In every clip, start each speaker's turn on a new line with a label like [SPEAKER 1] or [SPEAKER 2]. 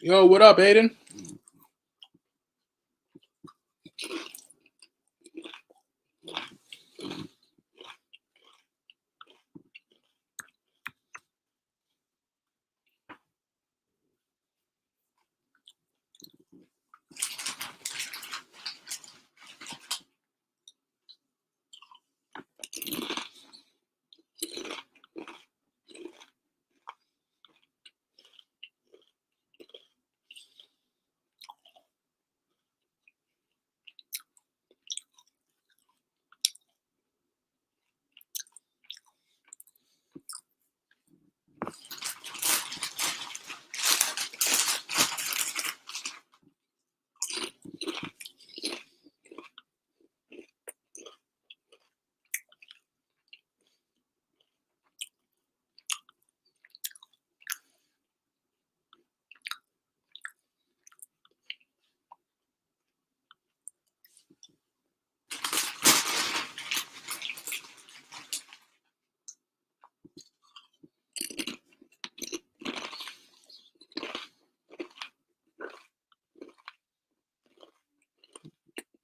[SPEAKER 1] Yo, what up, Aiden?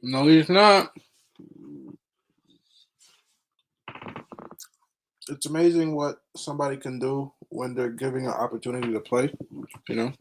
[SPEAKER 1] No, he's not. It's amazing what somebody can do when they're giving an opportunity to play, you know?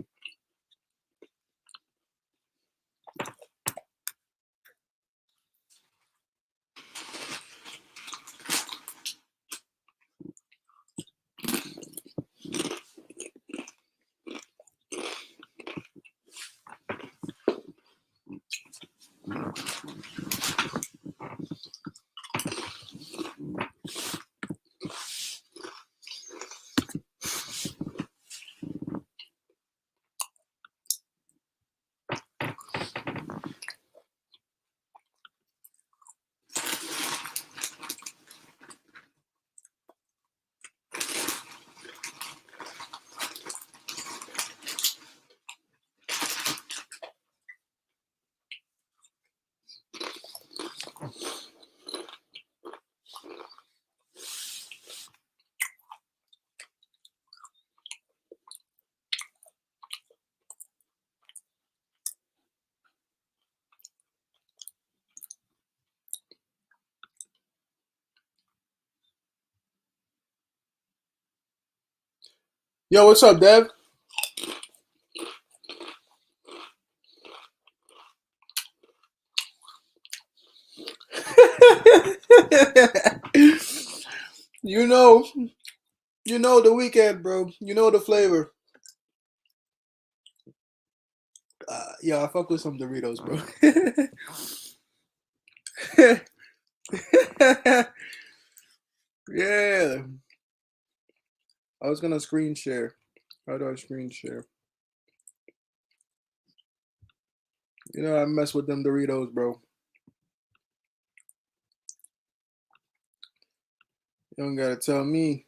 [SPEAKER 1] Yo, what's up, Dev? you know, you know the weekend, bro. You know the flavor. Yo, I fuck with some Doritos, bro. yeah. I was gonna screen share. How do I screen share? You know I mess with them Doritos, bro. You don't gotta tell me.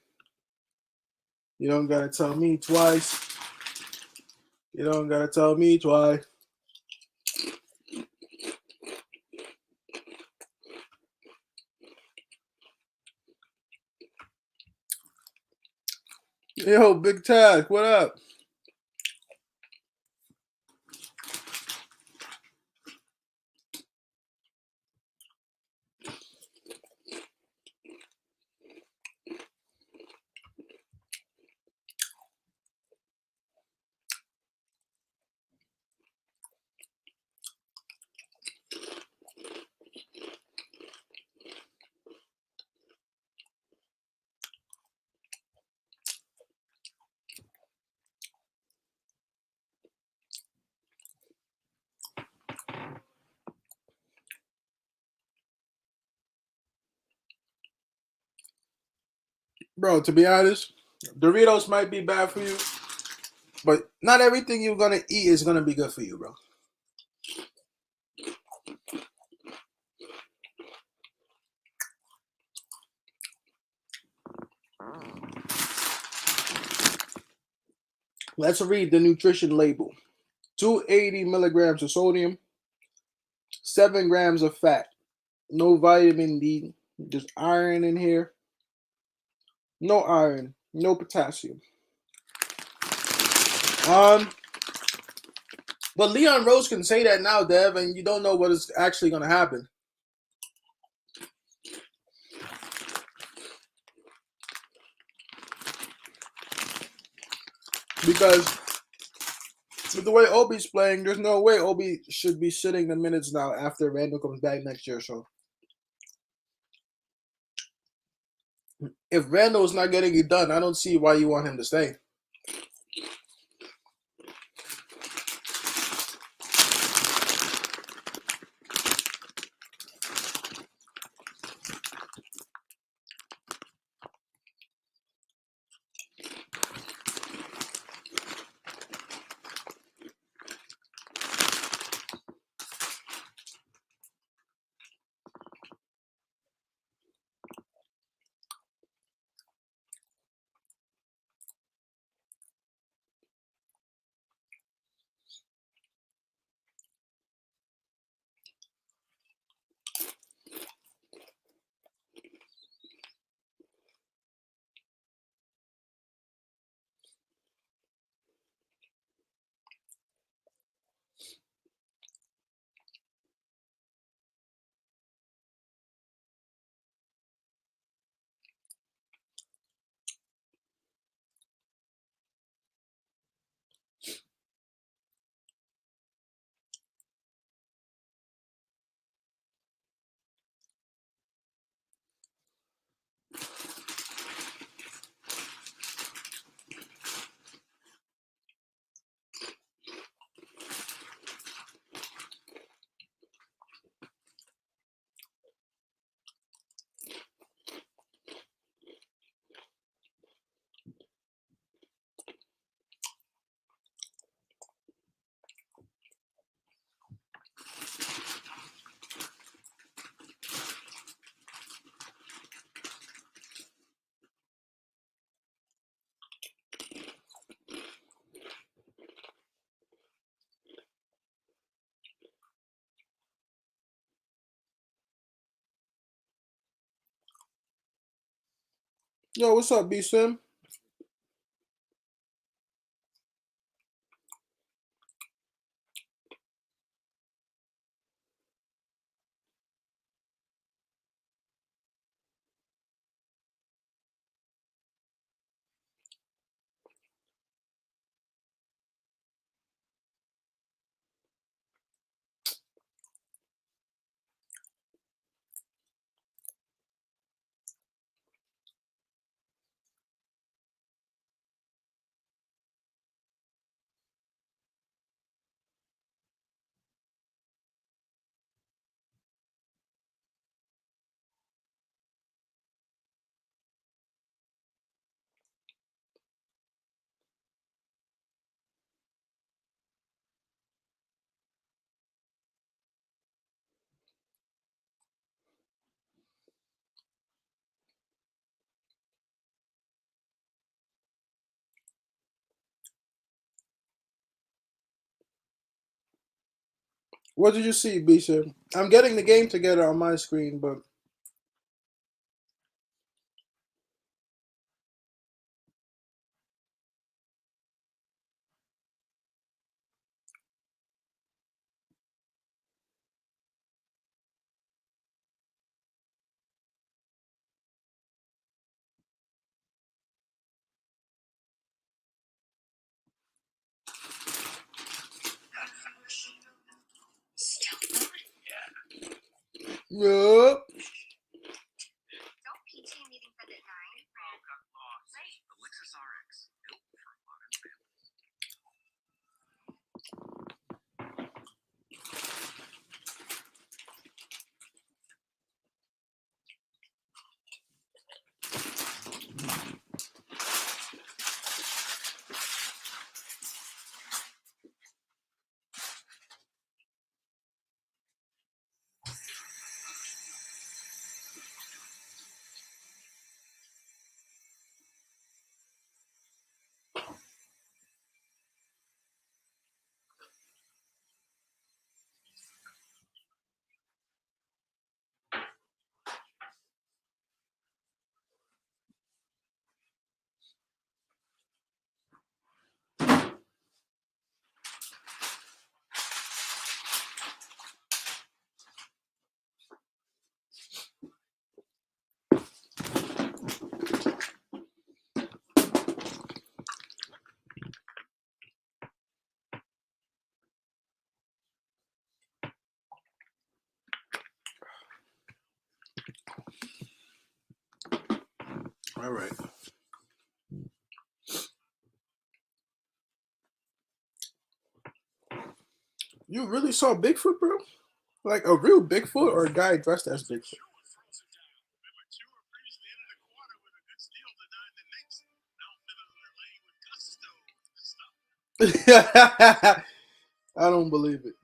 [SPEAKER 1] You don't gotta tell me twice. You don't gotta tell me twice. Yo, Big Taz, what up? Bro, to be honest, Doritos might be bad for you, but not everything you're gonna eat is gonna be good for you, bro. Let's read the nutrition label. 280 milligrams of sodium, 7 grams of fat, no vitamin D, just iron in here, no iron, no potassium. Um, But Leon Rose can say that now, Dev, and you don't know what is actually going to happen. Because with the way Obi's playing, there's no way Obi should be sitting the minutes now after Randall comes back next year. So if Randall is not getting it done, I don't see why you want him to stay. Yo, what's up, B Sim? What did you see, B Sim? I'm getting the game together on my screen, but yup. All right. You really saw Bigfoot, bro? Like a real Bigfoot or a guy dressed as Bigfoot? I don't believe it.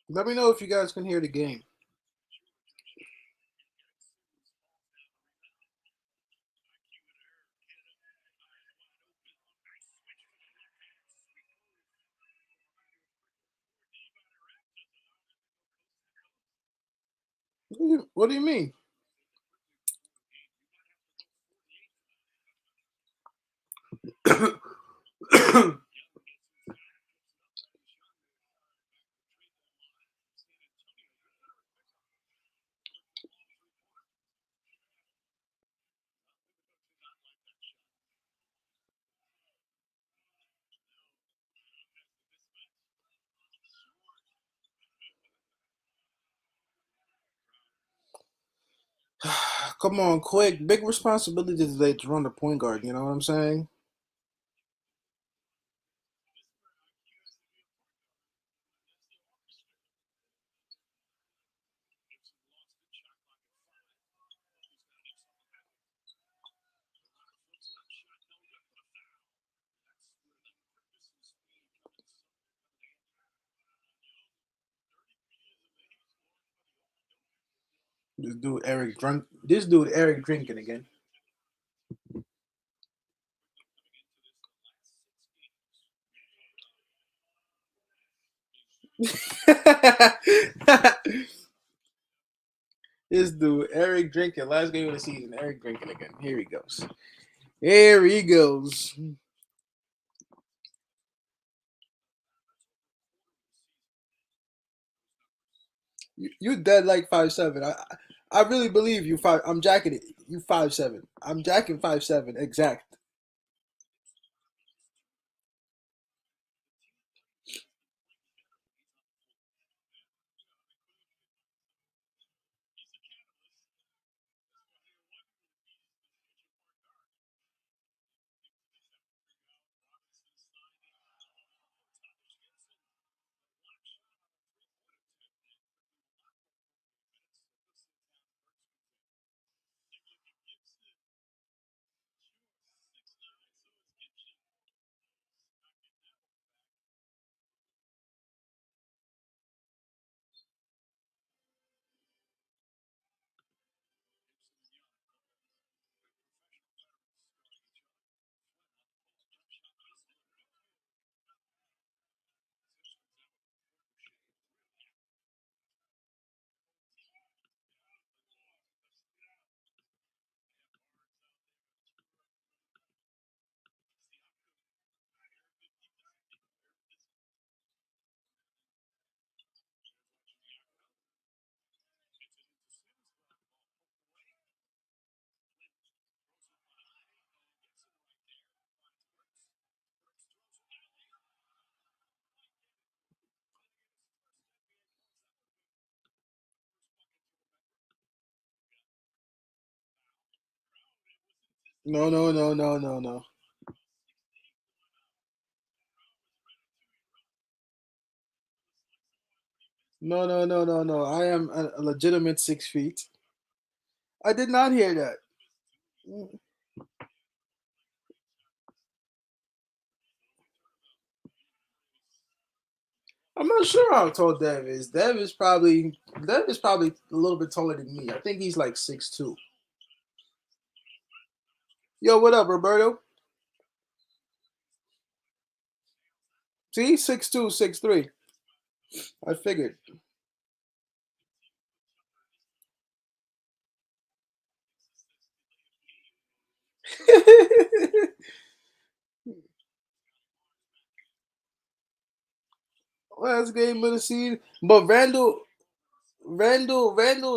[SPEAKER 1] Let me know if you guys can hear the game. What do you mean? Come on, quick. Big responsibility today to run the point guard. You know what I'm saying? This dude Eric drinking again. This dude Eric drinking. Last game of the season. Eric drinking again. Here he goes. Here he goes. You dead like 5'7". I really believe you five. I'm jacking it. You 5'7". I'm jacking 5'7". Exact. No, no, no, no, no, no. No, no, no, no, no. I am a legitimate 6 feet. I did not hear that. I'm not sure how tall Dev is. Dev is probably a little bit taller than me. I think he's like 6'2". Yo, what up, Roberto? See, 6'2", 6'3". I figured. Last game of the season. But Randall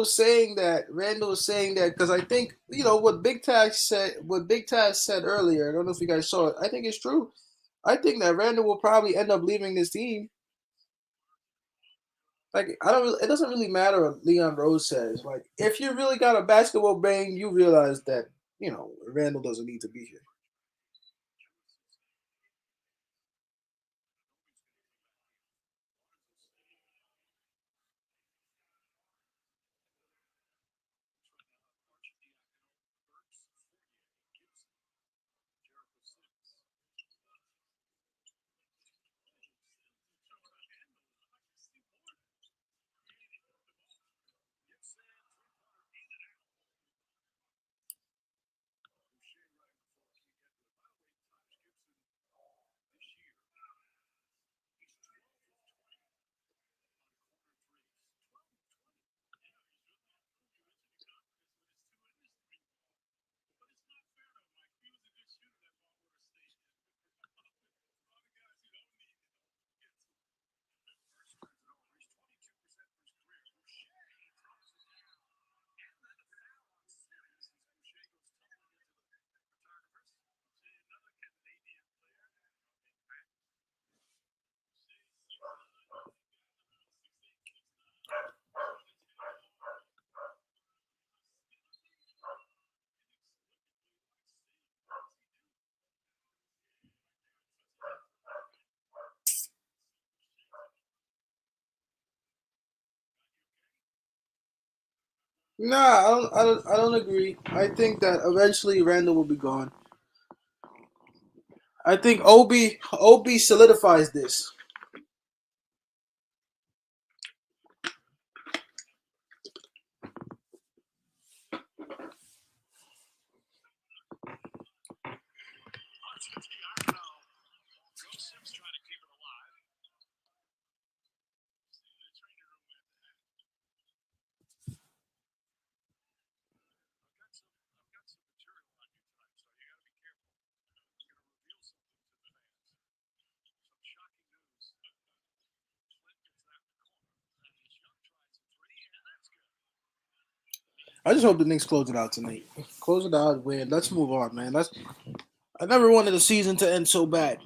[SPEAKER 1] is saying that. Randall is saying that because I think what Big Taz said. What Big Taz said earlier. I don't know if you guys saw it. I think it's true. I think that Randall will probably end up leaving this team. Like I don't. It doesn't really matter what Leon Rose says. Like if you really got a basketball brain, you realize that Randall doesn't need to be here. Nah, I don't agree. I think that eventually Randall will be gone. I think Obi solidifies this. I just hope the Knicks close it out tonight. Close it out, win. Let's move on, man. I never wanted the season to end so bad.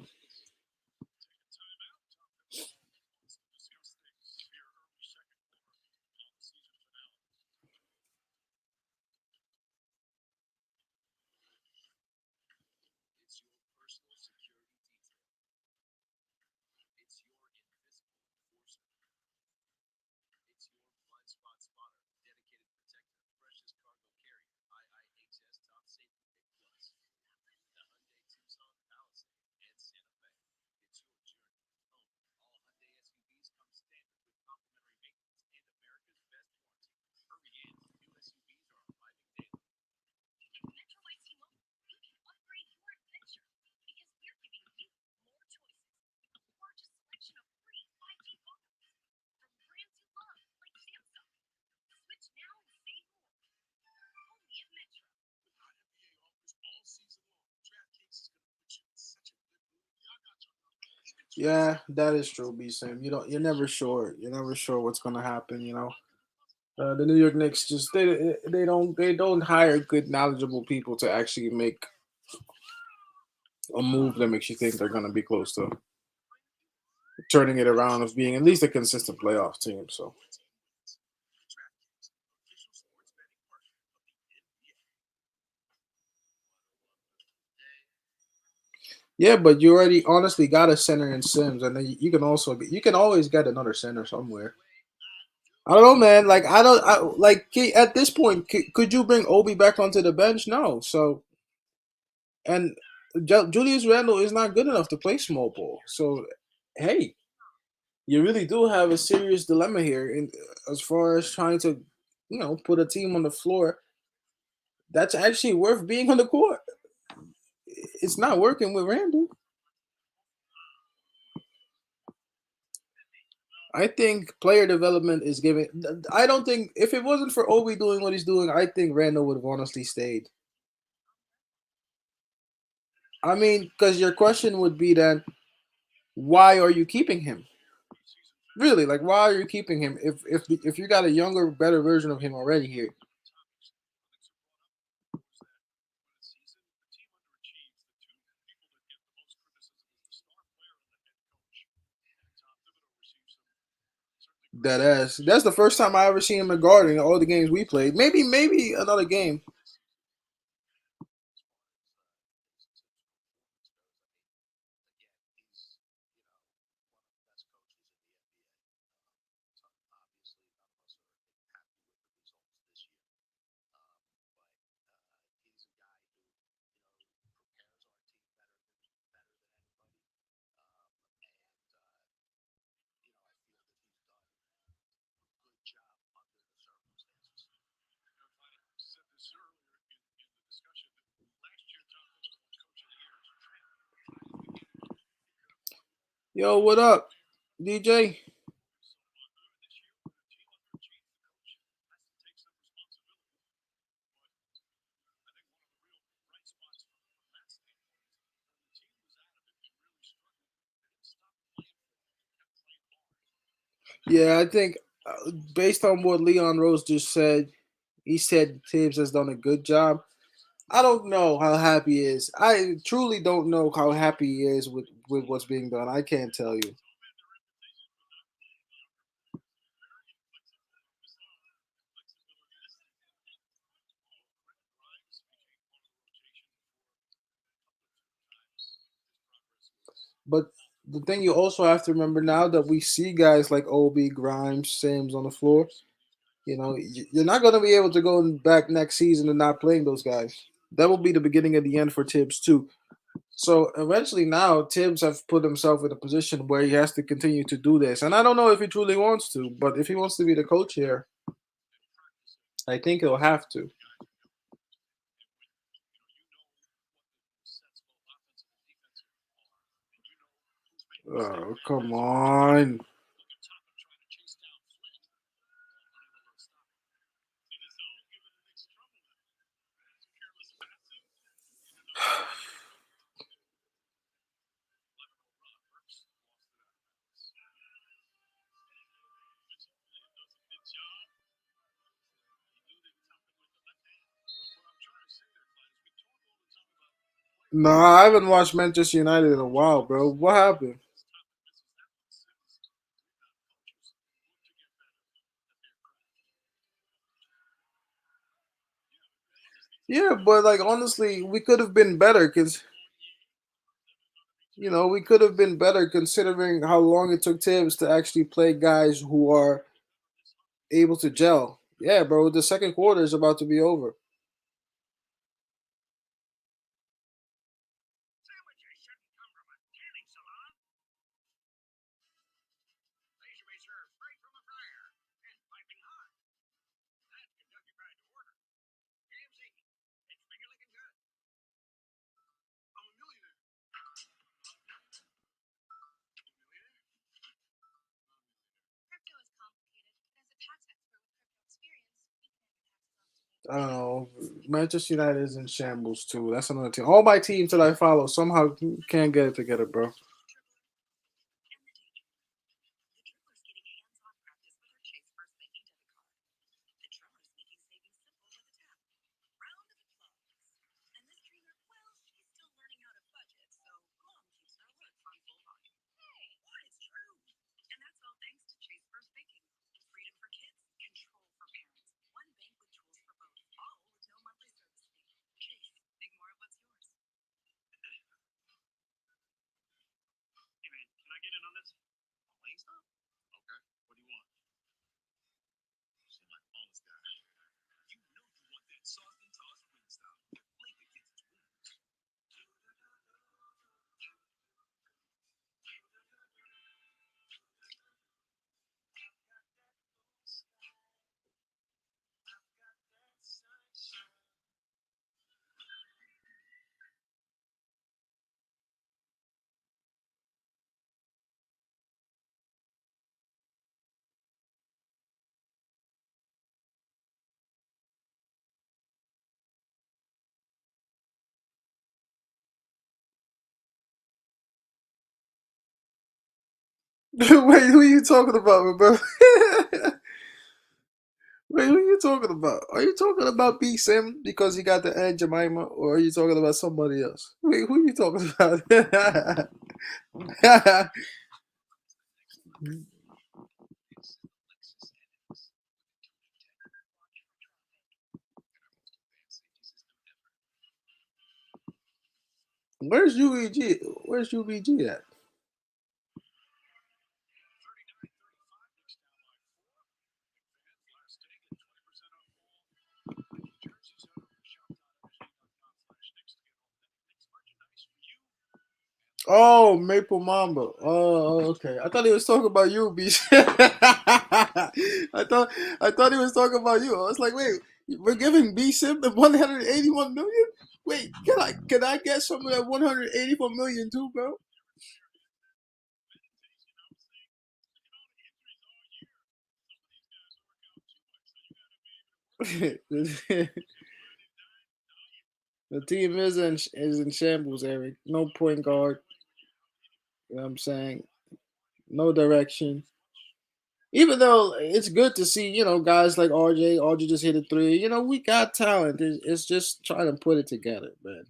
[SPEAKER 1] Yeah, that is true, B Sam. You're never sure. You're never sure what's gonna happen. The New York Knicks just they don't hire good, knowledgeable people to actually make a move that makes you think they're gonna be close to turning it around of being at least a consistent playoff team. So yeah, but you already honestly got a center in Sims, and then you can always get another center somewhere. I don't know, man. Like I don't at this point. Could you bring Obi back onto the bench? No. So and Julius Randle is not good enough to play small ball. So hey, you really do have a serious dilemma here, in as far as trying to, put a team on the floor that's actually worth being on the court. It's not working with Randle. I think player development is giving. I don't think if it wasn't for Obi doing what he's doing, I think Randall would have honestly stayed. I mean, because your question would be then, why are you keeping him? Really, like why are you keeping him if you got a younger, better version of him already here? That ass. That's the first time I ever seen him in Garden in all the games we played. Maybe another game. Yo, what up, DJ? Yeah, I think based on what Leon Rose just said, he said Tibbs has done a good job. I don't know how happy he is. I truly don't know how happy he is with what's being done. I can't tell you. But the thing you also have to remember now that we see guys like Obi, Grimes, Sims on the floor, you're not going to be able to go back next season and not playing those guys. That will be the beginning of the end for Tibbs too. So eventually now Tibbs have put himself in a position where he has to continue to do this. And I don't know if he truly wants to, but if he wants to be the coach here, I think he'll have to. Oh, come on. No, I haven't watched Manchester United in a while, bro. What happened? Yeah, but like honestly, we could have been better because we could have been better considering how long it took Tibbs to actually play guys who are able to gel. Yeah, bro, the second quarter is about to be over. I don't know. Manchester United is in shambles too. That's another team. All my teams that I follow somehow can't get it together, bro. Wait, who are you talking about, bro? Wait, who are you talking about? Are you talking about B Sim because he got the Aunt Jemima, or are you talking about somebody else? Wait, who are you talking about? Where's UBG? Where's UBG at? Oh, Maple Mamba. Oh, okay. I thought he was talking about you, B. I thought I thought he was talking about you. I was like, wait, we're giving B Sim the 181 million? Wait, can I get some of that 184 million too, bro? The team is in shambles, Eric. No point guard. You know what I'm saying? No direction. Even though it's good to see, guys like RJ. RJ just hit a three. We got talent. It's just trying to put it together, man.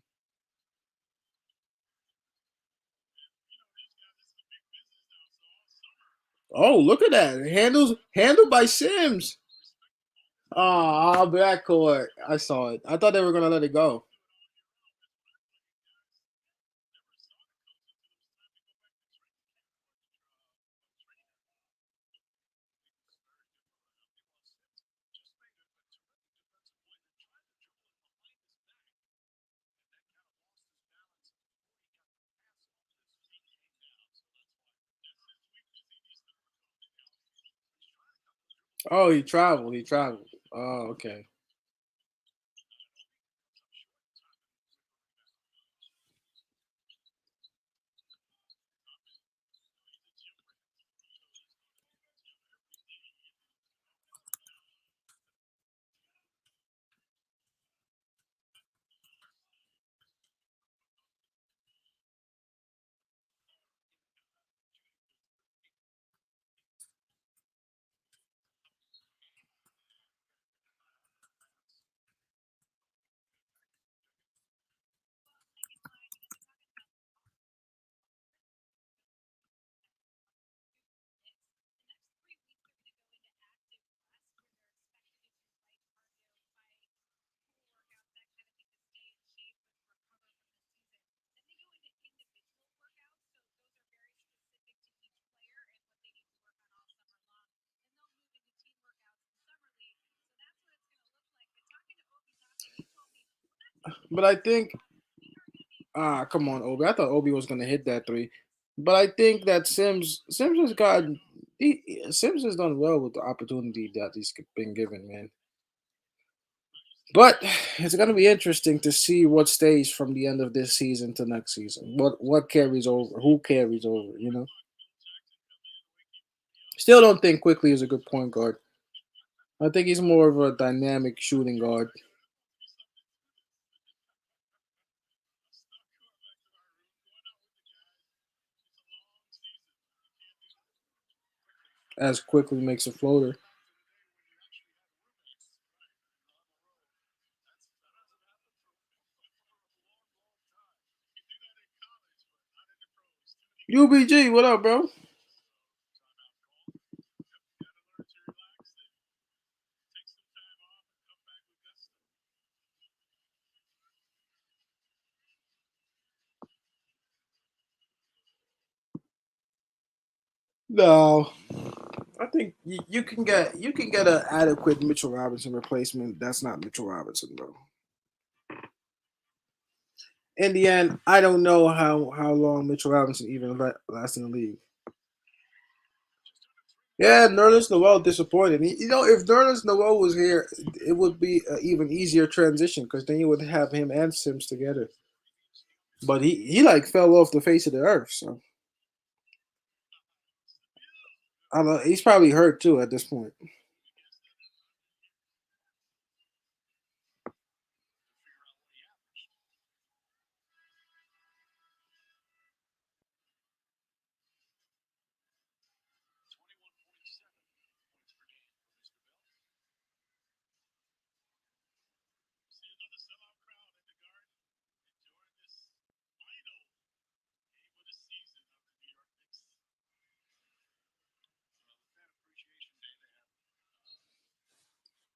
[SPEAKER 1] Oh, look at that. Handled by Sims. Oh, backcourt. I saw it. I thought they were gonna let it go. Oh, he traveled. He traveled. Oh, okay. But I think come on, Obi. I thought Obi was gonna hit that three. But I think that Sims has gotten Sims has done well with the opportunity that he's been given, man. But it's gonna be interesting to see what stays from the end of this season to next season. What carries over? Who carries over? Still don't think Quickly is a good point guard. I think he's more of a dynamic shooting guard. As Quickly makes a floater. UBG, what up, bro? No, I think you can get an adequate Mitchell Robinson replacement. That's not Mitchell Robinson, bro. In the end, I don't know how long Mitchell Robinson even lasts in the league. Yeah, Nerlens Noel disappointed. If Nerlens Noel was here, it would be an even easier transition because then you would have him and Sims together. But he like fell off the face of the earth. So I don't know. He's probably hurt too at this point.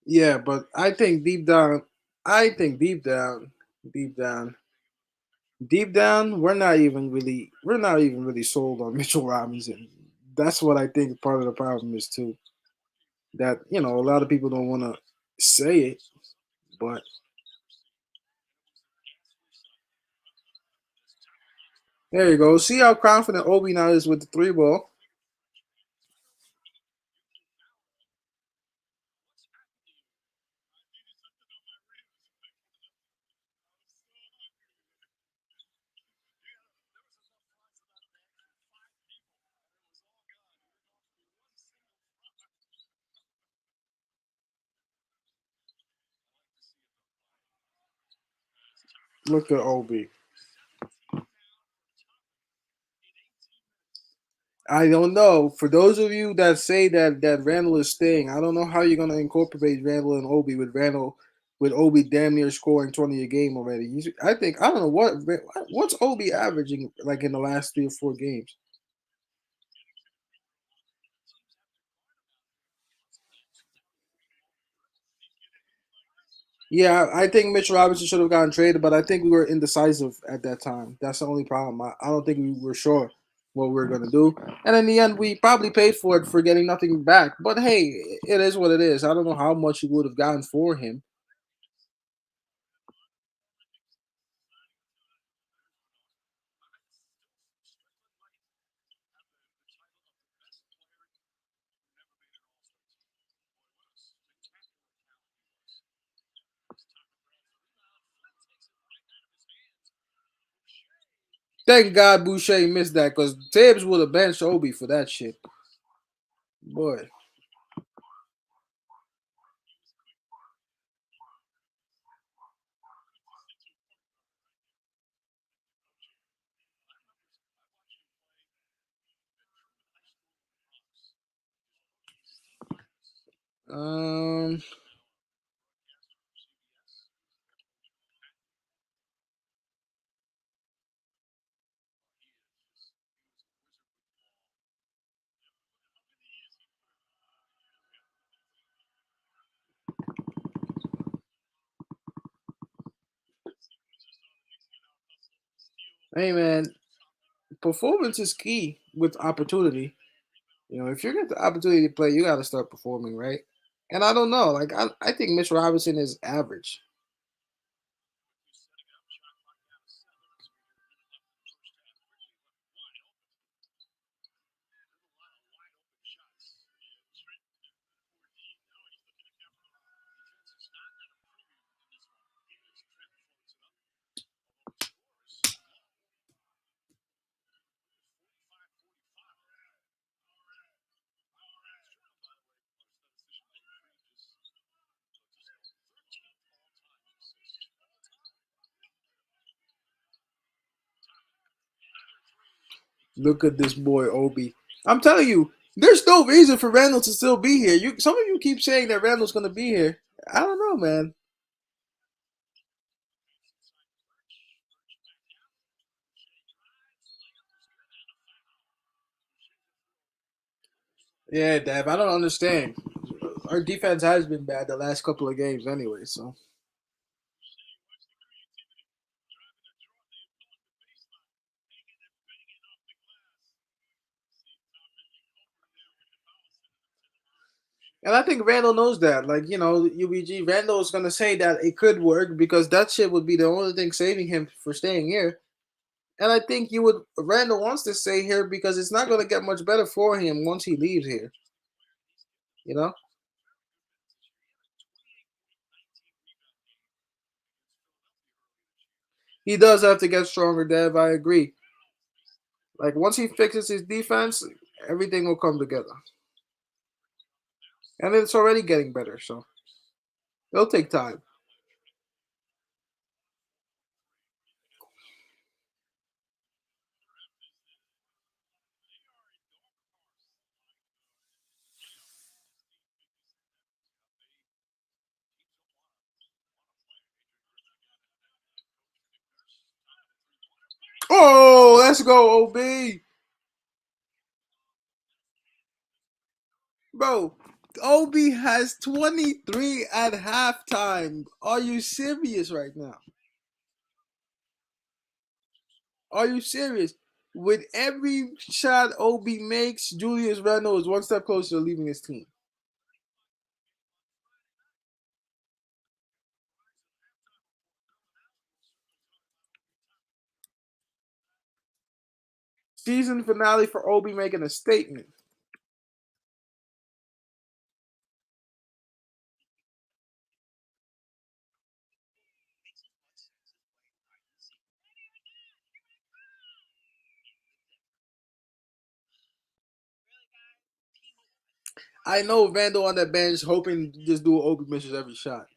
[SPEAKER 1] Yeah, but I think deep down, I think deep down, deep down, we're not even really sold on Mitchell Robinson. That's what I think part of the problem is too. That a lot of people don't want to say it, but there you go. See how confident Obi now is with the three ball. Look at Obi. I don't know. For those of you that say that Randall is staying, I don't know how you're gonna incorporate Randall and Obi with Obi damn near scoring 20 a game already. I think I don't know what's Obi averaging like in the last 3 or 4 games. Yeah, I think Mitch Robinson should have gotten traded, but I think we were indecisive at that time. That's the only problem. I don't think we were sure what we were gonna do, and in the end, we probably paid for it for getting nothing back. But hey, it is what it is. I don't know how much you would have gotten for him. Thank God Boucher missed that because Tibbs would have benched Obi for that shit. Boy. Um, hey man, performance is key with opportunity. If you get the opportunity to play, you got to start performing, right? And I don't know, like I think Mitch Robinson is average. Look at this boy Obi. I'm telling you, there's no reason for Randall to still be here. Some of you keep saying that Randall's gonna be here. I don't know, man. Yeah, Dave, I don't understand. Our defense has been bad the last couple of games anyway, so and I think Randall knows that. Like, UBG, Randall's gonna say that it could work because that shit would be the only thing saving him for staying here. And I think Randall wants to stay here because it's not gonna get much better for him once he leaves here. You know? He does have to get stronger, Dev. I agree. Like once he fixes his defense, everything will come together. And it's already getting better, so it'll take time. Oh, let's go, OB. Bro, Obi has 23 at halftime. Are you serious right now? Are you serious? With every shot Obi makes, Julius Randle is one step closer to leaving his team. Season finale for Obi making a statement. I know Vandal on that bench hoping to just do Obi misses every shot.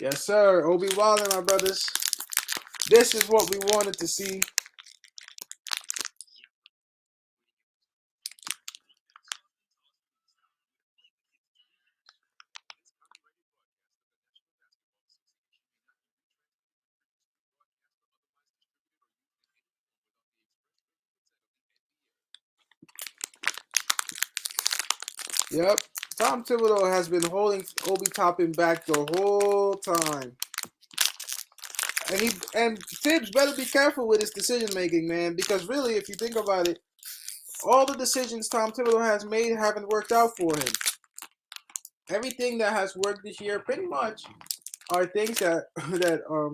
[SPEAKER 1] Yes, sir. Obi Wildin, my brothers. This is what we wanted to see. Yep. Tom Thibodeau has been holding Obi Toppin back the whole time. And Tibbs better be careful with his decision making, man, because really, if you think about it, all the decisions Tom Thibodeau has made haven't worked out for him. Everything that has worked this year, pretty much, are things that Tom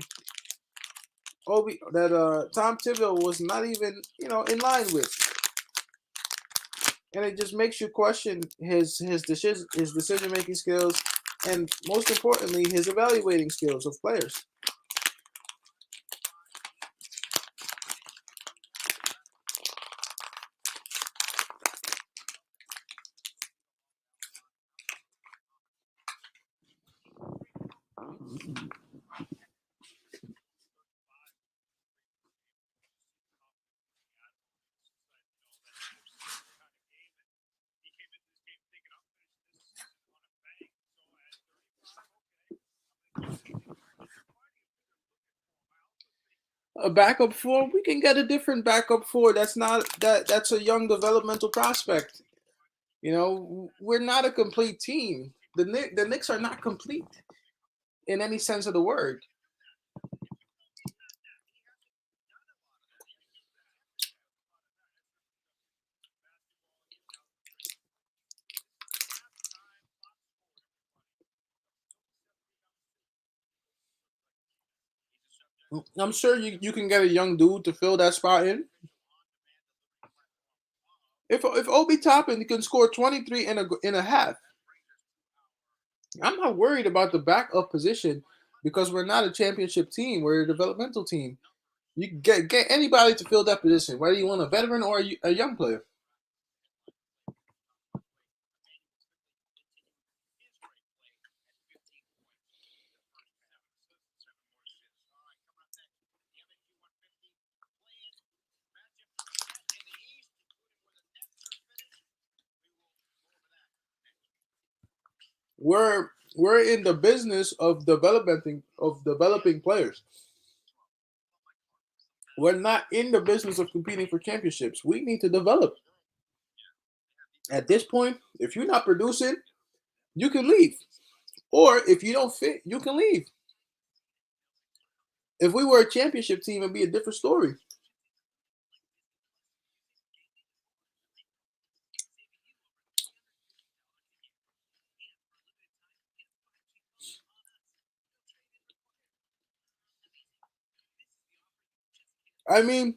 [SPEAKER 1] Thibodeau was not even in line with, and it just makes you question his decision making skills, and most importantly, his evaluating skills of players. A backup four, we can get a different backup four. That's a young developmental prospect. We're not a complete team. The Knicks are not complete in any sense of the word. I'm sure you can get a young dude to fill that spot in. If Obi Toppin can score 23 in a half, I'm not worried about the backup position because we're not a championship team. We're a developmental team. You can get anybody to fill that position, whether you want a veteran or a young player. We're in the business of developing players. We're not in the business of competing for championships. We need to develop. At this point, if you're not producing, you can leave. Or if you don't fit, you can leave. If we were a championship team, it'd be a different story. I mean,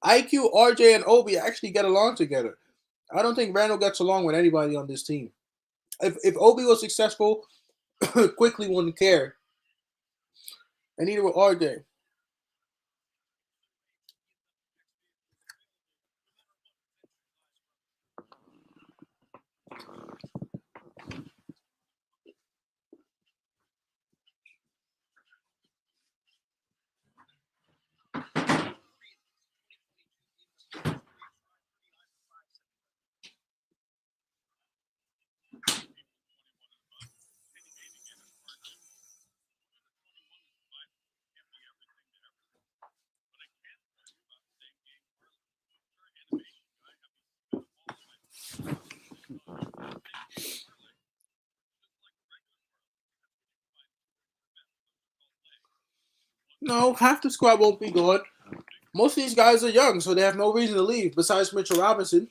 [SPEAKER 1] IQ, RJ, and Obi actually get along together. I don't think Randall gets along with anybody on this team. If Obi was successful, quickly wouldn't care, and neither would RJ. No, half the squad won't be gone. Most of these guys are young, so they have no reason to leave. Besides Mitchell Robinson,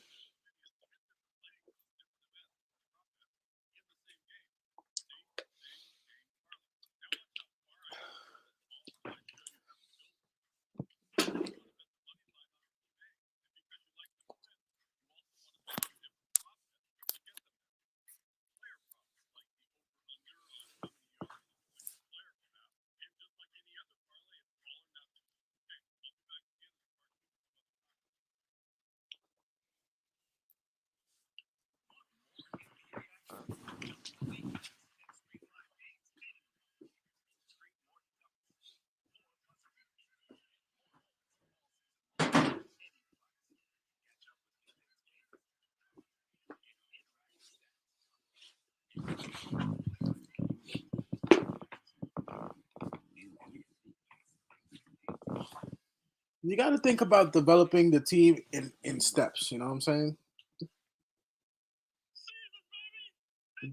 [SPEAKER 1] you got to think about developing the team in steps. You know what I'm saying?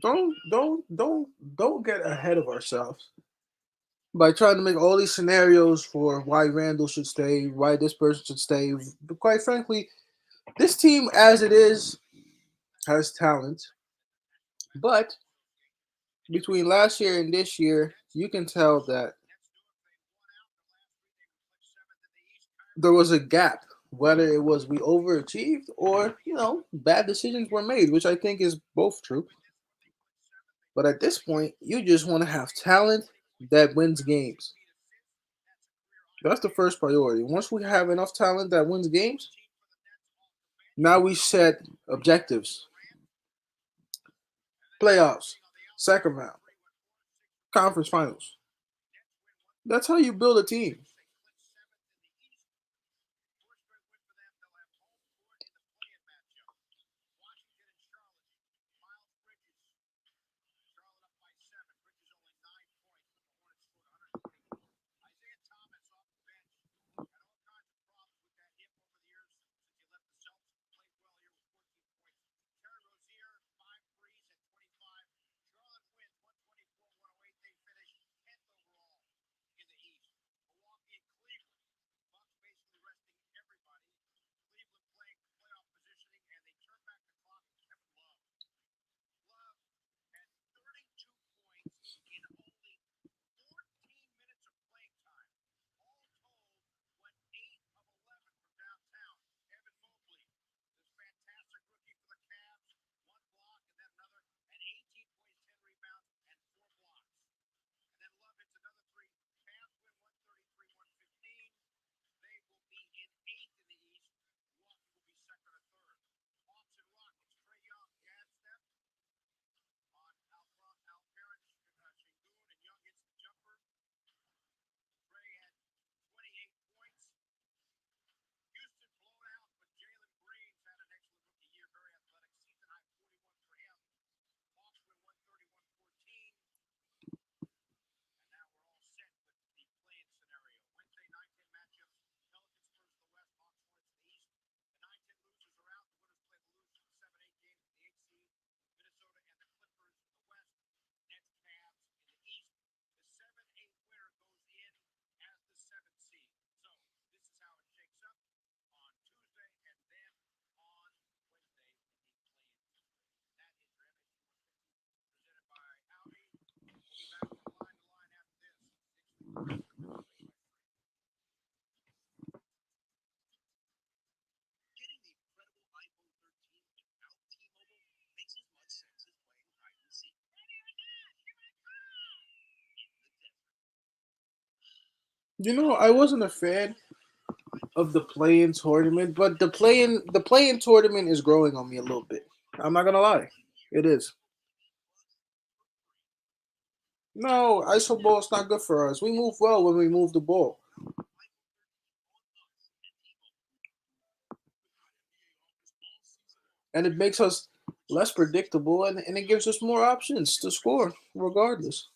[SPEAKER 1] Don't get ahead of ourselves by trying to make all these scenarios for why Randall should stay, why this person should stay. But quite frankly, this team as it is has talent, but between last year and this year, you can tell that there was a gap. Whether it was we overachieved or bad decisions were made, which I think is both true. But at this point, you just want to have talent that wins games. That's the first priority. Once we have enough talent that wins games, now we set objectives, playoffs, second round, conference finals. That's how you build a team. I wasn't a fan of the play-in tournament, but the play-in tournament is growing on me a little bit. I'm not gonna lie, it is. No, iso ball is not good for us. We move well when we move the ball, and it makes us less predictable, and it gives us more options to score, regardless.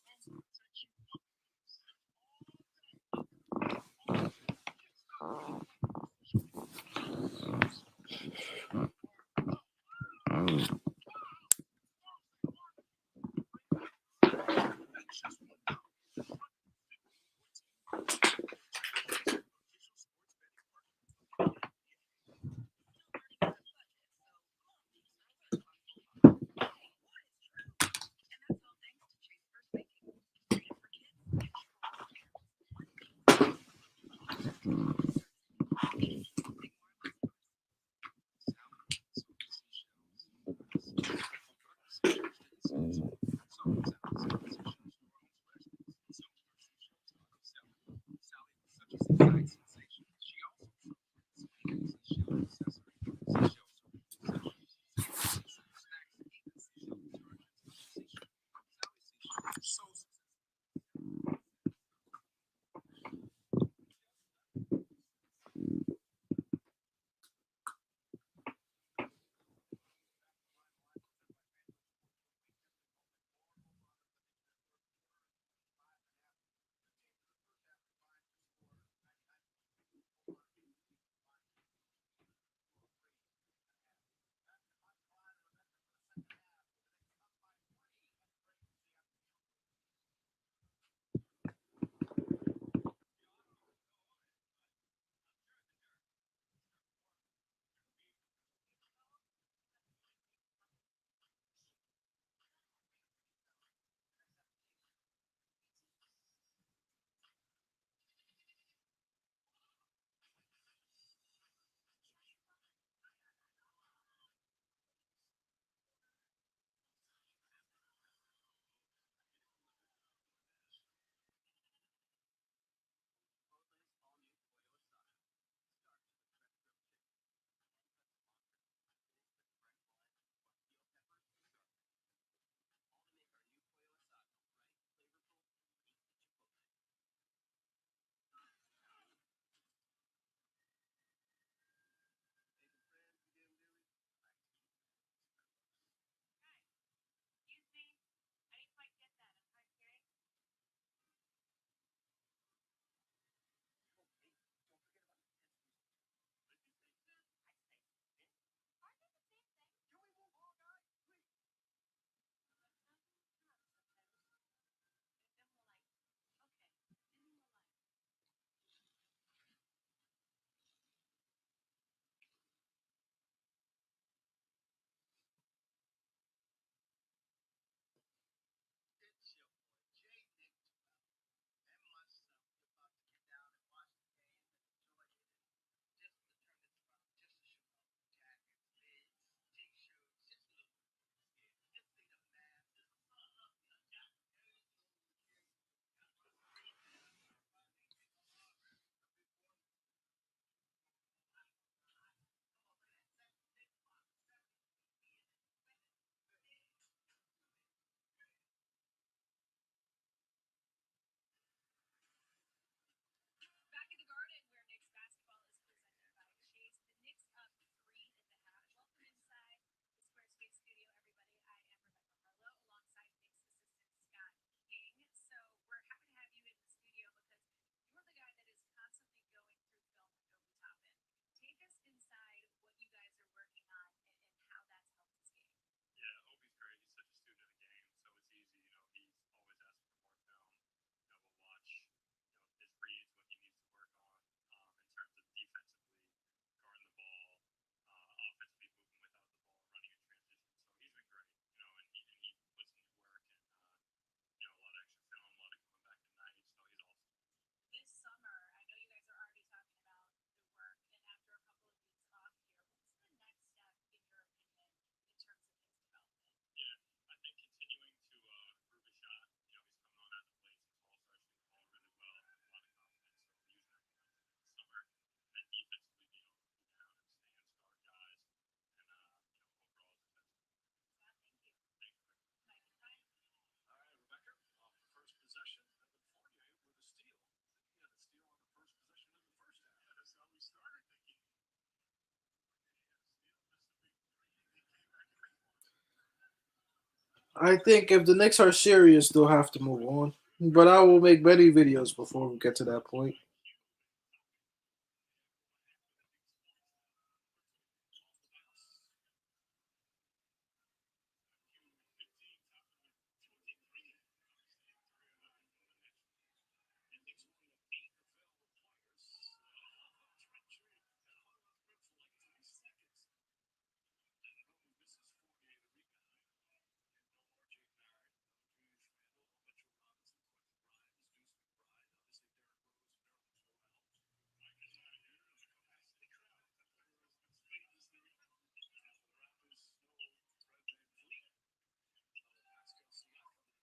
[SPEAKER 1] I think if the Knicks are serious, they'll have to move on. But I will make many videos before we get to that point.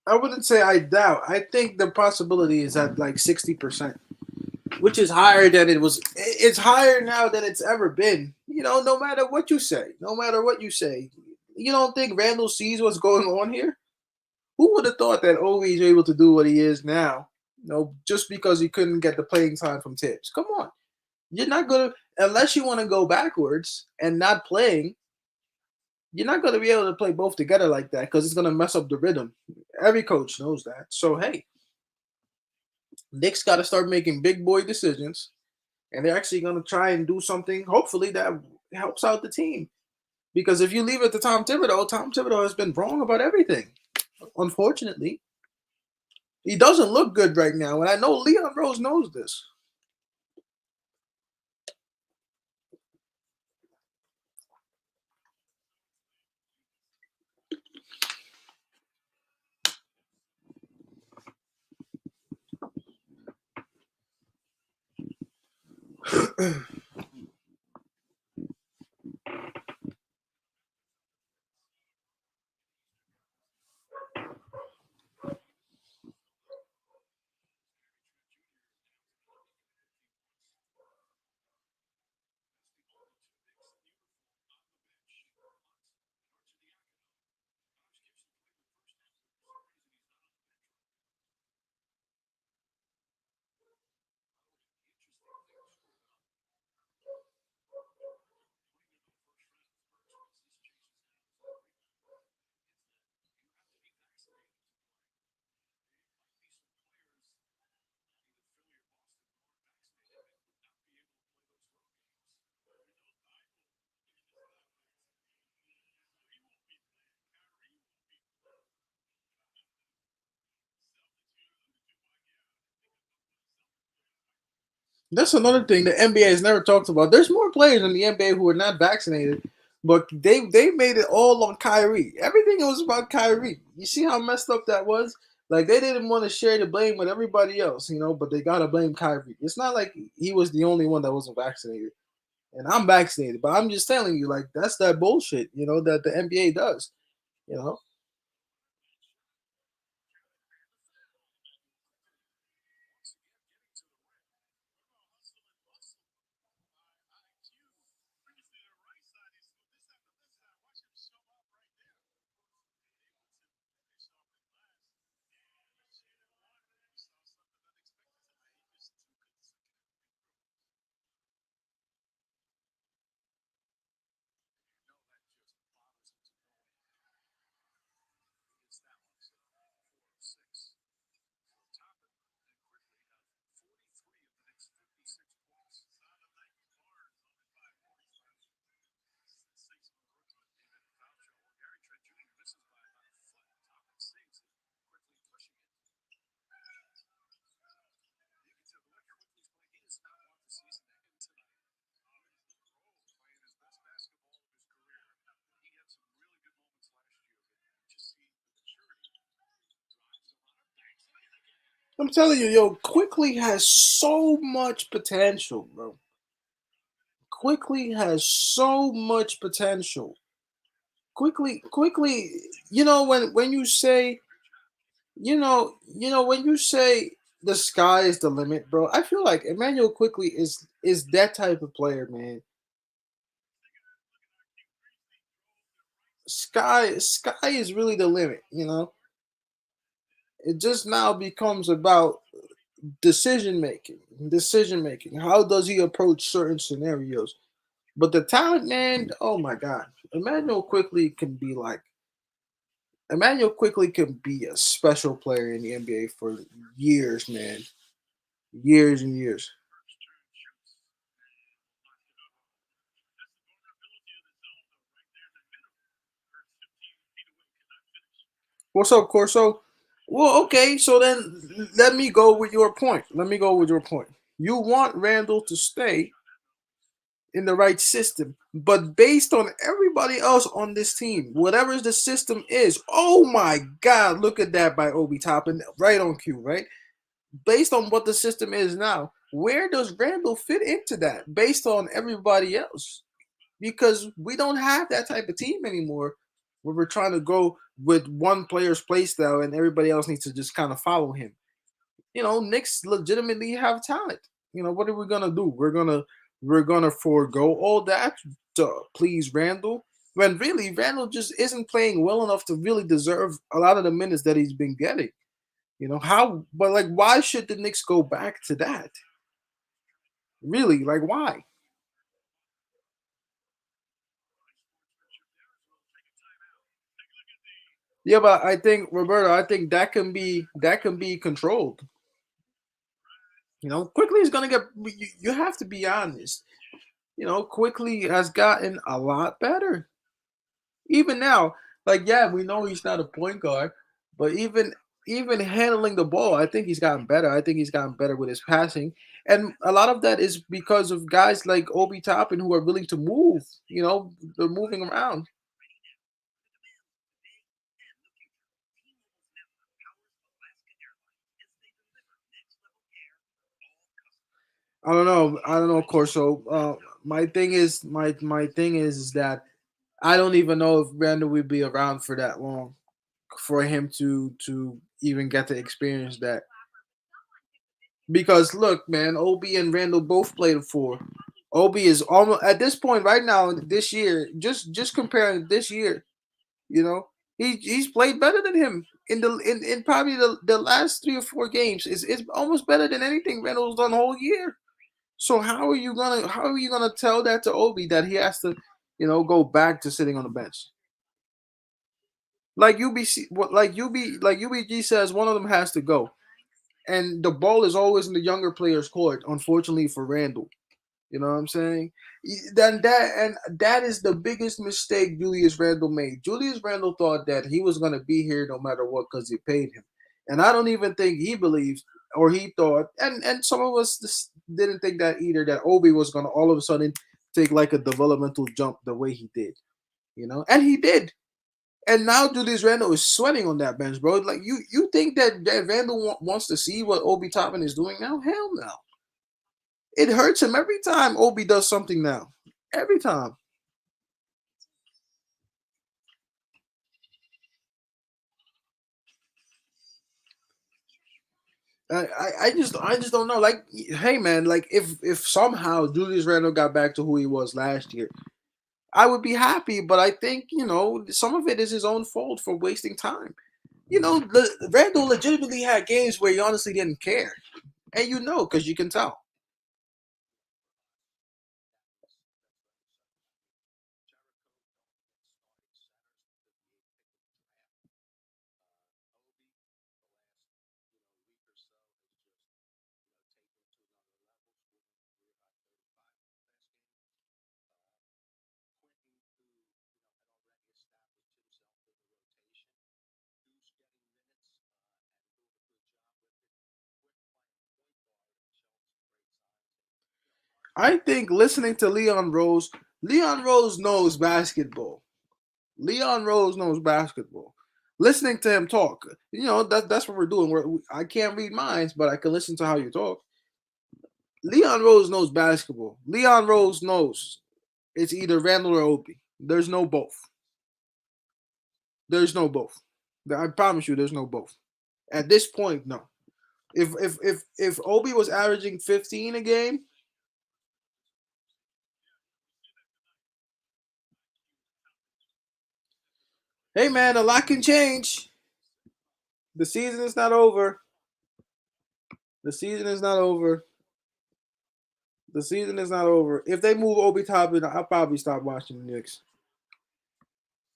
[SPEAKER 1] I wouldn't say I doubt. I think the possibility is at like 60%, which is higher than it was. It's higher now than it's ever been. No matter what you say, no matter what you say, you don't think Randall sees what's going on here? Who would have thought that Ovi is able to do what he is now? Just because he couldn't get the playing time from Tibbs. Come on, you're not gonna unless you want to go backwards and not playing. You're not gonna be able to play both together like that because it's gonna mess up the rhythm. Every coach knows that. So hey, Knicks got to start making big boy decisions, and they're actually gonna try and do something. Hopefully that helps out the team. Because if you leave it to Tom Thibodeau has been wrong about everything. Unfortunately, he doesn't look good right now, and I know Leon Rose knows this. That's another thing the NBA has never talked about. There's more players in the NBA who are not vaccinated, but they made it all on Kyrie. Everything was about Kyrie. You see how messed up that was? Like they didn't want to share the blame with everybody else, but they gotta blame Kyrie. It's not like he was the only one that wasn't vaccinated. And I'm vaccinated, but I'm just telling you, like that's that bullshit, that the NBA does. You know, I'm telling you, Quickly has so much potential, bro. Quickly has so much potential. Quickly, when you say, when you say the sky is the limit, bro. I feel like Emmanuel Quickly is that type of player, man. Sky is really the limit. It just now becomes about decision making. Decision making. How does he approach certain scenarios? But the talent, man, oh my god, Emmanuel Quickly can be like Emmanuel quickly could be a special player in the NBA for years, man. Years and years. What's up, Corso? Well, okay, so then let me go with your point. Let me go with your point. You want Randall to stay in the right system, but based on everybody else on this team, whatever the system is, oh my God, look at that by Obi Toppin, right on cue, right? Based on what the system is now, where does Randall fit into that based on everybody else? Because we don't have that type of team anymore where we're trying to go with one player's play style and everybody else needs to just kind of follow him. Knicks legitimately have talent. What are we gonna do? We're gonna forego all that to please Randall. When really Randall just isn't playing well enough to really deserve a lot of the minutes that he's been getting. How but like why should the Knicks go back to that? Really? Like why? Yeah, but I think Roberto, I think that can be controlled. Quickly is gonna get. You have to be honest. Quickly has gotten a lot better. Even now, like yeah, we know he's not a point guard, but even handling the ball, I think he's gotten better. I think he's gotten better with his passing, and a lot of that is because of guys like Obi Toppin who are willing to move. They're moving around. I don't know. I don't know, Corso. My thing is that I don't even know if Randall will be around for that long for him to even get to experience that. Because look, man, Obi and Randall both played it for. Obi is almost at this point right now this year. Just comparing this year, you know, he's played better than him in probably the last 3 or 4 games. It's almost better than anything Randall's done the whole year. So how are you gonna tell that to Obi that he has to, go back to sitting on the bench? Like UBC, what like UBG says, one of them has to go, and the ball is always in the younger player's court. Unfortunately for Randall, you know what I'm saying? That is the biggest mistake Julius Randall made. Julius Randall thought that he was gonna be here no matter what because they paid him, and I don't even think he believes or he thought, and some of us just didn't think that either that Obi was gonna all of a sudden take like a developmental jump the way he did, and he did. And now Julius Randle is sweating on that bench, bro. Like you think that Randle wants to see what Obi Toppin is doing now? Hell no. It hurts him every time Obi does something now. Every time. I just don't know. Like, hey man, like if somehow Julius Randle got back to who he was last year, I would be happy. But I think some of it is his own fault for wasting time. Randle legitimately had games where he honestly didn't care, and because you can tell. I think listening to Leon Rose knows basketball. Leon Rose knows basketball. Listening to him talk, that's what we're doing. I can't read minds, but I can listen to how you talk. Leon Rose knows basketball. Leon Rose knows it's either Randall or Obi. There's no both. There's no both. I promise you, there's no both. At this point, no. If Obi was averaging 15 a game, hey man, a lot can change. The season is not over. The season is not over. The season is not over. If they move Obi Toppin, I'll probably stop watching the Knicks.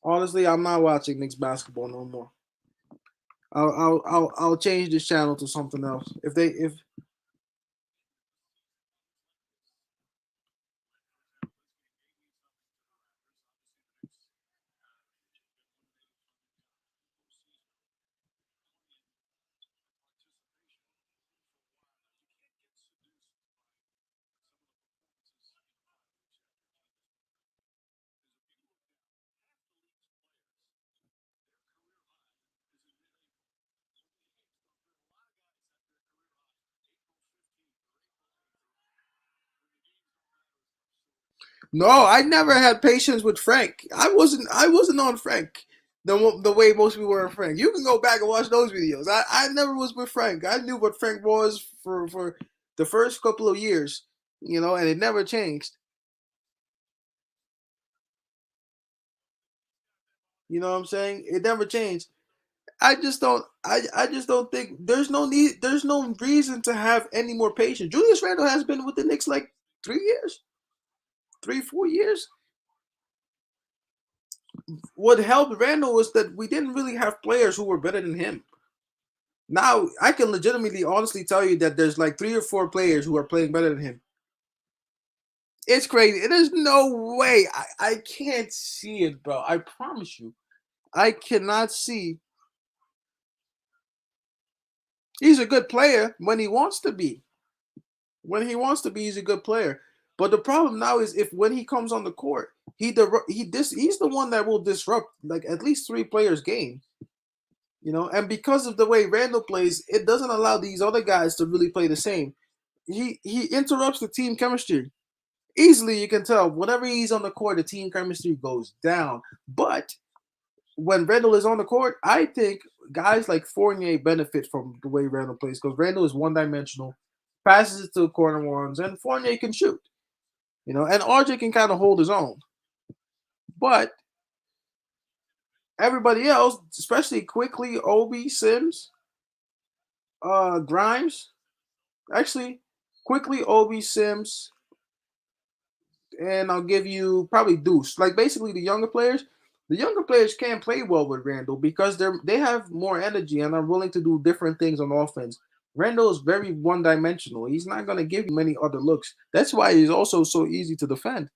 [SPEAKER 1] Honestly, I'm not watching Knicks basketball no more. I'll change this channel to something else. If no, I never had patience with Frank. I wasn't on Frank the way most people were on Frank. You can go back and watch those videos. I never was with Frank. I knew what Frank was for the first couple of years, and it never changed. You know what I'm saying? It never changed. I just don't think there's no reason to have any more patience. Julius Randle has been with the Knicks like 3 years, 4 years. What helped Randle was that we didn't really have players who were better than him. Now I can legitimately, honestly tell you that there's like 3 or 4 players who are playing better than him. It's crazy. There's no way. I can't see it, bro. I promise you. I cannot see. He's a good player when he wants to be. When he wants to be, he's a good player. But the problem now is if when he comes on the court, he's the one that will disrupt like at least 3 players game. And because of the way Randall plays, it doesn't allow these other guys to really play the same. He interrupts the team chemistry. Easily you can tell whenever he's on the court, the team chemistry goes down. But when Randall is on the court, I think guys like Fournier benefit from the way Randall plays because Randall is one dimensional, passes it to the corner ones, and Fournier can shoot. And RJ can kind of hold his own. But everybody else, especially quickly, Obi, Sims, Grimes, actually, quickly, Obi, Sims, and I'll give you probably Deuce. Like basically the younger players. The younger players can't play well with Randall because they have more energy and are willing to do different things on offense. Randall is very one dimensional. He's not going to give you many other looks. That's why he's also so easy to defend.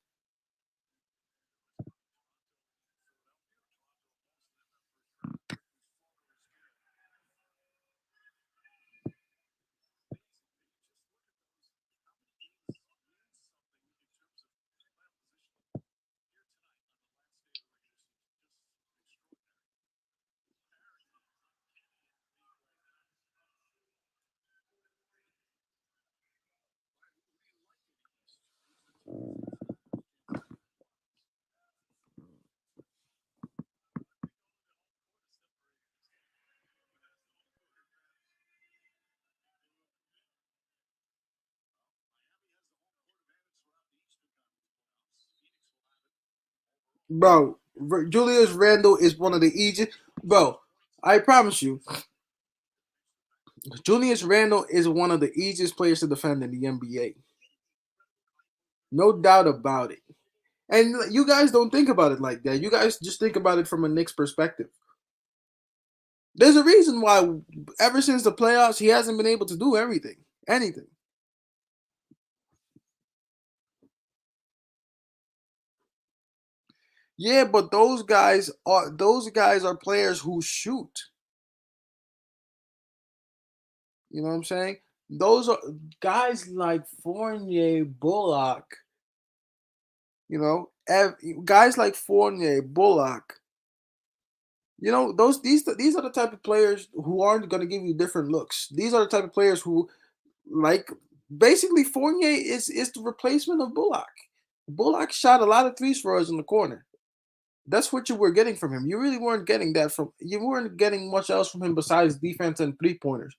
[SPEAKER 1] Bro, Julius Randle is one of the easiest. Bro, I promise you, Julius Randle is one of the easiest players to defend in the NBA. No doubt about it. And you guys don't think about it like that. You guys just think about it from a Knicks perspective. There's a reason why ever since the playoffs, he hasn't been able to do everything. Anything. Yeah, but those guys are players who shoot. You know what I'm saying? Those are guys like Fournier, Bullock, guys like Fournier, Bullock. These are the type of players who aren't going to give you different looks. These are the type of players who like basically Fournier is the replacement of Bullock. Bullock shot a lot of threes for us in the corner. That's what you were getting from him. You really weren't getting that from you weren't getting much else from him besides defense and 3 pointers.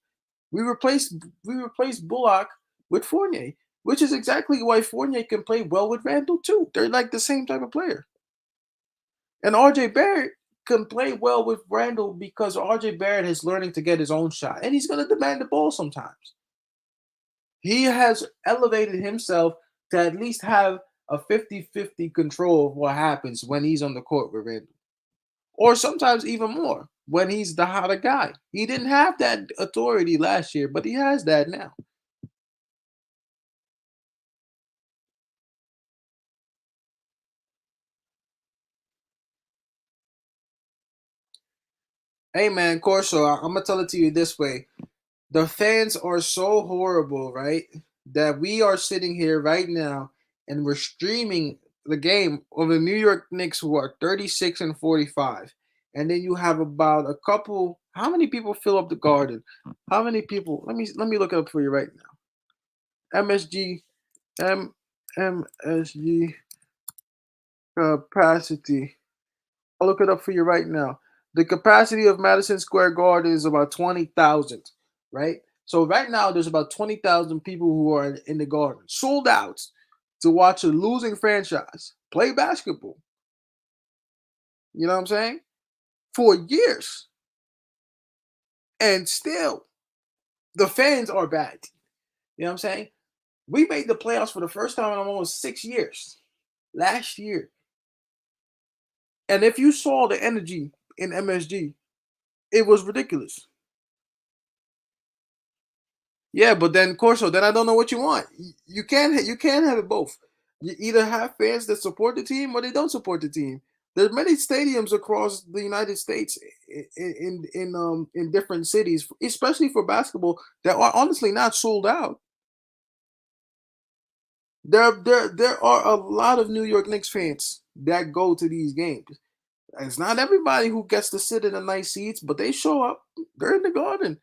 [SPEAKER 1] We replaced we replaced Bullock with Fournier, which is exactly why Fournier can play well with Randall too. They're like the same type of player. And RJ Barrett can play well with Randall because RJ Barrett is learning to get his own shot. And he's gonna demand the ball sometimes. He has elevated himself to at least have a 50-50 control of what happens when he's on the court with Randall. or sometimes even more when he's the hotter guy. He didn't have that authority last year, but he has that now. Hey man, Corso, I'm gonna tell it to you this way. The fans are so horrible, right? That we are sitting here right now and we're streaming the game of the New York Knicks who are 36 and 45. And then you have about a couple, how many people fill up the garden? How many people? Let me look it up for you right now. MSG MSG capacity. I'll look it up for you right now. The capacity of Madison Square Garden is about 20,000, right? So right now there's about 20,000 people who are in the garden, sold out to watch a losing franchise play basketball. You know what I'm saying? For years. And still the fans are bad. You know what I'm saying? We made the playoffs for the first time in almost 6 years last year. And if you saw the energy in MSG, it was ridiculous. Yeah, but then Corso, then I don't know what you want. You can't have it both. You either have fans that support the team or they don't support the team. There's many stadiums across the United States in different cities, especially for basketball, that are honestly not sold out. There are a lot of New York Knicks fans that go to these games. It's not everybody who gets to sit in the nice seats, but they show up. They're in the garden.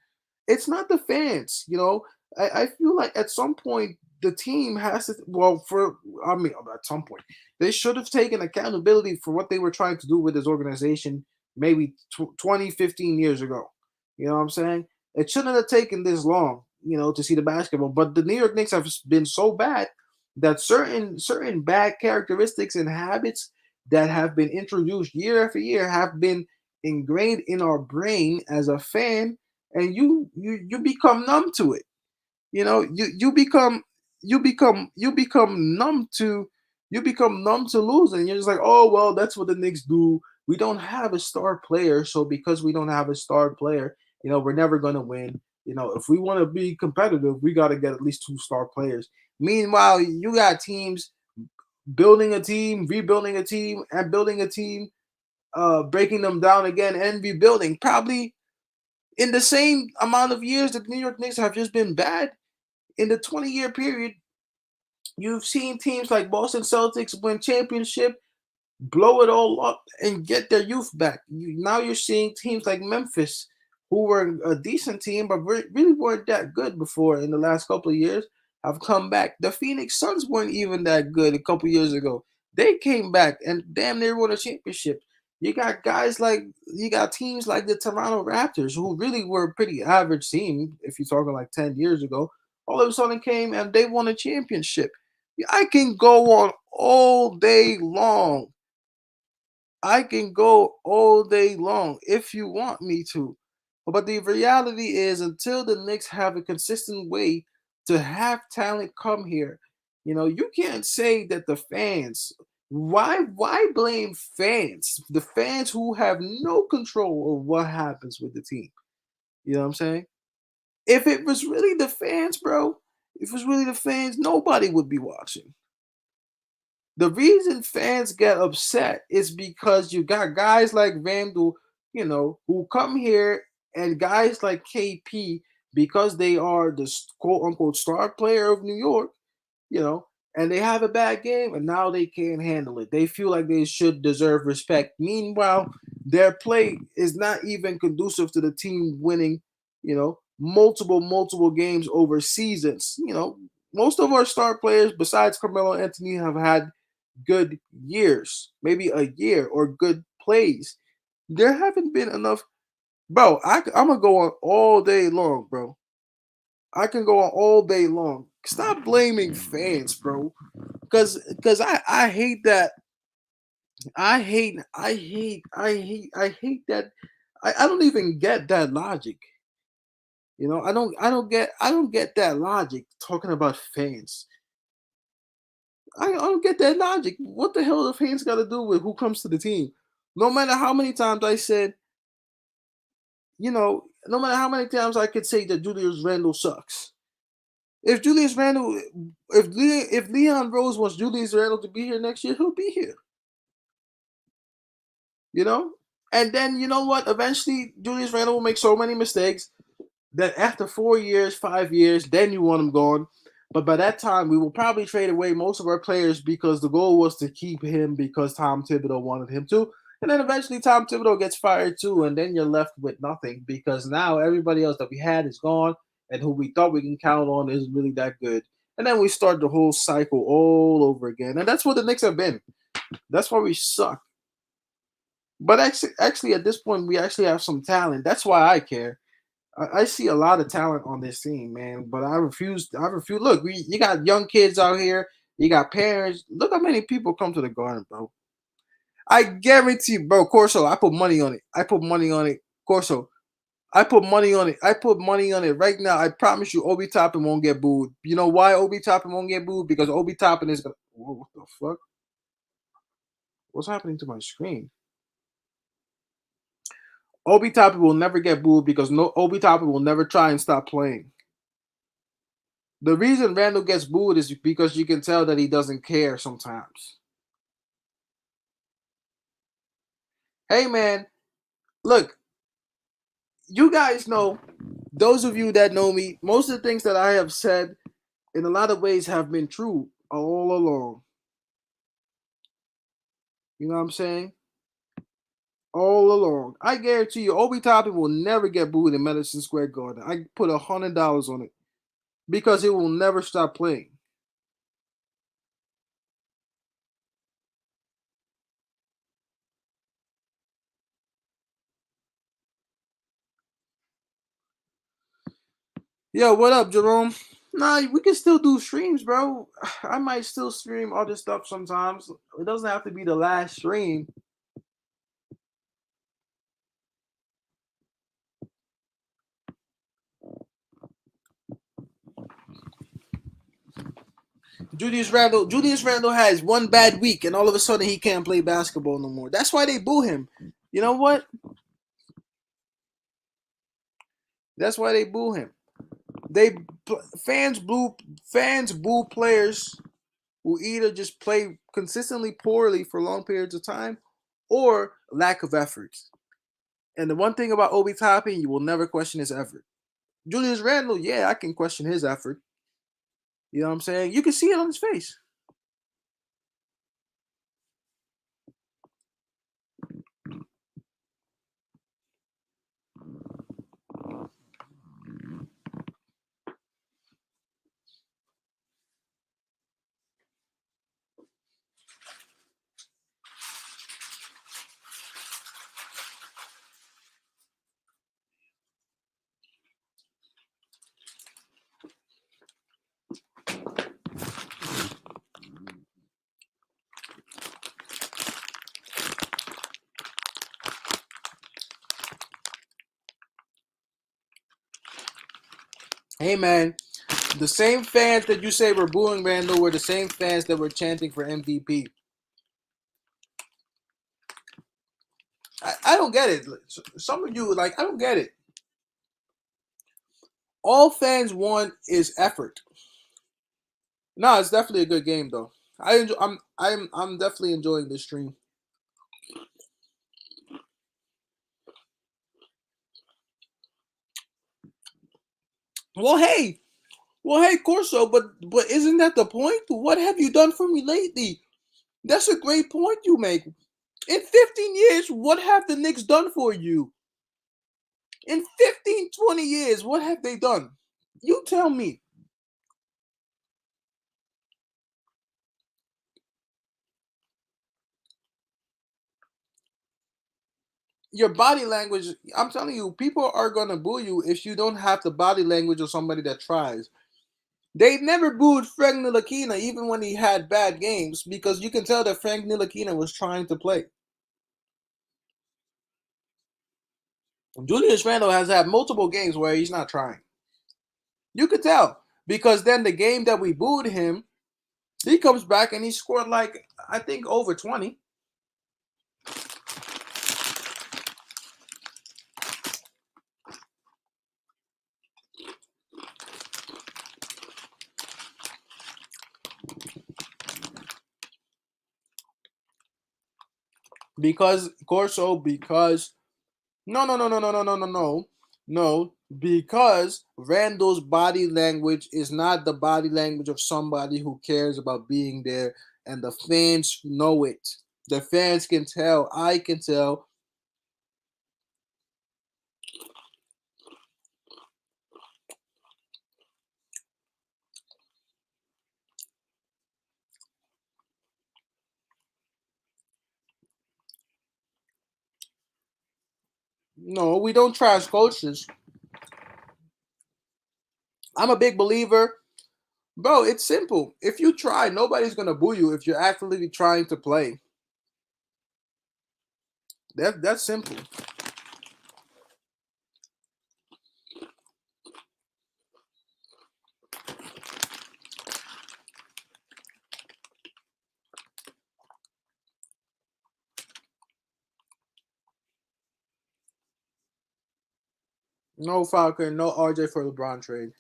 [SPEAKER 1] It's not the fans, you know. I feel like at some point the team has to. Well, for I mean, at some point they should have taken accountability for what they were trying to do with this organization maybe 20, 15 years ago. You know what I'm saying? It shouldn't have taken this long, you know, to see the basketball. But the New York Knicks have been so bad that certain bad characteristics and habits that have been introduced year after year have been ingrained in our brain as a fan, and you become numb to it. You know, you become numb to losing. You're just like, oh well, that's what the Knicks do. We don't have a star player, so because we don't have a star player, you know, we're never gonna win. You know, if we want to be competitive, we got to get at least two star players. Meanwhile, you got teams building a team, rebuilding a team, and building a team, breaking them down again and rebuilding. Probably in the same amount of years that the New York Knicks have just been bad, in the 20-year period, you've seen teams like Boston Celtics win championship, blow it all up, and get their youth back. Now you're seeing teams like Memphis, who were a decent team, but really weren't that good before in the last couple of years, have come back. The Phoenix Suns weren't even that good a couple years ago. They came back and damn near won a championship. You got teams like the Toronto Raptors, who really were a pretty average team, if you're talking like 10 years ago, all of a sudden came and they won a championship. I can go on all day long. I can go all day long if you want me to. But the reality is, until the Knicks have a consistent way to have talent come here, you know, you can't say that the fans. Why blame fans? The fans who have no control of what happens with the team. You know what I'm saying? If it was really the fans, bro, if it was really the fans, nobody would be watching. The reason fans get upset is because you got guys like Randall, you know, who come here, and guys like KP, because they are the quote unquote star player of New York, you know, and they have a bad game and now they can't handle it. They feel like they should deserve respect. Meanwhile, their play is not even conducive to the team winning, you know, multiple games over seasons. You know, most of our star players, besides Carmelo Anthony, have had good years, maybe a year, or good plays. There haven't been enough, bro. I'm gonna go on all day long, bro. I can go on all day long. Stop blaming fans, bro. Cause I hate that. I hate that. I don't even get that logic. You know, I don't get that logic talking about fans. I don't get that logic. What the hell do fans got to do with who comes to the team? No matter how many times I said, no matter how many times I could say that Julius Randle sucks. If Julius Randle, if Leon Rose wants Julius Randle to be here next year, he'll be here. You know, and then you know what? Eventually, Julius Randle will make so many mistakes that after 4 years, 5 years, then you want him gone. But by that time, we will probably trade away most of our players because the goal was to keep him because Tom Thibodeau wanted him to. And then eventually Tom Thibodeau gets fired too, and then you're left with nothing because now everybody else that we had is gone, and who we thought we can count on isn't really that good. And then we start the whole cycle all over again. And that's what the Knicks have been. That's why we suck. But actually, at this point, we actually have some talent. That's why I care. I see a lot of talent on this team, man. But I refuse. I refuse. Look, you got young kids out here. You got parents. Look how many people come to the Garden, bro. I guarantee, bro. Corso, I put money on it. I put money on it. Corso, I put money on it. I put money on it right now. I promise you, Obi Toppin won't get booed. You know why Obi Toppin won't get booed? Because Obi Toppin is gonna. Whoa, what the fuck? What's happening to my screen? Obi Toppin will never get booed because no Obi Toppin will never try and stop playing. The reason Randall gets booed is because you can tell that he doesn't care sometimes. Hey man, look, you guys know, those of you that know me, most of the things that I have said in a lot of ways have been true all along. You know what I'm saying? All along. I guarantee you, Obi Toppin will never get booed in Madison Square Garden. I put $100 on it because he will never stop playing. Yo, what up, Jerome? Nah, we can still do streams, bro. I might still stream other stuff sometimes. It doesn't have to be the last stream. Julius Randle has one bad week, and all of a sudden he can't play basketball no more. That's why they boo him. You know what? That's why they boo him. They fans boo players who either just play consistently poorly for long periods of time or lack of efforts. And the one thing about Obi Toppin, you will never question his effort. Julius Randle, yeah, I can question his effort. You know what I'm saying? You can see it on his face. Hey man, the same fans that you say were booing Randle were the same fans that were chanting for MVP. I don't get it. Some of you I don't get it. All fans want is effort. No, it's definitely a good game though. I'm definitely enjoying this stream. Well, hey, Corso, but isn't that the point? What have you done for me lately? That's a great point you make. In 15 years, what have the Knicks done for you? In 15, 20 years, what have they done? You tell me. Your body language, I'm telling you, people are going to boo you if you don't have the body language of somebody that tries. They never booed Frank Ntilikina even when he had bad games because you can tell that Frank Ntilikina was trying to play. Julius Randle has had multiple games where he's not trying. You could tell because then the game that we booed him, he comes back and he scored I think over 20. Because Corso, because no, because Randall's body language is not the body language of somebody who cares about being there, and the fans know it. The fans can tell. I can tell. No, we don't trash coaches. I'm a big believer. Bro, it's simple. If you try, nobody's gonna boo you if you're actively trying to play. That's simple. No Falcon, no RJ for LeBron trade.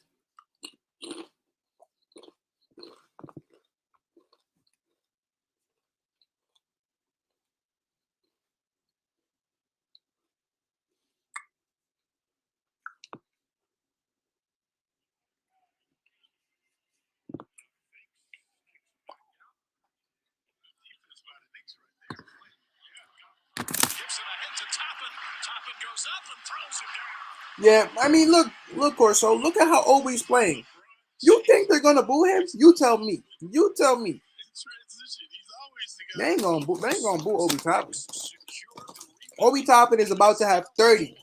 [SPEAKER 1] Yeah, I mean, look, Corso, look at how Obi's playing. You think they're gonna boo him? You tell me. You tell me. They ain't gonna boo Obi Toppin. Obi Toppin is about to have 30.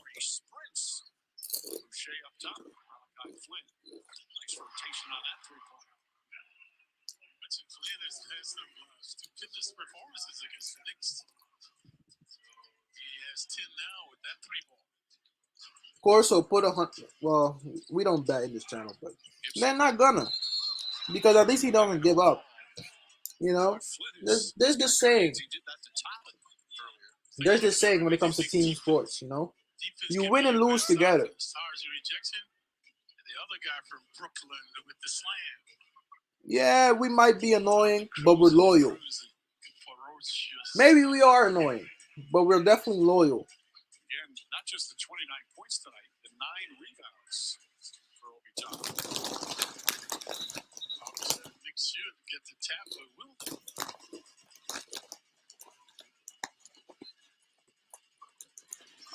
[SPEAKER 1] Corso put 100. Well, we don't bet in this channel, but they're not gonna, because at least he doesn't give up. You know, there's this saying. There's this saying when it comes to team sports. You know, you win and lose together. Yeah, we might be annoying, but we're loyal. Maybe we are annoying, but we're definitely loyal.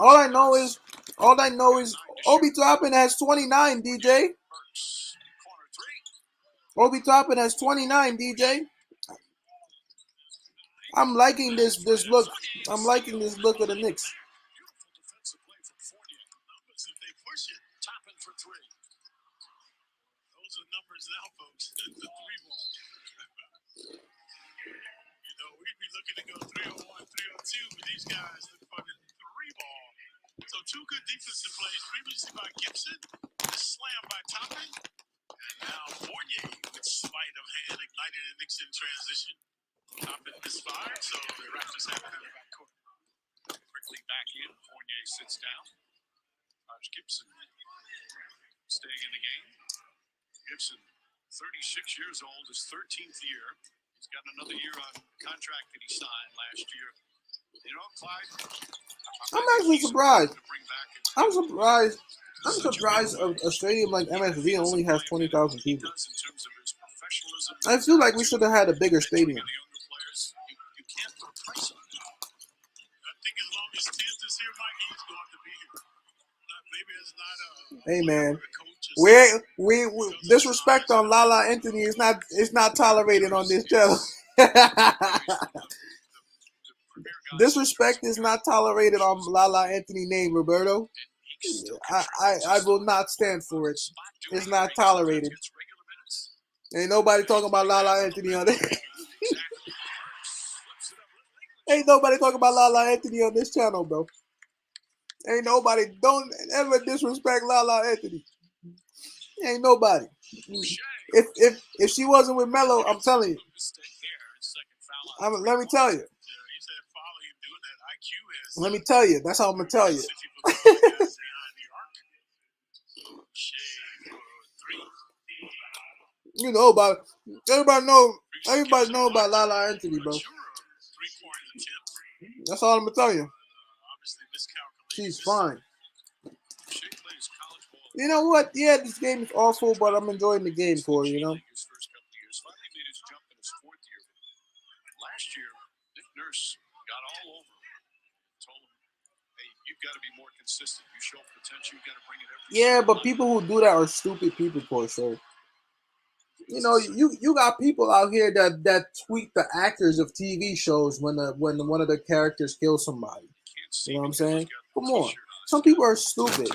[SPEAKER 1] All I know is Obi Toppin has 29, DJ. Obi Toppin has 29, DJ. I'm liking this look. I'm liking this look of the Knicks. I'm actually surprised. I'm surprised. I'm surprised a stadium like MSV only has 20,000 people. I feel like we should have had a bigger stadium. Hey man, we disrespect on Lala Anthony is not tolerated on this channel. Disrespect is not tolerated on Lala Anthony name, Roberto. I will not stand for it. It's not tolerated. Ain't nobody talking about Lala Anthony on this. Ain't nobody talking about Lala Anthony on this channel, bro. Ain't nobody. Don't ever disrespect Lala Anthony. Ain't nobody. If she wasn't with Melo, I'm telling you. Let me tell you. Let me tell you. That's how I'm gonna tell you. You know about everybody know about Lala Anthony, bro. That's all I'm gonna tell you. She's fine. You know what? Yeah, this game is awful, but I'm enjoying the game for it, you know. Yeah, but people who do that are stupid people, for sure. You know, you got people out here that tweet the actors of TV shows when one of the characters kills somebody. You know what I'm saying? Come on, some people are stupid.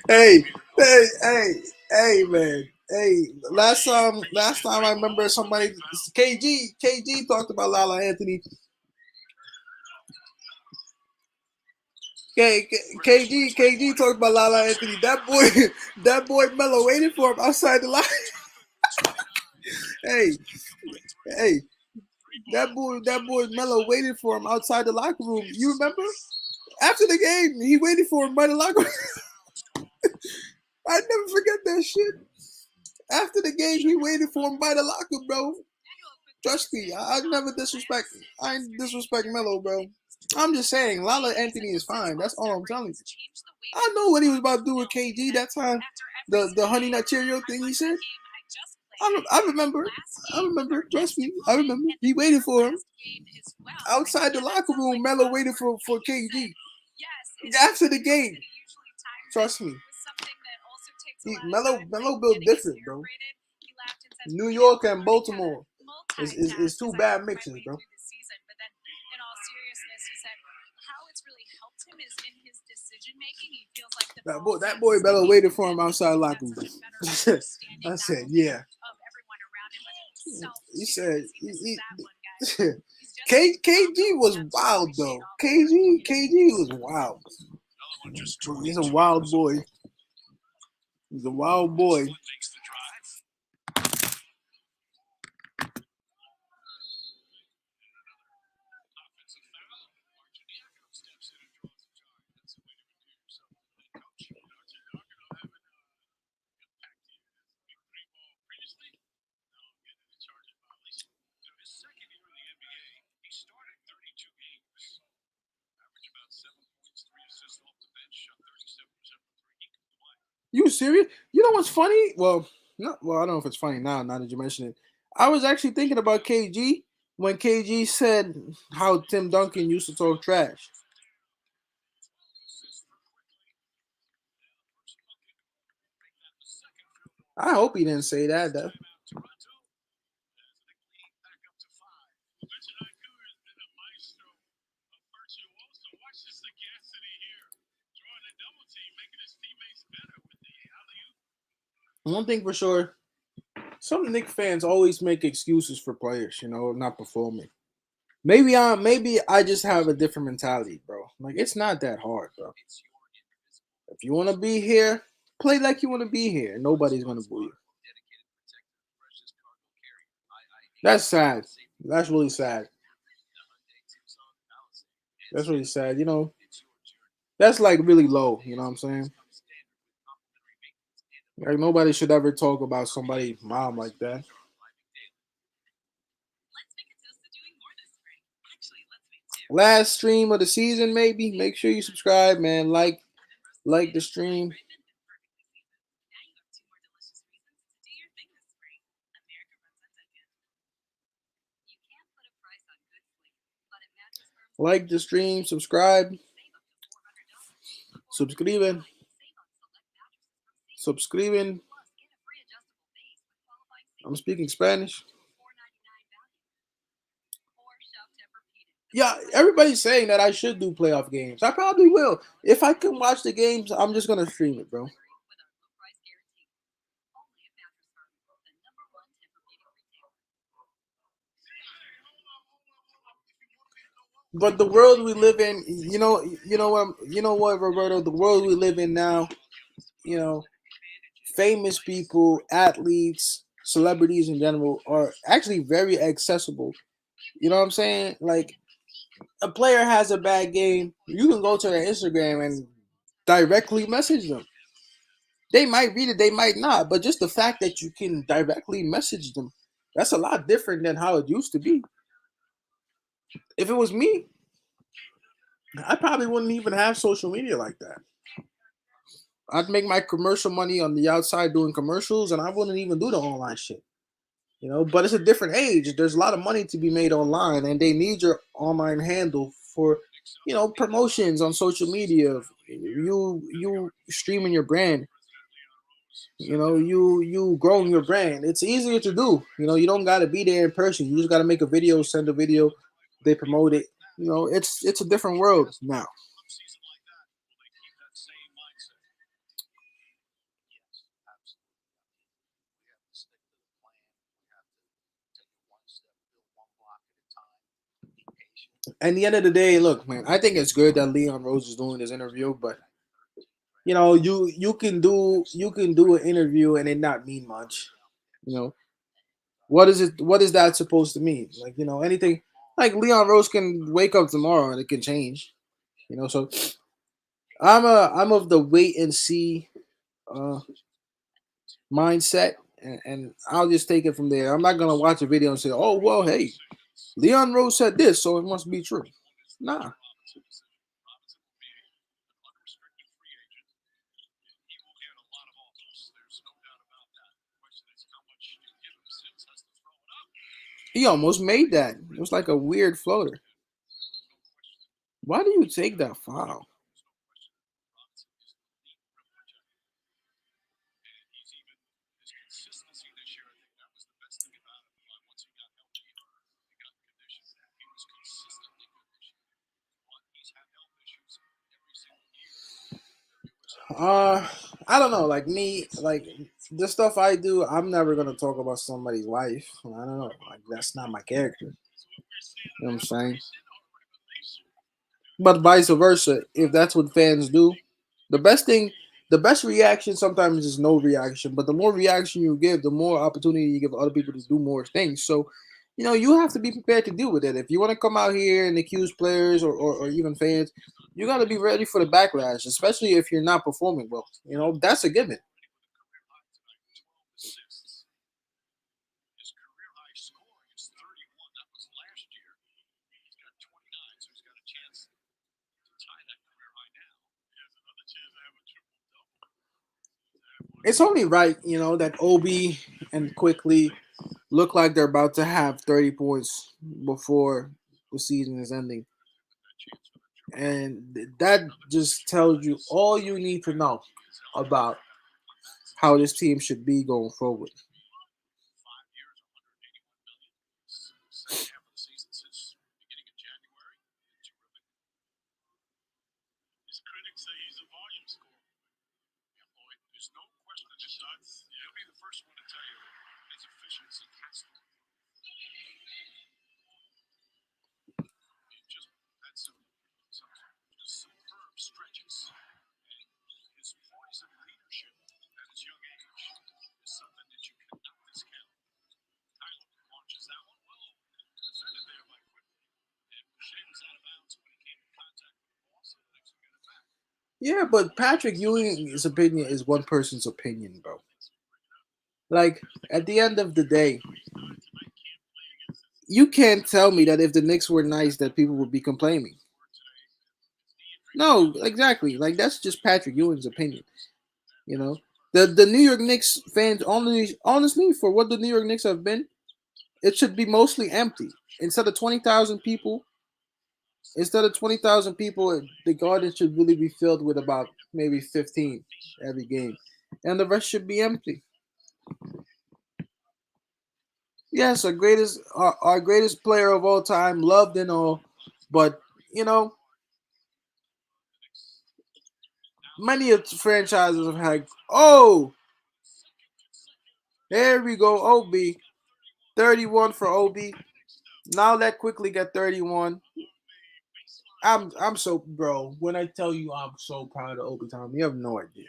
[SPEAKER 1] Hey, hey, man. Hey, last time I remember somebody KG talked about Lala Anthony. KG talked about Lala Anthony. That boy Mello waited for him outside the line. Hey, hey, that boy Mello waited for him outside the locker room. You remember? After the game, he waited for him by the locker room. I never forget that shit. After the game, he waited for him by the locker, bro. Trust me, I never disrespect. I ain't disrespect Melo, bro. I'm just saying, Lala Anthony is fine. That's all I'm telling you. I know what he was about to do with KG that time. The honey nut Cheerio thing he said. I remember. I remember. Trust me. I remember. He waited for him outside the locker room. Melo waited for KG after the game. Trust me. Melo built different, bro. New York and Baltimore is two bad mixes, bro. That boy Melo waited for him outside the locker room. I said, yeah. He said, KG was wild though. KG was wild. He's a wild boy. He's a wild boy. You serious? You know what's funny? Well, not well. I don't know if it's funny now that you mention it. I was actually thinking about KG when KG said how Tim Duncan used to talk trash. I hope he didn't say that though. One thing for sure, some Knicks fans always make excuses for players, not performing. Maybe I just have a different mentality, bro. Like it's not that hard, bro. If you want to be here, play like you want to be here. Nobody's gonna boo you. That's sad. That's really sad. That's really sad. That's like really low. You know what I'm saying? Like nobody should ever talk about somebody's mom like that. Last stream of the season, maybe. Make sure you subscribe, man. Like the stream. Like the stream, subscriben, subscriben. I'm speaking Spanish. Yeah, everybody's saying that I should do playoff games. I probably will. If I can watch the games, I'm just gonna stream it, bro. But the world we live in, Roberto. The world we live in now, you know, famous people, athletes, celebrities in general are actually very accessible. You know what I'm saying? Like a player has a bad game, you can go to their Instagram and directly message them. They might read it, they might not, but just the fact that you can directly message them, that's a lot different than how it used to be. If it was me, I probably wouldn't even have social media like that. I'd make my commercial money on the outside doing commercials, and I wouldn't even do the online shit. But it's a different age. There's a lot of money to be made online, and they need your online handle for, promotions on social media. You streaming your brand. You growing your brand. It's easier to do. You don't got to be there in person. You just got to make a video, send a video, they promote it. It's a different world now. And the end of the day, look, man, I think it's good that Leon Rose is doing this interview, but you can do an interview and it not mean much. You know, what is it? What is that supposed to mean? Like, anything. Like Leon Rose can wake up tomorrow and it can change. So I'm of the wait and see uh, mindset, and I'll just take it from there. I'm not gonna watch a video and say, "Oh well, hey, Leon Rose said this, so it must be true." Nah. He almost made that. It was like a weird floater. Why do you take that foul? Uh, I don't know. Like me, like the stuff I do, I'm never gonna talk about somebody's life. I don't know. Like that's not my character. You know what I'm saying? But vice versa, if that's what fans do, the best thing, the best reaction sometimes is no reaction. But the more reaction you give, the more opportunity you give other people to do more things. So, you have to be prepared to deal with it. If you want to come out here and accuse players or even fans, you got to be ready for the backlash, especially if you're not performing well. That's a given. It's only right, that Obi and Quickly look like they're about to have 30 points before the season is ending. And that just tells you all you need to know about how this team should be going forward. Yeah, but Patrick Ewing's opinion is one person's opinion, bro. Like at the end of the day, you can't tell me that if the Knicks were nice, that people would be complaining. No, exactly. Like that's just Patrick Ewing's opinion. You know, the New York Knicks fans only honestly for what the New York Knicks have been, it should be mostly empty. Instead of 20,000 people, instead of 20,000 people, the Garden should really be filled with about maybe 15 every game, and the rest should be empty. Yes, our greatest player of all time, loved and all, but you know, many of the franchises have had. Oh, there we go, Ob, 31 for Ob. Now let quickly get 31. I'm so bro. When I tell you I'm so proud of Obi Tom, you have no idea.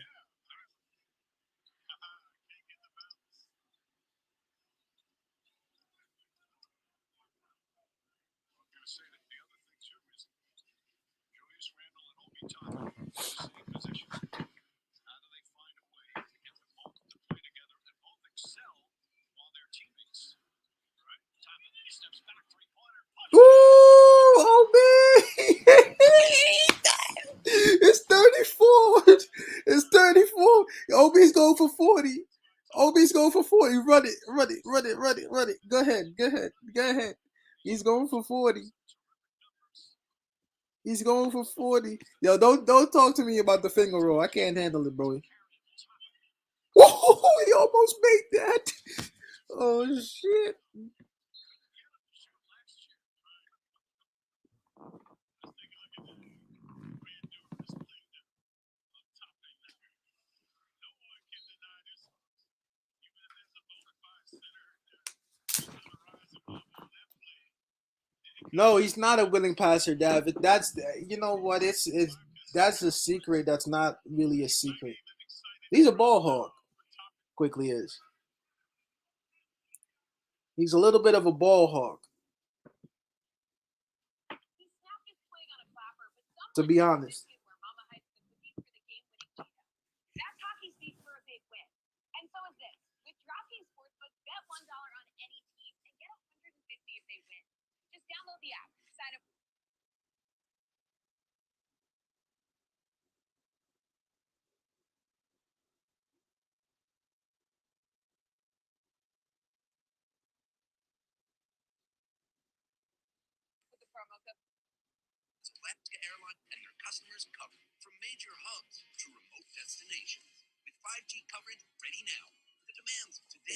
[SPEAKER 1] Ooh, Obi! It's 34. It's 34. Obi's going for 40. Obi's going for 40. Run it, run it, run it, run it, run it. Go ahead, go ahead, go ahead. He's going for 40. He's going for 40. Yo, don't talk to me about the finger roll. I can't handle it, bro. Whoa, he almost made that. Oh shit. No, he's not a willing passer, David. That's you know what? It's that's a secret. That's not really a secret. He's a ball hog. Quickly is. He's a little bit of a ball hog, to be honest.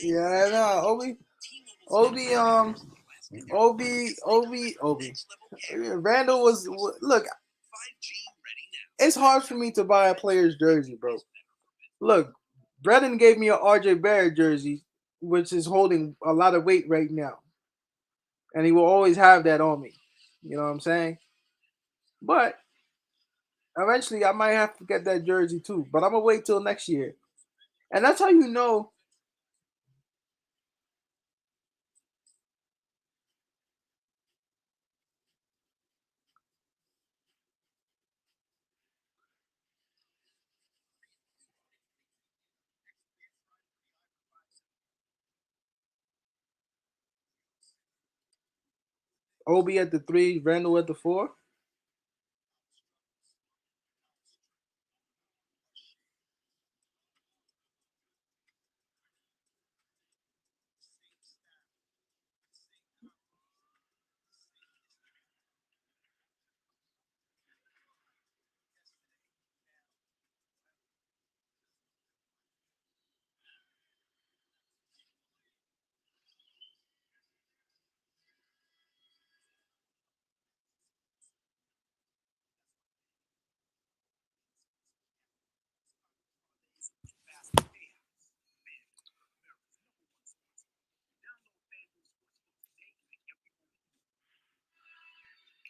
[SPEAKER 1] Yeah, no, Obi. Randall was look. It's hard for me to buy a player's jersey, bro. Look, Brennan gave me a RJ Barrett jersey, which is holding a lot of weight right now, and he will always have that on me. You know what I'm saying? But eventually, I might have to get that jersey too. But I'm gonna wait till next year, and that's how you know Obi at the three, Randall at the four.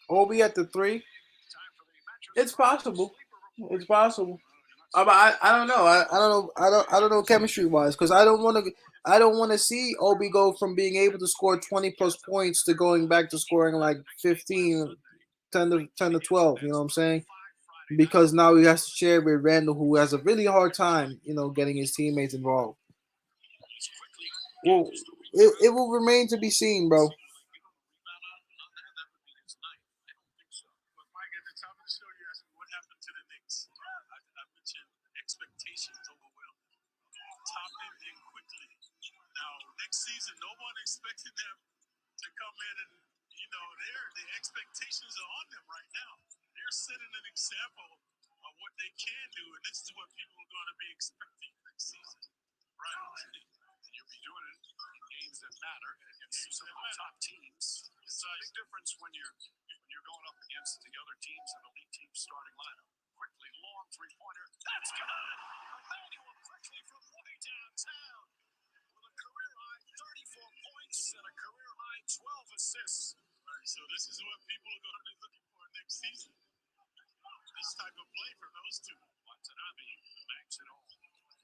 [SPEAKER 1] Obi at the three. It's possible. It's possible. I don't know. I don't know. I don't know chemistry wise because I don't want to see Obi go from being able to score 20 plus points to going back to scoring like 15, 10 to 12. You know what I'm saying? because now he has to share with Randall, who has a really hard time, getting his teammates involved. Well, it will remain to be seen, bro.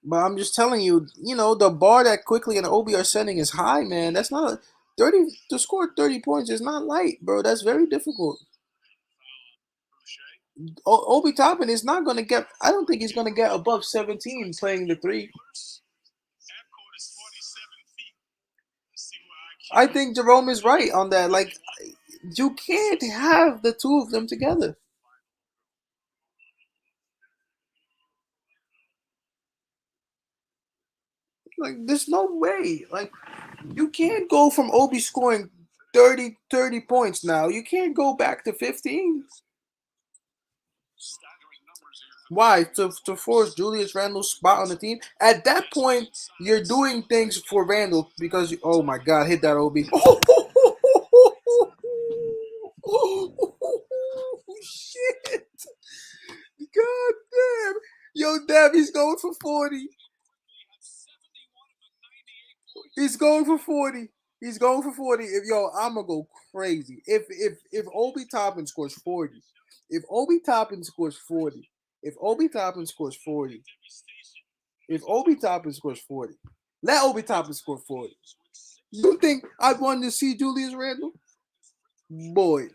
[SPEAKER 1] But I'm just telling you, the bar that Quickly and Obi are setting is high, man. That's not 30 to score 30 points is not light, bro. That's very difficult. Obi Toppin is not going to get. I don't think he's going to get above 17 playing the three. I think Jerome is right on that. Like, you can't have the two of them together. Like, there's no way. Like, you can't go from Obi scoring 30 points now. You can't go back to 15. Why? To force Julius Randle's spot on the team? At that point, you're doing things for Randle because, oh my God, hit that OB. Oh, shit. God damn. Yo, damn, he's going for 40. He's going for 40. He's going for 40. I'm gonna go crazy. If Obi Toppin scores 40, if Obi Toppin scores 40, if Obi Toppin scores 40, if Obi Toppin scores 40, let Obi Toppin score 40. You think I wanted to see Julius Randle? Boy,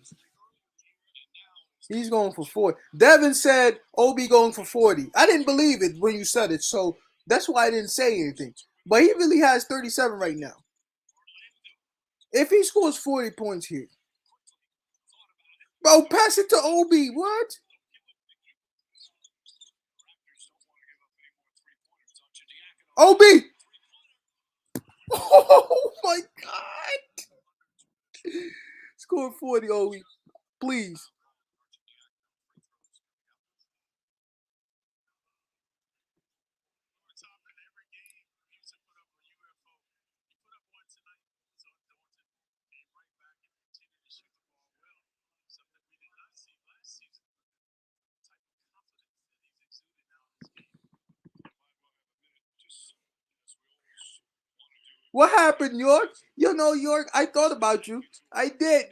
[SPEAKER 1] he's going for 40. Devin said Obi going for 40. I didn't believe it when you said it, so that's why I didn't say anything. But he really has 37 right now. If he scores 40 points here, bro, pass it to Obi. What? Obi! Oh my God! Score 40, Obi. Please. What happened, York? York, I thought about you. I did.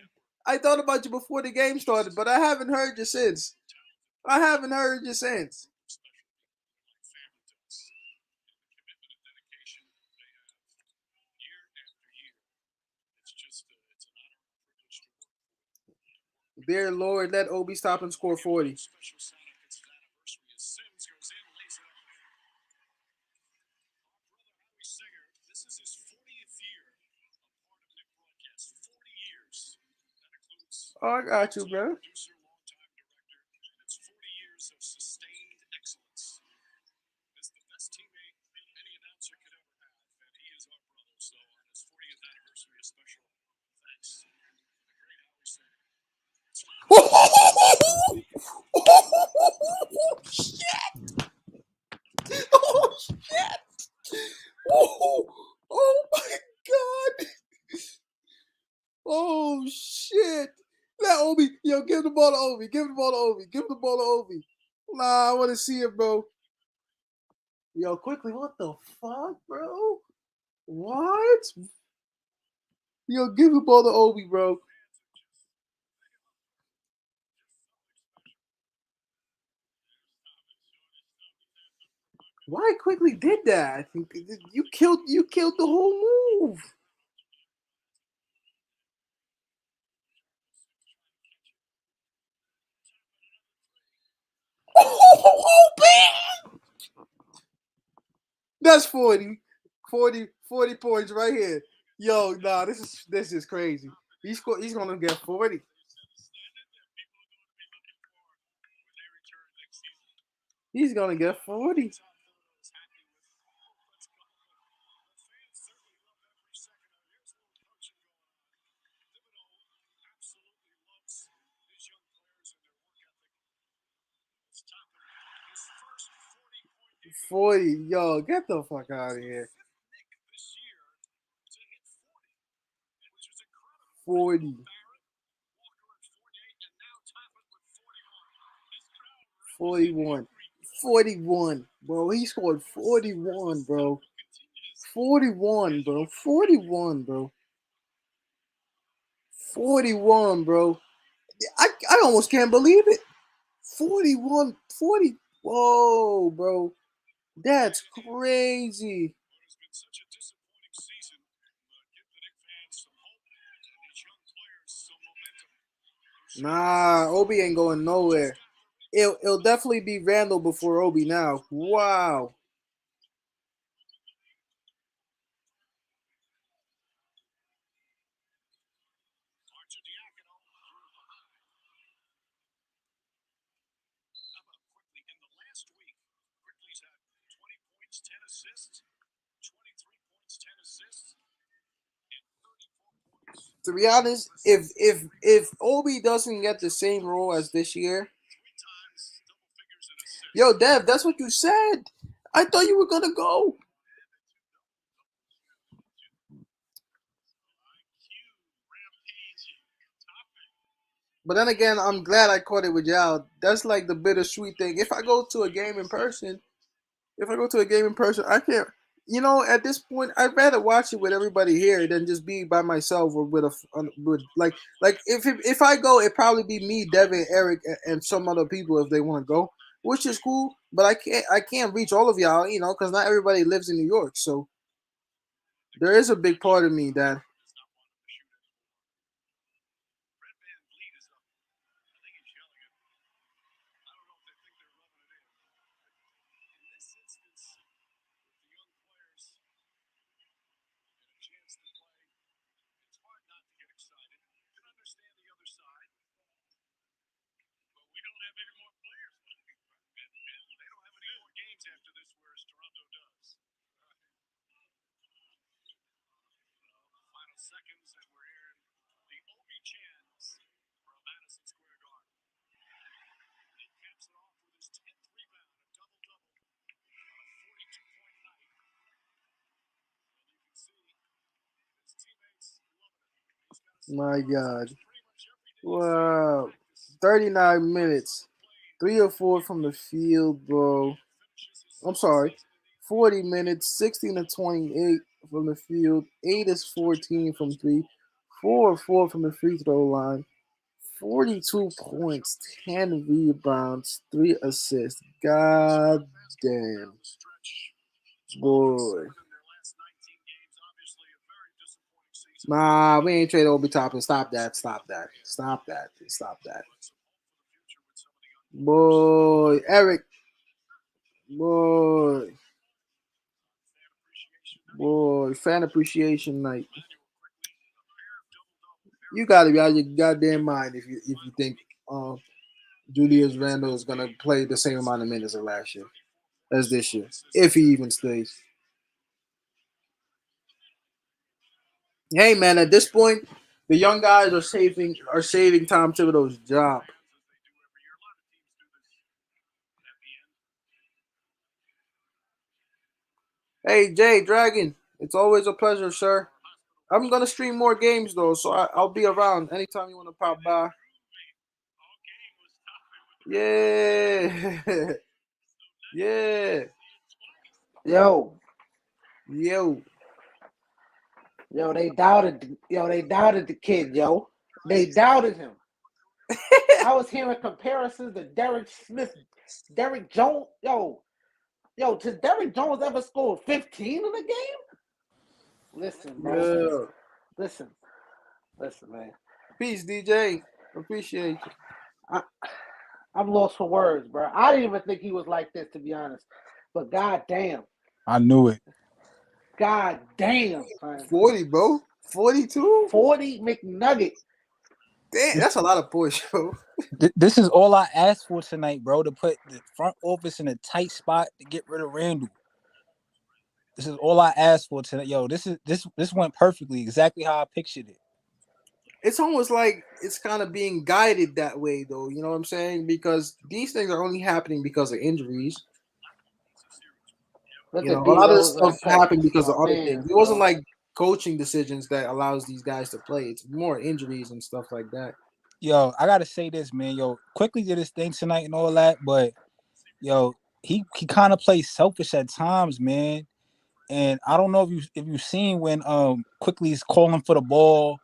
[SPEAKER 1] I thought about you before the game started, but I haven't heard you since. I haven't heard you since. Dear Lord, let Obi stop and score 40. Oh, I got you, bro. Oh, shit! Oh, shit! Oh my God! Oh shit! Let Obi, give the ball to Obi. Give the ball to Obi. Give the ball to Obi. Nah, I want to see it, bro. Yo, quickly, what the fuck, bro? What? Yo, give the ball to Obi, bro. Why quickly did that? I think you killed the whole move. Obi! That's 40 points right here. Yo, nah, this is crazy. He's gonna get 40. He's gonna get 40. Yo, get the fuck out of here. 40. 41. 41, bro. He scored 41, bro. 41, bro. 41, bro. 41, bro. I almost can't believe it. 41, 40. Whoa, bro. That's crazy. Nah, Obi ain't going nowhere. It'll definitely be Randall before Obi now. Wow. To be honest, if Obi doesn't get the same role as this year, yo, Dev, that's what you said. I thought you were gonna go. But then again, I'm glad I caught it with y'all. That's like the bittersweet thing. If I go to a game in person, I can't. You know, at this point, I'd rather watch it with everybody here than just be by myself or with if I go, it'd probably be me, Devin, Eric, and some other people if they want to go, which is cool. But I can't reach all of y'all, because not everybody lives in New York. So there is a big part of me that my God, wow, 39 minutes, 3 or 4 from the field, bro. I'm sorry, 40 minutes, 16 to 28 from the field, 8 is 14 from three, 4 or 4 from the free throw line, 42 points, 10 rebounds, 3 assists. God damn, boy. Nah, we ain't trade Obi Toppin. Stop that. Stop that. Stop that. Stop that. Boy, Eric. Boy. Boy, fan appreciation night. You gotta be out of your goddamn mind if you think Julius Randle is gonna play the same amount of minutes as last year as this year, if he even stays. Hey man, at this point, the young guys are saving Tom Thibodeau's job. Hey Jay Dragon, it's always a pleasure, sir. I'm gonna stream more games though, so I'll be around anytime you want to pop by. Yeah, yeah,
[SPEAKER 2] Yo,
[SPEAKER 1] yo.
[SPEAKER 2] they doubted the kid, yo. They doubted him. I was hearing comparisons to Derek Smith, Derek Jones. Does Derek Jones ever score 15 in a game? Listen, bro.
[SPEAKER 1] Yeah.
[SPEAKER 2] Listen, listen, man.
[SPEAKER 1] Peace, DJ. Appreciate you.
[SPEAKER 2] I, I'm lost for words, bro. I didn't even think he was like this, to be honest. But goddamn,
[SPEAKER 3] I knew it.
[SPEAKER 2] goddamn, son.
[SPEAKER 1] 40, bro. 42?
[SPEAKER 2] 40 McNugget.
[SPEAKER 1] Damn, that's a lot of points, bro.
[SPEAKER 3] This is all I asked for tonight, bro. To put the front office in a tight spot to get rid of Randall. This is all I asked for tonight. Yo, this went perfectly, exactly how I pictured it.
[SPEAKER 1] It's almost like it's kind of being guided that way, though. You know what I'm saying? Because these things are only happening because of injuries.
[SPEAKER 2] Look
[SPEAKER 1] You know,
[SPEAKER 2] at
[SPEAKER 1] a
[SPEAKER 2] D
[SPEAKER 1] lot of this
[SPEAKER 2] Rose
[SPEAKER 1] stuff
[SPEAKER 2] and Pep.
[SPEAKER 1] happened because
[SPEAKER 2] My
[SPEAKER 1] of other things.
[SPEAKER 2] man,
[SPEAKER 1] It wasn't
[SPEAKER 2] bro.
[SPEAKER 1] like coaching decisions that allows these guys to play. It's more injuries and stuff like that.
[SPEAKER 3] Yo, I gotta say this, man. Yo, quickly did his thing tonight and all that, but yo, he kind of plays selfish at times, man. And I don't know if you've seen when quickly he's calling for the ball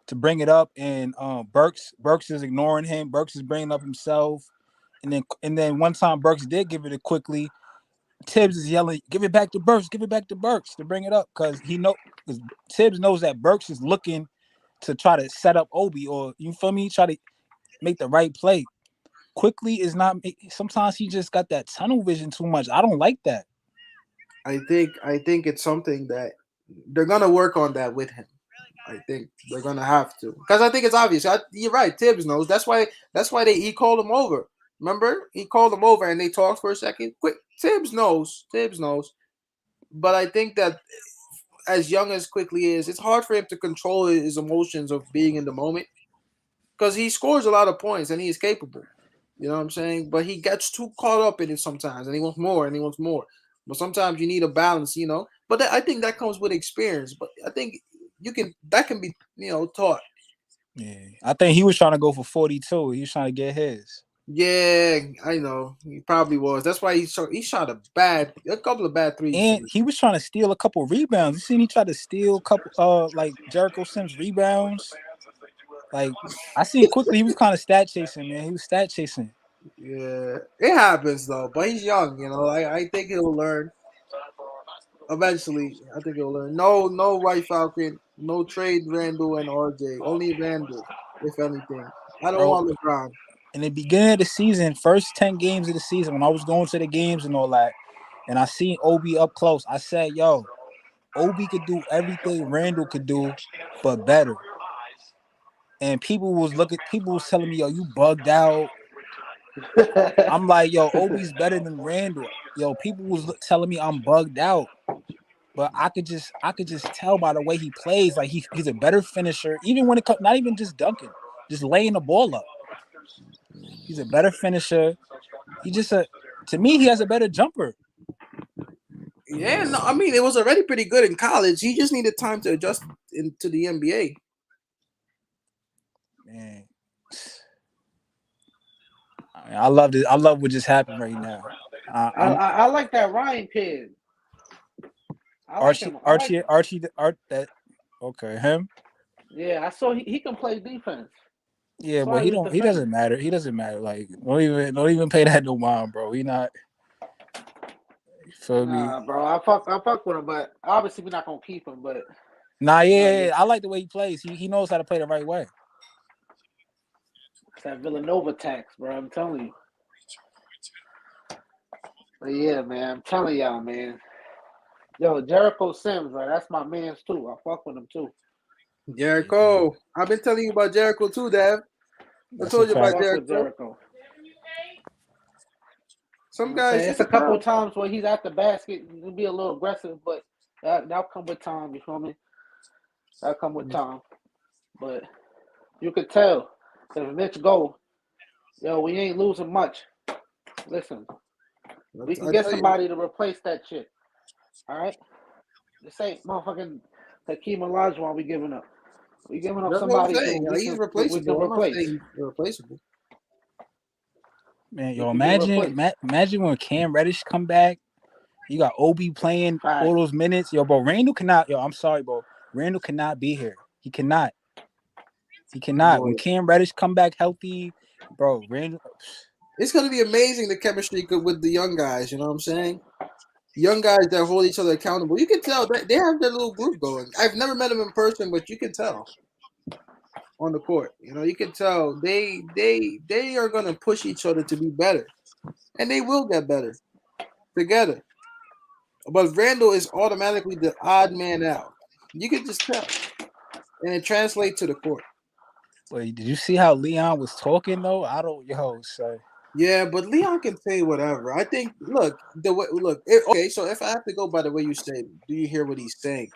[SPEAKER 3] to bring it up, and Burks is ignoring him. Burks is bringing up himself, and then one time Burks did give it to quickly. Tibbs is yelling, "Give it back to Burks! Give it back to Burks!" to bring it up because because Tibbs knows that Burks is looking to try to set up Obi, or you feel me, try to make the right play. Quickly is not. Sometimes he just got that tunnel vision too much. I don't like that.
[SPEAKER 1] I think it's something that they're gonna work on that with him. I think they're gonna have to because I think it's obvious. You're right. Tibbs knows. That's why he called him over. Remember, he called him over and they talked for a second. Quick, Tibbs knows. Tibbs knows. But I think that as young as quickly is, it's hard for him to control his emotions of being in the moment because he scores a lot of points and he is capable. You know what I'm saying? But he gets too caught up in it sometimes, and he wants more, and he wants more. But sometimes you need a balance, you know. But I think that comes with experience. But I think that can be taught.
[SPEAKER 3] Yeah, I think he was trying to go for 42. He was trying to get his.
[SPEAKER 1] Yeah, I know he probably was. That's why he shot a couple of bad threes
[SPEAKER 3] And
[SPEAKER 1] tonight.
[SPEAKER 3] he was trying to steal a couple rebounds. You seen he tried to steal a couple like Jericho Sims rebounds. Like I seen quickly he was kind of stat chasing, man. He was stat chasing.
[SPEAKER 1] Yeah, it happens though. But he's young, you know. I think he'll learn eventually. I think he'll learn. No, White Falcon. No trade Randall and RJ. Only Randall, if anything. I don't
[SPEAKER 3] Bro,
[SPEAKER 1] want LeBron.
[SPEAKER 3] in the beginning of the season, first 10 games of the season, when I was going to the games and all that, and I seen Obi up close, I said, yo, Obi could do everything Randall could do, but better. And people was telling me, yo, you bugged out. I'm like, yo, Obi's better than Randall. Yo, people was telling me I'm bugged out. But I could just tell by the way he plays, like he's a better finisher, even when it comes, not even just dunking, just laying the ball up. He's a better finisher. He just to me, he has a better jumper.
[SPEAKER 1] Yeah, no, I mean it was already pretty good in college. He just needed time to adjust into the NBA.
[SPEAKER 3] Man, I love it. I love what just happened right now. I'm
[SPEAKER 2] I like that Ryan kid. I like
[SPEAKER 3] Archie,
[SPEAKER 2] him. I like
[SPEAKER 3] Archie,
[SPEAKER 2] him.
[SPEAKER 3] Archie, Art. That okay? Him?
[SPEAKER 2] Yeah, I saw he can play defense.
[SPEAKER 3] Yeah,
[SPEAKER 2] Saw
[SPEAKER 3] but
[SPEAKER 2] he was
[SPEAKER 3] he
[SPEAKER 2] defending.
[SPEAKER 3] doesn't matter. He doesn't matter. Like don't even pay that no mind, bro. He not. You feel me?
[SPEAKER 2] Nah, bro, I fuck with him, but obviously we're not gonna keep him. But
[SPEAKER 3] Nah,
[SPEAKER 2] you know,
[SPEAKER 3] yeah. I like the way he plays. He knows how to play the right way.
[SPEAKER 2] it's that Villanova tax, bro. I'm telling you. But yeah, man, I'm telling y'all, man. Yo, Jericho Sims, right? That's my man's too. I fuck with him too.
[SPEAKER 3] Yeah,
[SPEAKER 1] Jericho, I've been telling you about Jericho too, Dev. I
[SPEAKER 3] that's a
[SPEAKER 1] told you
[SPEAKER 2] I
[SPEAKER 1] about
[SPEAKER 3] fact.
[SPEAKER 2] fuck with
[SPEAKER 1] Jericho.
[SPEAKER 2] Jericho. You know
[SPEAKER 1] Some
[SPEAKER 2] what I'm
[SPEAKER 1] guys
[SPEAKER 2] saying?
[SPEAKER 1] you
[SPEAKER 2] It's a
[SPEAKER 1] can
[SPEAKER 2] couple
[SPEAKER 1] tell.
[SPEAKER 2] times where he's at the basket, he'll be a little aggressive, but that'll come with time. You feel me? That'll come with time. But you could tell if Mitch go, yo, we ain't losing much. Listen, we can
[SPEAKER 1] I
[SPEAKER 2] get
[SPEAKER 1] tell you,
[SPEAKER 2] somebody to replace that shit. All right? This ain't motherfucking Hakeem Olajuwon we giving up. We giving up
[SPEAKER 1] that's what I'm
[SPEAKER 2] somebody who
[SPEAKER 1] saying. He's
[SPEAKER 2] we can
[SPEAKER 1] replaceable. I'm not
[SPEAKER 2] replace.
[SPEAKER 1] saying he's irreplaceable.
[SPEAKER 3] Man,
[SPEAKER 2] We
[SPEAKER 3] yo,
[SPEAKER 2] can get replaced.
[SPEAKER 3] imagine when Cam Reddish come back. You got Obi playing all
[SPEAKER 2] Fact.
[SPEAKER 3] those minutes. Yo, bro, Randall cannot. Yo, I'm sorry, bro. Randall cannot be here. He cannot. He cannot.
[SPEAKER 1] Boy,
[SPEAKER 3] When Cam Reddish come back healthy, bro, Randall.
[SPEAKER 1] it's gonna be amazing the chemistry with the young guys. You know what I'm saying? Young guys that hold each other accountable. You can tell that they have their little group going. I've never met them in person, but you can tell. on the court. You know, you can tell they are gonna push each other to be better, and they will get better together. But Randall is automatically the odd man out. You can just tell, and it translates to the court.
[SPEAKER 3] Wait, did you see how Leon was talking though? I don't, yo, son.
[SPEAKER 1] Yeah, but Leon can say whatever. I think. Look, the way. Look. Okay, so if I have to go by the way you say, do you hear what he's saying?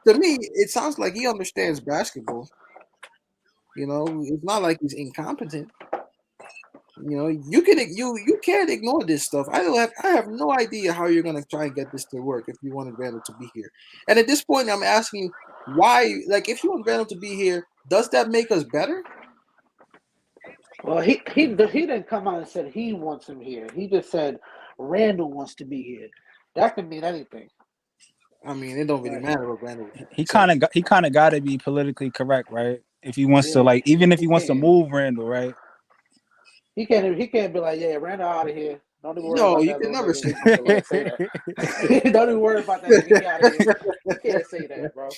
[SPEAKER 1] To me, it sounds like he understands basketball. You know, it's not like he's incompetent. You know, you can't ignore this stuff. I have no idea how you're gonna try and get this to work if you wanted Randall to be here. And at this point, I'm asking you why. Like, if you want Randall to be here, does that make us better?
[SPEAKER 2] Well, he didn't come out and said he wants him here. He just said Randall wants to be here. That can mean anything.
[SPEAKER 1] I mean, it don't really
[SPEAKER 2] Like,
[SPEAKER 1] matter what Randall
[SPEAKER 3] He
[SPEAKER 1] says.
[SPEAKER 3] kind of got to be politically correct, right? If he wants to,
[SPEAKER 2] yeah,
[SPEAKER 3] like, even if
[SPEAKER 2] he
[SPEAKER 3] he wants to
[SPEAKER 2] can't.
[SPEAKER 3] move Randall, right?
[SPEAKER 2] He can't be like, yeah, Randall out of here. Don't even worry
[SPEAKER 1] No,
[SPEAKER 2] about
[SPEAKER 1] you
[SPEAKER 2] that
[SPEAKER 1] can
[SPEAKER 2] little
[SPEAKER 1] never
[SPEAKER 2] nigga.
[SPEAKER 1] say
[SPEAKER 2] He can like say that. Don't even worry about that nigga. He out of here. You can't say that, bro.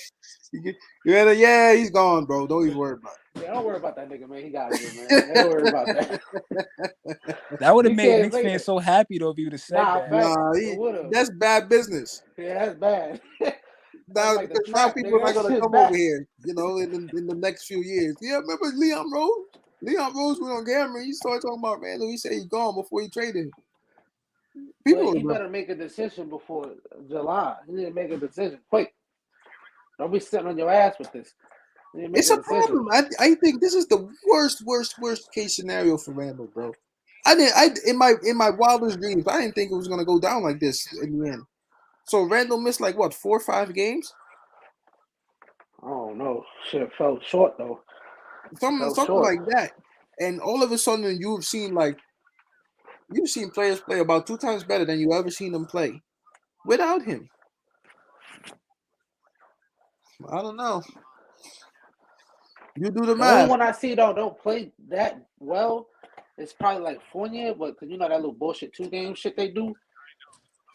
[SPEAKER 1] yeah, he's gone, bro. Don't even worry about
[SPEAKER 2] Yeah, don't worry about that nigga, man. He got of here, man. Don't worry about that.
[SPEAKER 3] That would have
[SPEAKER 2] You
[SPEAKER 3] made
[SPEAKER 2] can't
[SPEAKER 3] Knicks
[SPEAKER 2] say
[SPEAKER 3] fans
[SPEAKER 2] that.
[SPEAKER 3] so happy though if he would have said
[SPEAKER 2] Nah,
[SPEAKER 3] that.
[SPEAKER 1] it.
[SPEAKER 2] facts.
[SPEAKER 1] Nah,
[SPEAKER 2] It would have.
[SPEAKER 1] that's bad business.
[SPEAKER 2] Yeah, that's bad. That's
[SPEAKER 1] Now,
[SPEAKER 2] like the
[SPEAKER 1] because now
[SPEAKER 2] trap,
[SPEAKER 1] people
[SPEAKER 2] nigga.
[SPEAKER 1] are not
[SPEAKER 2] That
[SPEAKER 1] gonna
[SPEAKER 2] shit
[SPEAKER 1] come over
[SPEAKER 2] bad.
[SPEAKER 1] here, you know, in the next few years. Yeah, remember Leon Rose? Leon Rose went on camera. He started talking about Randall. He said he's gone before he traded him.
[SPEAKER 2] But
[SPEAKER 1] People
[SPEAKER 2] he
[SPEAKER 1] remember.
[SPEAKER 2] better make a decision before July. He need to make a decision quick. Don't be sitting on your ass with this. You need to make
[SPEAKER 1] It's
[SPEAKER 2] a
[SPEAKER 1] a
[SPEAKER 2] decision.
[SPEAKER 1] problem. I think this is the worst case scenario for Randall, bro. I in my wildest dreams, I didn't think it was gonna go down like this in the end. So Randall missed like what 4 or 5 games,
[SPEAKER 2] I don't know. Shit fell short though. Fell
[SPEAKER 1] something
[SPEAKER 2] short.
[SPEAKER 1] like that. And all of a sudden, you've seen players play about 2 times better than you ever seen them play without him. I don't know. You do the
[SPEAKER 2] The only
[SPEAKER 1] math.
[SPEAKER 2] one I see though don't play that well is probably like Fournier, but cause you know that little bullshit 2 game shit they do.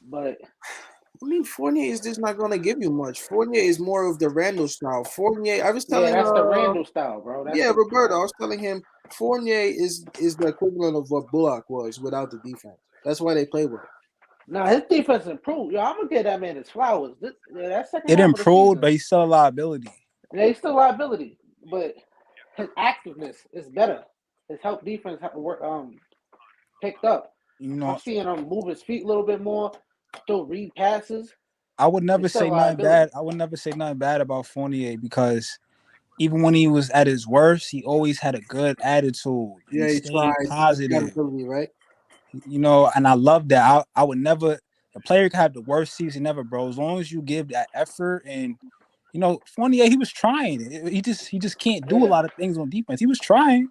[SPEAKER 2] But
[SPEAKER 1] I mean, Fournier is just not going to give you much. Fournier is more of the Randall style. Fournier, I was
[SPEAKER 2] yeah,
[SPEAKER 1] telling,
[SPEAKER 2] that's the Randall style, bro. That's
[SPEAKER 1] yeah,
[SPEAKER 2] the
[SPEAKER 1] Roberto, I was telling him Fournier is the equivalent of what Bullock was without the defense. That's why they play well.
[SPEAKER 2] now his defense improved. Yo, I'm gonna give that man his flowers. That second
[SPEAKER 3] It
[SPEAKER 2] half of the
[SPEAKER 3] improved,
[SPEAKER 2] season,
[SPEAKER 3] but he's still a liability.
[SPEAKER 2] yeah, he's still liability, but his activeness is better. His help defense work picked up.
[SPEAKER 3] You
[SPEAKER 2] I'm
[SPEAKER 3] know,
[SPEAKER 2] seeing him move his feet a little bit more, still read passes.
[SPEAKER 3] I would never
[SPEAKER 2] It's still
[SPEAKER 3] say nothing bad.
[SPEAKER 2] liability.
[SPEAKER 3] I would never say nothing bad about Fournier because even when he was at his worst, he always had a good attitude and he
[SPEAKER 1] Yeah, he
[SPEAKER 3] stayed
[SPEAKER 1] tried
[SPEAKER 3] positive.
[SPEAKER 1] accountability, right?
[SPEAKER 3] You know, and I love that. I would never a player could have the worst season ever, bro. As long as you give that effort and you know, Fournier, he was trying. He just can't do a
[SPEAKER 2] Yeah,
[SPEAKER 3] lot of things on defense. He was trying.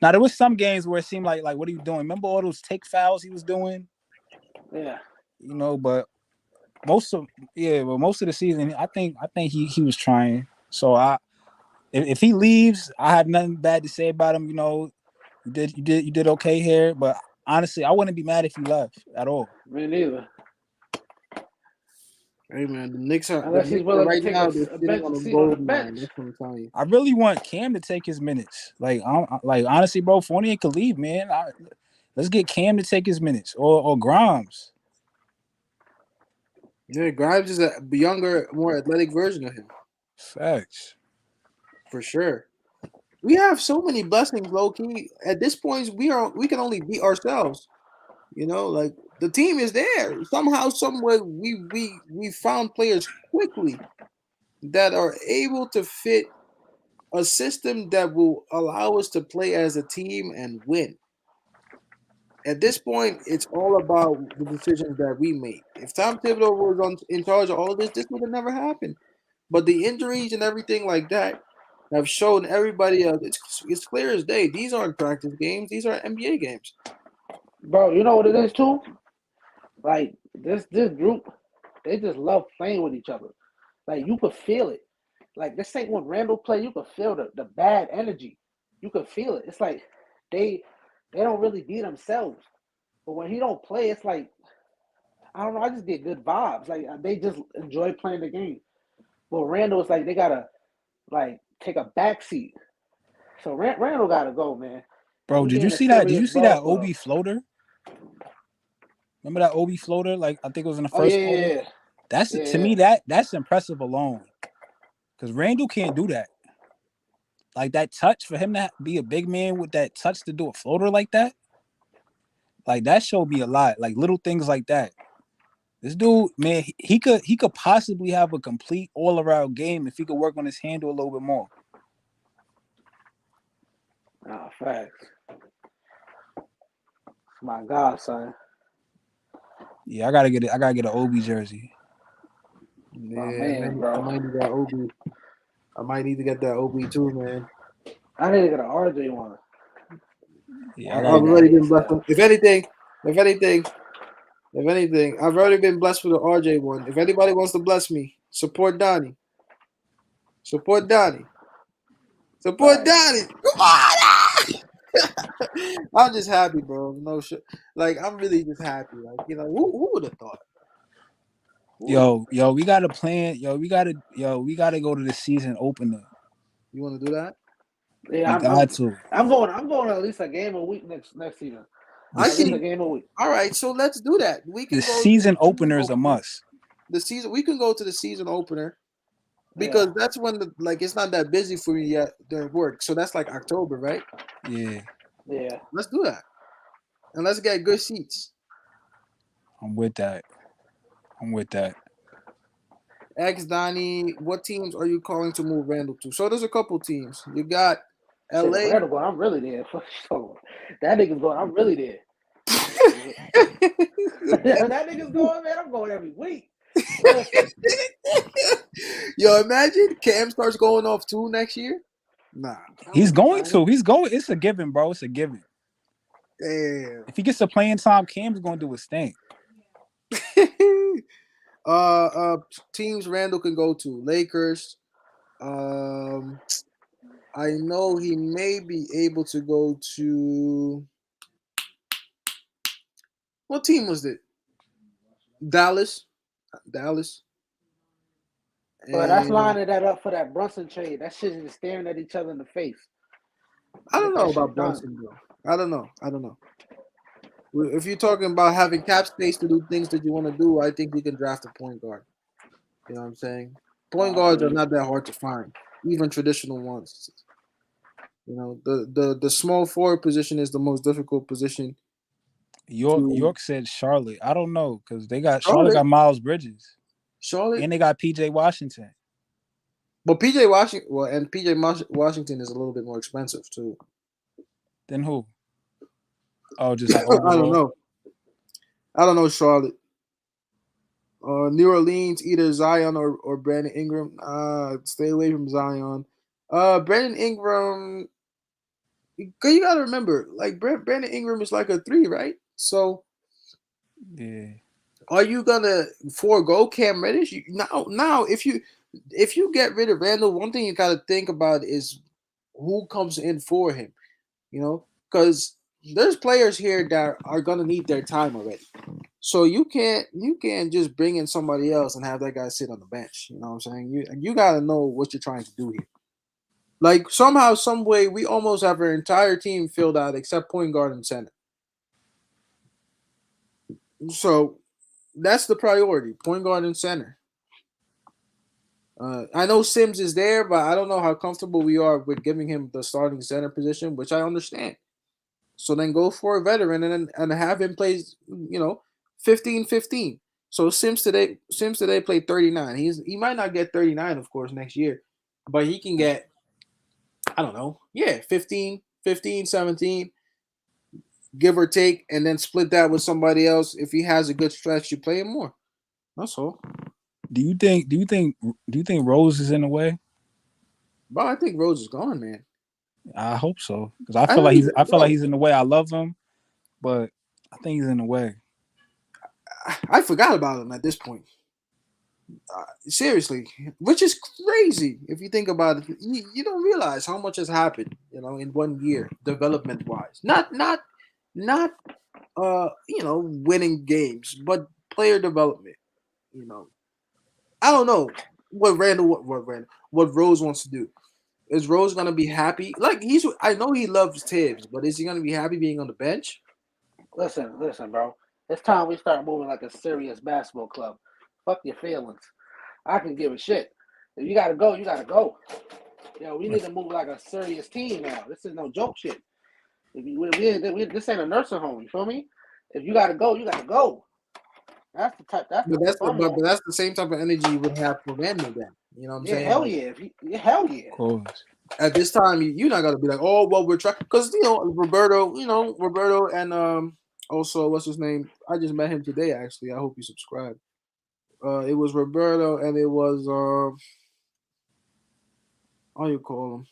[SPEAKER 3] Now there was some games where it seemed like what are you doing? Remember all those take fouls he was doing?
[SPEAKER 2] yeah.
[SPEAKER 3] You know, but most of most of the season, I think he was trying. So if he leaves, I have nothing bad to say about him. You know, you did okay here, but honestly, I wouldn't be mad if he left at all.
[SPEAKER 2] Me neither.
[SPEAKER 1] Hey man, the
[SPEAKER 2] Unless he's
[SPEAKER 1] Knicks are
[SPEAKER 2] willing to
[SPEAKER 1] right
[SPEAKER 2] take
[SPEAKER 1] now they're
[SPEAKER 2] a
[SPEAKER 1] sitting
[SPEAKER 2] bench
[SPEAKER 1] on
[SPEAKER 2] a
[SPEAKER 1] a
[SPEAKER 2] seat on the
[SPEAKER 1] gold mine.
[SPEAKER 2] bench.
[SPEAKER 1] That's what I'm telling you.
[SPEAKER 3] I really want Cam to take his minutes. Like honestly, bro, Fournier could leave, man. Let's get Cam to take his minutes or Grimes.
[SPEAKER 1] Yeah, Grimes is a younger, more athletic version of him
[SPEAKER 3] Facts.
[SPEAKER 1] for sure. We have so many blessings, low key. At this point, we can only beat ourselves. You know, like the team is there. Somehow, somewhere, we found players quickly that are able to fit a system that will allow us to play as a team and win. At this point, it's all about the decisions that we make. If Tom Thibodeau was in charge of all of this would have never happened. But the injuries and everything like that have shown everybody else. It's clear as day. These aren't practice games. These are NBA games.
[SPEAKER 2] Bro, you know what it is too? Like this group, they just love playing with each other. Like you could feel it. Like this ain't when Randall play, you could feel the bad energy. You could feel it. It's like they they don't really be themselves. But when he don't play, it's like I don't know. I just get good vibes. Like they just enjoy playing the game. But Randall is like they gotta like take a back seat. So Randall got to go, man.
[SPEAKER 3] Bro,
[SPEAKER 2] We
[SPEAKER 3] did you
[SPEAKER 2] getting a
[SPEAKER 3] see that? Did you
[SPEAKER 2] serious
[SPEAKER 3] see that
[SPEAKER 2] ball
[SPEAKER 3] OB
[SPEAKER 2] club.
[SPEAKER 3] floater? Remember that OB floater? Like I think it was in the
[SPEAKER 2] Oh
[SPEAKER 3] first
[SPEAKER 2] yeah,
[SPEAKER 3] quarter.
[SPEAKER 2] yeah,
[SPEAKER 3] That's
[SPEAKER 2] yeah.
[SPEAKER 3] to me that's impressive alone. Because Randall can't do that. Like that touch for him to be a big man with that touch to do a floater like that. Like that showed me a lot. Like little things like that. This dude, man, he could possibly have a complete all around game if he could work on his handle a little bit more.
[SPEAKER 2] Oh, facts. My God, son.
[SPEAKER 3] Yeah, I gotta get it. I gotta get an OB jersey.
[SPEAKER 2] My
[SPEAKER 1] Yeah,
[SPEAKER 2] man,
[SPEAKER 1] I
[SPEAKER 2] bro.
[SPEAKER 1] might need that OB. I might need to get that OB too, man.
[SPEAKER 2] I need to get an RJ one.
[SPEAKER 3] Yeah, I
[SPEAKER 1] I've
[SPEAKER 3] gotta get.
[SPEAKER 1] already been blessed. If anything, I've already been blessed with the RJ one. If anybody wants to bless me, support Donnie. Support Donnie. Support Donnie. Come on! I'm just happy, bro. No shit. Like I'm really just happy. Like who would have thought?
[SPEAKER 3] Yo, we got to plan. We gotta go to the season opener.
[SPEAKER 1] You want to do that?
[SPEAKER 2] Yeah,
[SPEAKER 3] We got to.
[SPEAKER 2] I'm going at least a game a week next season.
[SPEAKER 3] The
[SPEAKER 2] At least a
[SPEAKER 3] se-
[SPEAKER 2] game a week.
[SPEAKER 1] All right, so let's do that. We
[SPEAKER 3] the
[SPEAKER 1] can go to
[SPEAKER 3] season opener is a must.
[SPEAKER 1] the season. We can go to the season opener because
[SPEAKER 2] Yeah.
[SPEAKER 1] that's when it's not that busy for me yet during work. So that's like October, right?
[SPEAKER 3] Yeah,
[SPEAKER 2] Yeah.
[SPEAKER 1] Let's do that, and let's get good seats.
[SPEAKER 3] I'm with that.
[SPEAKER 1] Ex Donnie, what teams are you calling to move Randall to? So there's a couple teams. You got
[SPEAKER 2] Shit,
[SPEAKER 1] LA.
[SPEAKER 2] Randall going, I'm really there. So, that nigga's going, I'm really there. That nigga's going, man. I'm going every week. Listen.
[SPEAKER 1] Yo, imagine Cam starts going off too next year. Nah.
[SPEAKER 3] He's going to. He's going. It's a given, bro. It's a given.
[SPEAKER 1] Damn.
[SPEAKER 3] If he gets to playing time, Cam's going to do his thing.
[SPEAKER 1] Teams Randall can go to Lakers. I know he may be able to go to what team was it? Dallas.
[SPEAKER 2] But that's
[SPEAKER 1] And
[SPEAKER 2] lining that up for that Brunson trade. That shit is staring at each other in the face.
[SPEAKER 1] I don't
[SPEAKER 2] Get
[SPEAKER 1] know
[SPEAKER 2] that
[SPEAKER 1] about
[SPEAKER 2] shit done.
[SPEAKER 1] Brunson, bro. I don't know. If you're talking about having cap space to do things that you want to do, I think you can draft a point guard. You know what I'm saying? Point guards are not that hard to find, even traditional ones. You know, the small forward position is the most difficult position.
[SPEAKER 3] York said Charlotte. I don't know because Charlotte
[SPEAKER 1] Charlotte,
[SPEAKER 3] got Miles Bridges
[SPEAKER 1] Charlotte,
[SPEAKER 3] and they got PJ Washington.
[SPEAKER 1] but PJ Washington, and PJ Washington is a little bit more expensive too.
[SPEAKER 3] Then who? Oh, just like
[SPEAKER 1] I
[SPEAKER 3] overall.
[SPEAKER 1] I don't know Charlotte. New Orleans, either Zion or Brandon Ingram. Stay away from Zion. Brandon Ingram. You gotta remember, like Brandon Ingram is like a 3, right? So,
[SPEAKER 3] Yeah.
[SPEAKER 1] are you gonna forego Cam Reddish? Now, if you get rid of Randall, one thing you gotta think about is who comes in for him. You know, because there's players here that are gonna need their time already. So you can't just bring in somebody else and have that guy sit on the bench. You know what I'm saying? You got to know what you're trying to do here. Like somehow, some way, we almost have our entire team filled out except point guard and center. So that's the priority: point guard and center. I know Sims is there, but I don't know how comfortable we are with giving him the starting center position, which I understand. So then go for a veteran and have him play, 15-15. So Sims today played 39. He might not get 39, of course, next year, but he can get, I don't know, 15, 17, give or take, and then split that with somebody else. If he has a good stretch, you play him more. That's all.
[SPEAKER 3] Do you think Rose is in the way?
[SPEAKER 1] Bro, I think Rose is gone, man.
[SPEAKER 3] I hope so because I feel like he's in the way. I love him, but I think he's in the way.
[SPEAKER 1] I forgot about him at this point. Seriously, which is crazy if you think about it. You don't realize how much has happened, in 1 year, development wise. Not winning games, but player development. I don't know what Rose wants to do. Is Rose gonna be happy? Like I know he loves Tibbs, but is he gonna be happy being on the bench?
[SPEAKER 2] Listen, bro. It's time we start moving like a serious basketball club. Fuck your feelings. I can give a shit. If you gotta go, you gotta go. Yo, we need to move like a serious team now. This is no joke shit. If you, this ain't a nursing home. You feel me? If you gotta go, you gotta go. That's the type. That's the type I'm
[SPEAKER 1] But
[SPEAKER 2] on.
[SPEAKER 1] that's the same type of energy you would have for Randall then. You know what I'm
[SPEAKER 2] Yeah,
[SPEAKER 1] saying?
[SPEAKER 2] hell
[SPEAKER 1] Like,
[SPEAKER 2] yeah. Hell yeah.
[SPEAKER 3] Of course.
[SPEAKER 1] at this time, you're not gonna be like, oh well, we're trying because Roberto and also what's his name? I just met him today actually. I hope you subscribe. It was Roberto and it was how you call him?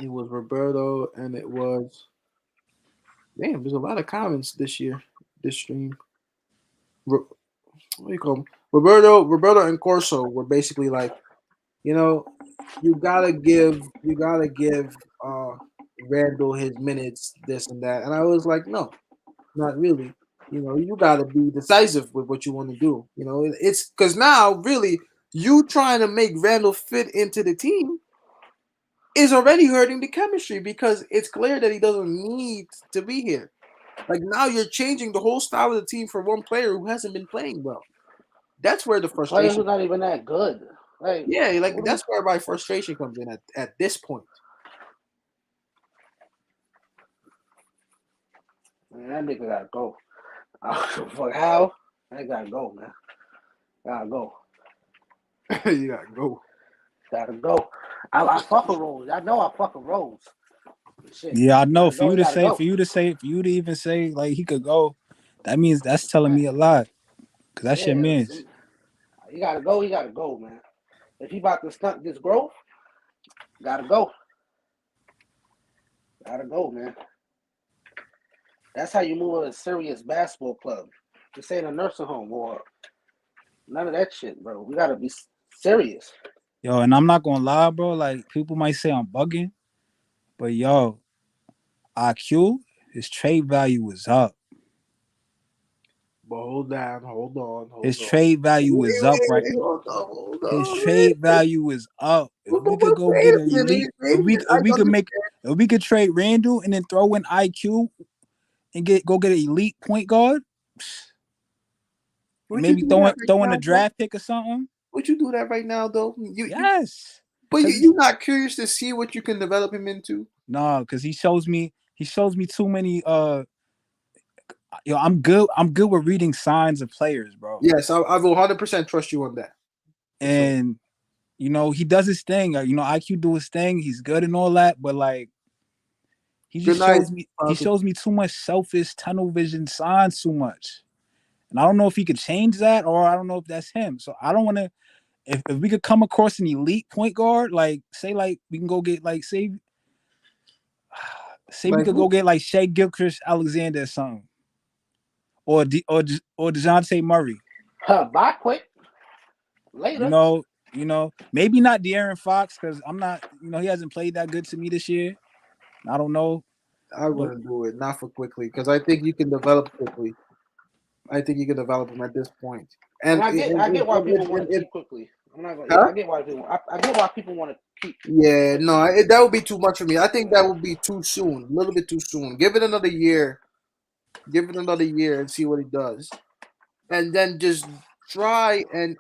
[SPEAKER 1] It was Roberto and it was damn. There's a lot of comments this year, this stream. What do you call them? Roberto and Corso were basically like, you know, you gotta give Randall his minutes, this and that. And I was like, no, not really. You gotta be decisive with what you want to do. It's because now really you trying to make Randall fit into the team is already hurting the chemistry because it's clear that he doesn't need to be here. Like now you're changing the whole style of the team for one player who hasn't been playing well. That's where the
[SPEAKER 2] A player
[SPEAKER 1] frustration.
[SPEAKER 2] who's not even that good. Like,
[SPEAKER 1] Yeah, like
[SPEAKER 2] what are we?
[SPEAKER 1] that's where my frustration comes in at this point.
[SPEAKER 2] Man, that nigga gotta go. I don't fuck how. I gotta go, man. Gotta go.
[SPEAKER 1] You gotta go.
[SPEAKER 2] Gotta go. I fuck a Rose. I know I fuck a Rose. Shit.
[SPEAKER 3] Yeah, I
[SPEAKER 2] You
[SPEAKER 3] know.
[SPEAKER 2] gotta
[SPEAKER 3] For
[SPEAKER 2] go.
[SPEAKER 3] you
[SPEAKER 2] You
[SPEAKER 3] to
[SPEAKER 2] gotta
[SPEAKER 3] say,
[SPEAKER 2] go.
[SPEAKER 3] for you to say, for you to even say like he could go, that means that's telling
[SPEAKER 2] Man,
[SPEAKER 3] me a lot. Cause that's your
[SPEAKER 2] yeah,
[SPEAKER 3] man's.
[SPEAKER 2] you gotta go. You gotta go, man. If he about to stunt this growth, gotta go. Gotta go, man. That's how you move a serious basketball club. This ain't a nursing home or none of that shit, bro. We gotta be serious.
[SPEAKER 3] Yo, and I'm not gonna lie, bro. Like people might say I'm bugging, but yo, IQ, his trade value is up.
[SPEAKER 1] But hold on, hold on,
[SPEAKER 3] His
[SPEAKER 1] hold on.
[SPEAKER 3] trade value is up, right?
[SPEAKER 1] Hold
[SPEAKER 3] His
[SPEAKER 1] on, man.
[SPEAKER 3] trade value is up. If
[SPEAKER 1] But
[SPEAKER 3] we could go
[SPEAKER 1] wait
[SPEAKER 3] get
[SPEAKER 1] a
[SPEAKER 3] an
[SPEAKER 1] minute,
[SPEAKER 3] elite,
[SPEAKER 1] wait a minute.
[SPEAKER 3] if
[SPEAKER 1] I
[SPEAKER 3] we could make,
[SPEAKER 1] understand.
[SPEAKER 3] if we could trade Randall and then throw in IQ and get an elite point guard, and
[SPEAKER 1] Would you
[SPEAKER 3] maybe
[SPEAKER 1] do
[SPEAKER 3] throw
[SPEAKER 1] that
[SPEAKER 3] in,
[SPEAKER 1] right
[SPEAKER 3] throw in a
[SPEAKER 1] now, though?
[SPEAKER 3] draft pick or something.
[SPEAKER 1] Would you do that right now, though?
[SPEAKER 3] Yes,
[SPEAKER 1] But
[SPEAKER 3] cause
[SPEAKER 1] you're not curious to see what you can develop him into.
[SPEAKER 3] no, cause he shows me too many. Yo, I'm good with reading signs of players, bro.
[SPEAKER 1] Yes, I will 100% trust you on that for sure.
[SPEAKER 3] And he does his thing. IQ do his thing. He's good and all that, but like he
[SPEAKER 1] Good
[SPEAKER 3] just
[SPEAKER 1] night,
[SPEAKER 3] shows me he
[SPEAKER 1] Falcons.
[SPEAKER 3] shows me too much selfish tunnel vision signs too much. And I don't know if he could change that or I don't know if that's him. So I don't want to if we could come across an elite point guard, like say like we can go get like say we
[SPEAKER 1] Like
[SPEAKER 3] could go
[SPEAKER 1] who?
[SPEAKER 3] get like Shea Gilchrist Alexander or something. Or DeJounte Murray.
[SPEAKER 2] Buy quick
[SPEAKER 3] You
[SPEAKER 2] later.
[SPEAKER 3] know, maybe not De'Aaron Fox because I'm not, he hasn't played that good to me this year. I don't know,
[SPEAKER 1] I
[SPEAKER 3] but
[SPEAKER 1] wouldn't do it, not for quickly, because I think you can develop quickly. I think you can develop him at this point.
[SPEAKER 2] And
[SPEAKER 1] And
[SPEAKER 2] I get why people want to keep quickly. I'm not gonna. Yeah,
[SPEAKER 1] huh?
[SPEAKER 2] I get why people. I get why people want to keep
[SPEAKER 1] Yeah,
[SPEAKER 2] quickly.
[SPEAKER 1] no, that would be too much for me. I think that would be too soon, a little bit too soon. Give it another year. Give it another year and see what he does, and then just try and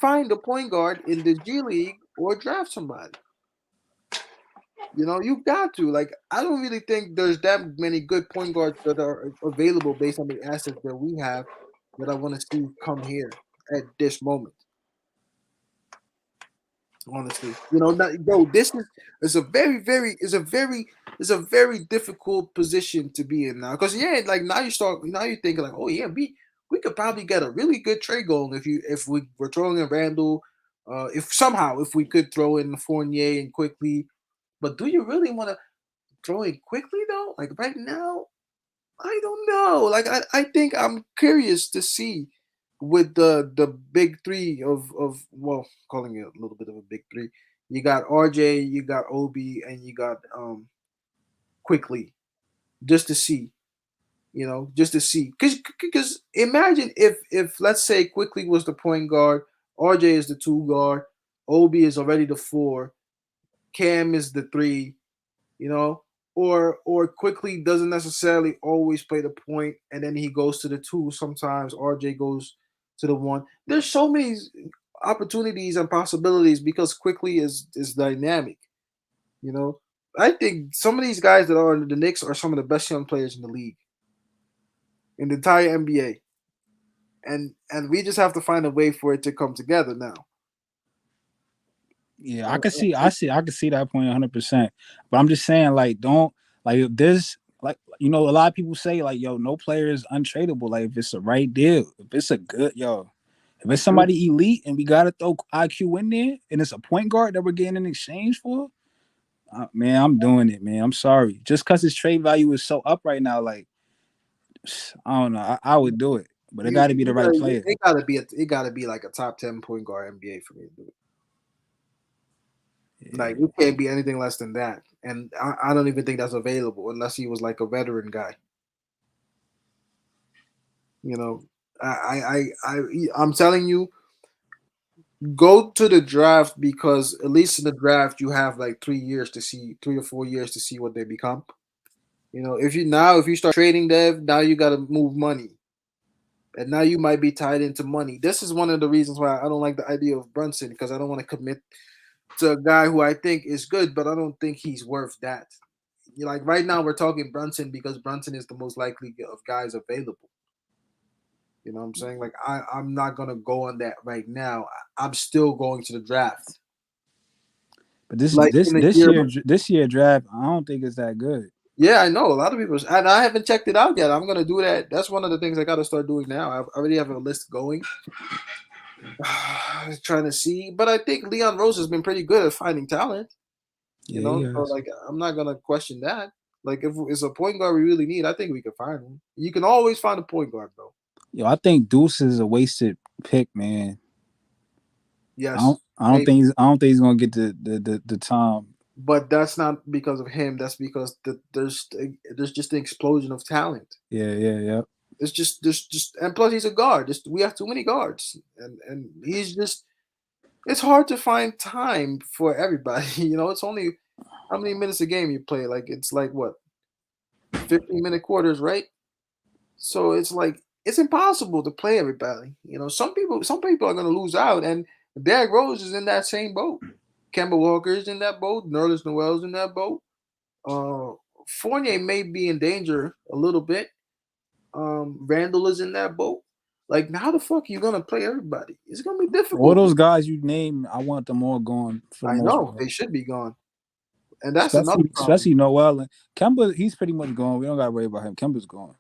[SPEAKER 1] find a point guard in the G League or draft somebody. You got to. Like, I don't really think there's that many good point guards that are available based on the assets that we have that I want to see come here at this moment. Honestly, bro, this is a very, very is a very difficult position to be in now. Because yeah, like now you're thinking like, oh yeah, we could probably get a really good trade going if we were throwing in Randall, if we could throw in Fournier and quickly. But do you really want to throw in quickly though? Like right now, I don't know. Like I think I'm curious to see with the big three of well, calling it a little bit of a big three. You got RJ, you got Obi, and you got quickly, just to see, just to see. Because imagine if let's say quickly was the point guard RJ is the 2 guard. Obi is already the 4. Cam is the 3. You know, or quickly doesn't necessarily always play the point, and then he goes to the 2. Sometimes RJ goes to the 1. There's so many opportunities and possibilities because quickly is dynamic. You know, I think some of these guys that are in the Knicks are some of the best young players in the league, in the entire NBA, and we just have to find a way for it to come together now.
[SPEAKER 3] Yeah, I can see that point 100%. But I'm just saying, like, don't like if this, like, a lot of people say, like, yo, no player is untradeable. Like, if it's the right deal, if it's a good, if it's somebody elite and we gotta throw IQ in there, and it's a point guard that we're getting in exchange for, man, I'm doing it, man. I'm sorry, just because his trade value is so up right now, like, I don't know, I would do it, but it got to be the right player.
[SPEAKER 1] It gotta be like a top 10 point guard NBA for me to do it.
[SPEAKER 3] Yeah.
[SPEAKER 1] Like you can't be anything less than that, and I don't even think that's available unless he was like a veteran guy. You know, I'm telling you, go to the draft because at least in the draft you have like 3 years to see 3 or 4 years to see what they become. You know, if you start trading them, now you got to move money, and now you might be tied into money. This is one of the reasons why I don't like the idea of Brunson because I don't want to commit to a guy who I think is good, but I don't think he's worth that. Like right now, we're talking Brunson because Brunson is the most likely of guys available. You know what I'm saying? Like I'm not gonna go on that right now. I'm still going to the draft.
[SPEAKER 3] But this
[SPEAKER 1] Like
[SPEAKER 3] this
[SPEAKER 1] in a
[SPEAKER 3] this
[SPEAKER 1] year,
[SPEAKER 3] year this year draft, I don't think it's that good.
[SPEAKER 1] yeah, I know a lot of people, and I haven't checked it out yet. I'm gonna do that. That's one of the things I got to start doing now. I already have a list going, trying to see. But I think Leon Rose has been pretty good at finding talent. You
[SPEAKER 3] Yeah,
[SPEAKER 1] know, so
[SPEAKER 3] yes.
[SPEAKER 1] like I'm not gonna question that. Like if it's a point guard we really need, I think we can find one. You can always find a point guard, bro.
[SPEAKER 3] Yo, I think Deuce is a wasted pick, man.
[SPEAKER 1] Yes,
[SPEAKER 3] I don't think he's gonna get the time.
[SPEAKER 1] but that's not because of him. That's because there's just an explosion of talent.
[SPEAKER 3] Yeah.
[SPEAKER 1] It's just and plus he's a guard. We have too many guards, and he's just it's hard to find time for everybody. You know, it's only how many minutes a game you play. Like it's like what 15-minute quarters, right? So it's like it's impossible to play everybody. You know, some people are gonna lose out, and Derrick Rose is in that same boat. Kemba Walker is in that boat. Nerlens Noel's in that boat. Uh, Fournier may be in danger a little bit. Randall is in that boat. Like, how the fuck are you gonna play everybody? It's gonna be
[SPEAKER 3] All
[SPEAKER 1] difficult.
[SPEAKER 3] those guys you named, I want them all gone for the
[SPEAKER 1] I
[SPEAKER 3] most
[SPEAKER 1] know
[SPEAKER 3] part.
[SPEAKER 1] they should be gone, and that's another problem.
[SPEAKER 3] Especially Noel and Kemba. He's pretty much gone. We don't gotta worry about him. Kemba's gone.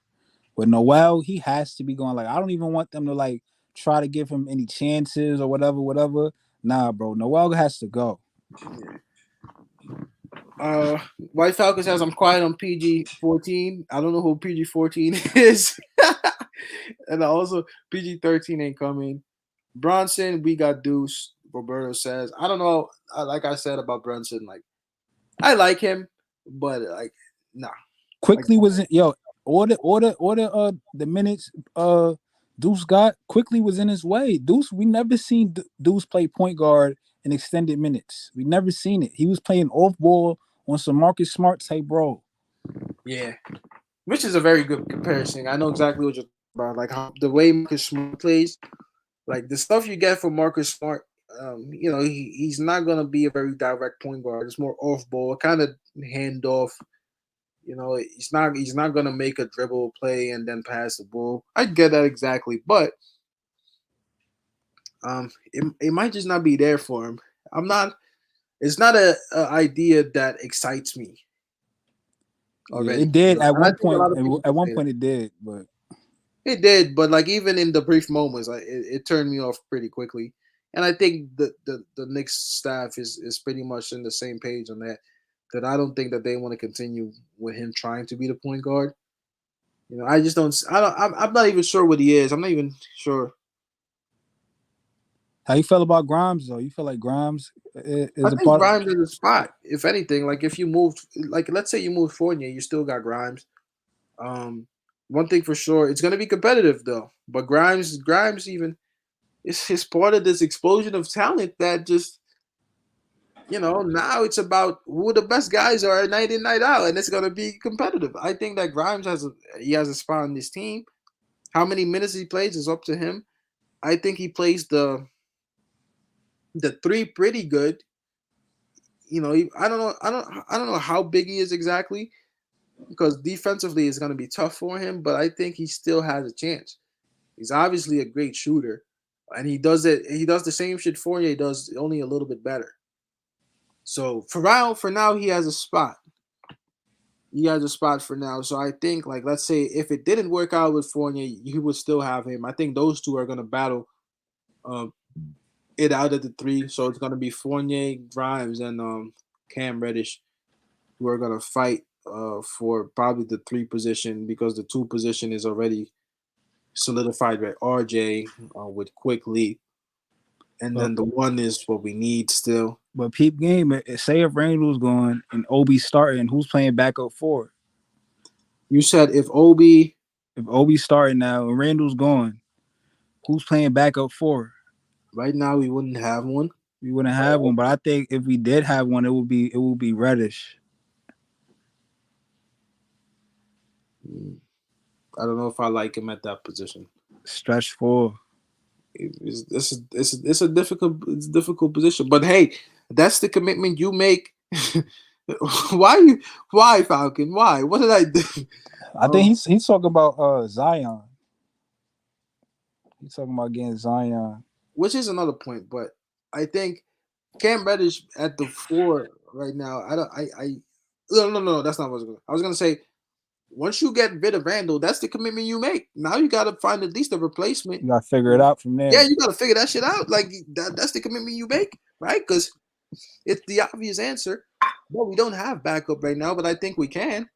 [SPEAKER 3] But Noel, he has to be gone. Like, I don't even want them to like try to give him any chances or whatever. Nah, bro. Noel has to go.
[SPEAKER 1] White Falcon says I'm quiet on PG-14. I don't know who PG-14 is, and also PG-13 ain't coming. Bronson, we got Deuce. Roberto says I don't know. Like I said about Brunson, like I like him, but like nah.
[SPEAKER 3] Quickly
[SPEAKER 1] Like,
[SPEAKER 3] was in the minutes Deuce got. Quickly was in his way. Deuce, we never seen Deuce play point guard in extended minutes. We never seen it. He was playing off ball on some Marcus Smart type role.
[SPEAKER 1] yeah, which is a very good comparison. I know exactly what you're talking about. Like how the way Marcus Smart plays, like the stuff you get from Marcus Smart. You know, he's not gonna be a very direct point guard. It's more off ball, kind of handoff. You know, he's not gonna make a dribble play and then pass the ball. I get that exactly, but it might just not be there for him. I'm not. It's not a idea that excites me
[SPEAKER 3] Yeah,
[SPEAKER 1] already.
[SPEAKER 3] it did at
[SPEAKER 1] And I
[SPEAKER 3] one
[SPEAKER 1] think a
[SPEAKER 3] point.
[SPEAKER 1] lot of people
[SPEAKER 3] At
[SPEAKER 1] can
[SPEAKER 3] one
[SPEAKER 1] say that.
[SPEAKER 3] point, it did, but
[SPEAKER 1] It did, but like even in the brief moments, it turned me off pretty quickly. And I think the Knicks staff is pretty much in the same page on that. That I don't think that they want to continue with him trying to be the point guard. You know, I just don't. I don't. I'm not even sure what he is. I'm not even sure.
[SPEAKER 3] how you feel about Grimes though? You feel like Grimes
[SPEAKER 1] I
[SPEAKER 3] is a
[SPEAKER 1] think
[SPEAKER 3] part?
[SPEAKER 1] Grimes is a spot. If anything, like if you moved, like let's say you moved Fournier, you still got Grimes. Um, One thing for sure, it's gonna be competitive though. But Grimes even it's part of this explosion of talent that just now it's about who the best guys are night in night out, and it's gonna be competitive. I think that Grimes has a spot on this team. How many minutes he plays is up to him. I think he plays the three pretty good. I don't know how big he is exactly because defensively it's gonna be tough for him, but I think he still has a chance. He's obviously a great shooter, and he does it. He does the same shit Fournier does, only a little bit better. So for now, he has a spot. He has a spot for now. So I think, like, let's say if it didn't work out with Fournier, you would still have him. I think those two are gonna battle um, it out at the three. So it's gonna be Fournier, Grimes, and Cam Reddish who are gonna fight for probably the three position because the two position is already solidified by RJ with Quickly, and
[SPEAKER 3] But
[SPEAKER 1] then the one is what we need still.
[SPEAKER 3] but peep game. Say if Randall's gone and Obi's starting, who's playing backup for?
[SPEAKER 1] You said if Obi
[SPEAKER 3] If Obi's starting now and Randall's gone, who's playing backup for?
[SPEAKER 1] right now we wouldn't have one.
[SPEAKER 3] We wouldn't have one, but I think if we did have one, it would be Reddish.
[SPEAKER 1] I don't know if I like him at that position.
[SPEAKER 3] Stretch four.
[SPEAKER 1] It's a difficult position. But hey, that's the commitment you make. Why Falcon? Why? What did I do?
[SPEAKER 3] I think he's talking about Zion. He's talking about getting Zion.
[SPEAKER 1] Which is another point, but I think Cam Reddish at the four right now. I don't. I no. That's not what I was going. I was going to say once you get rid of Randall, that's the commitment you make. Now you got to find at least a replacement.
[SPEAKER 3] You got to figure it out from there.
[SPEAKER 1] Yeah, you got to figure that shit out. Like that's the commitment you make, right? Because it's the obvious answer. Well, we don't have backup right now, but I think we can.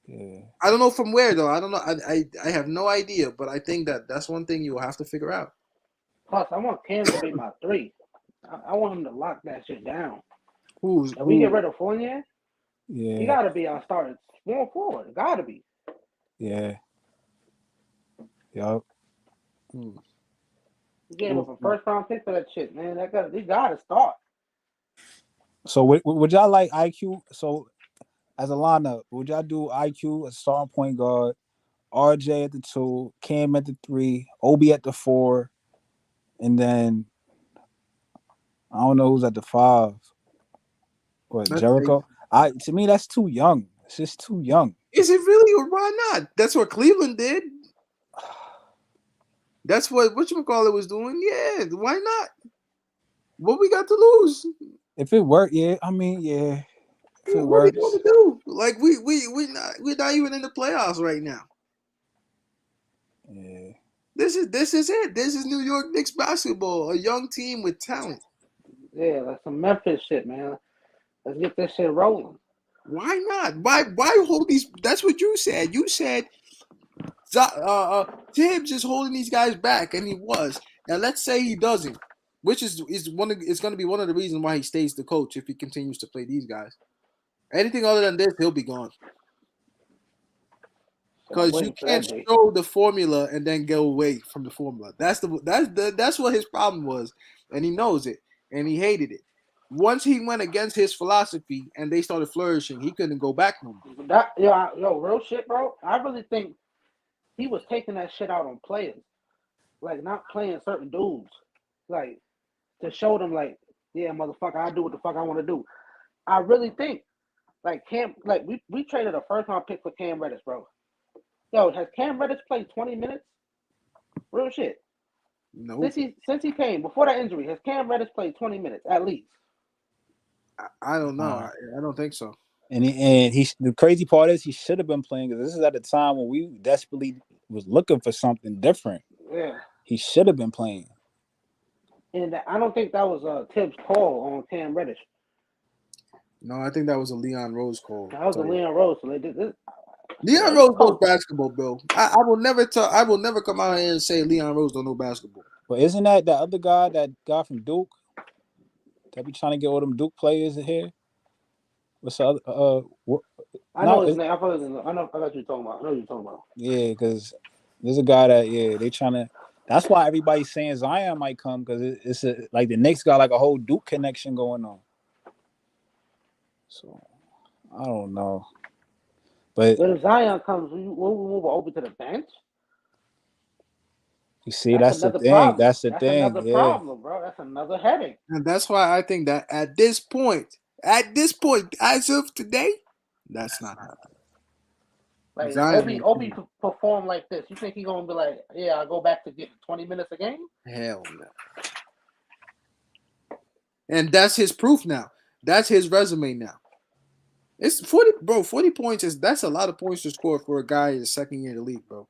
[SPEAKER 3] Yeah.
[SPEAKER 1] I don't know from where though. I don't know. I have no idea, but I think that's one thing you will have to figure out.
[SPEAKER 2] Plus, I want Cam to be my three. I want him to lock that shit down.
[SPEAKER 1] If
[SPEAKER 2] we get rid of Fournier,
[SPEAKER 3] Yeah.
[SPEAKER 2] he got to be our starting small forward. Got to be.
[SPEAKER 3] Yeah. Yup.
[SPEAKER 2] You gave up a first round pick for that shit, man. He got to start.
[SPEAKER 3] So would y'all like IQ? So as a lineup, would y'all do IQ as starting point guard, RJ at the 2, Cam at the 3, Obi at the 4, and then I don't know who's at the 5. What, Jericho? To me that's too young. It's just too young.
[SPEAKER 1] Is it really, or why not? That's what Cleveland did. That's what whatchamacallit was doing. Yeah, why not? What we got to lose?
[SPEAKER 3] If it worked, yeah. I mean, yeah. If it
[SPEAKER 1] What are we
[SPEAKER 3] works,
[SPEAKER 1] going to do? Like we're not even in the playoffs right now.
[SPEAKER 3] yeah.
[SPEAKER 1] This is it. This is New York Knicks basketball, a young team with talent.
[SPEAKER 2] Yeah, like some Memphis shit, man. Let's get this shit rolling.
[SPEAKER 1] Why not? Why hold these? That's what you said. You said Tibbs is holding these guys back, and he was. Now let's say he doesn't, which is going to be one of the reasons why he stays the coach if he continues to play these guys. Anything other than this, he'll be gone. Because you can't show the formula and then go away from the formula. That's what his problem was, and he knows it, and he hated it. Once he went against his philosophy and they started flourishing, he couldn't go back no more.
[SPEAKER 2] Yo, real shit, bro. I really think he was taking that shit out on players, like not playing certain dudes, like to show them, like, yeah, motherfucker, I do what the fuck I want to do. I really think, like Cam, like we traded a first round pick for Cam Reddish, bro. Yo, has Cam Reddish played 20 minutes? Real shit.
[SPEAKER 1] No.
[SPEAKER 2] Since he came before that injury, has Cam Reddish played 20 minutes at least?
[SPEAKER 1] I don't know. I don't think so.
[SPEAKER 3] And the crazy part is he should have been playing because this is at a time when we desperately was looking for something different.
[SPEAKER 2] Yeah.
[SPEAKER 3] He should have been playing.
[SPEAKER 2] And I don't think that was Tibbs' call on Cam Reddish.
[SPEAKER 1] No, I think that was a Leon Rose call.
[SPEAKER 2] That was a Leon Rose. So
[SPEAKER 1] Leon Rose knows basketball, Bill. I will never come out here and say Leon Rose don't know basketball.
[SPEAKER 3] But isn't that other guy, that guy from Duke, that be trying to get all them Duke players in here? What's the other?
[SPEAKER 2] I know his name. I know what you're talking about.
[SPEAKER 3] Yeah, because there's a guy that they trying to. That's why everybody's saying Zion might come because it's like the Knicks got like a whole Duke connection going on. So I don't know, but
[SPEAKER 2] if Zion comes, we'll move over to the bench.
[SPEAKER 3] you see, that's the
[SPEAKER 2] another
[SPEAKER 3] thing.
[SPEAKER 2] problem.
[SPEAKER 3] That's the
[SPEAKER 2] That's
[SPEAKER 3] thing.
[SPEAKER 2] another
[SPEAKER 3] Yeah,
[SPEAKER 2] problem, bro. That's another headache.
[SPEAKER 1] And that's why I think that at this point, as of today, that's not happening.
[SPEAKER 2] Like
[SPEAKER 1] Zion,
[SPEAKER 2] Obi perform like this. You think he gonna be like, yeah, I'll go back to getting 20 minutes a game?
[SPEAKER 1] hell no. And that's his proof now. That's his resume now. It's 40, bro. 40 points that's a lot of points to score for a guy in his second year in the league, bro.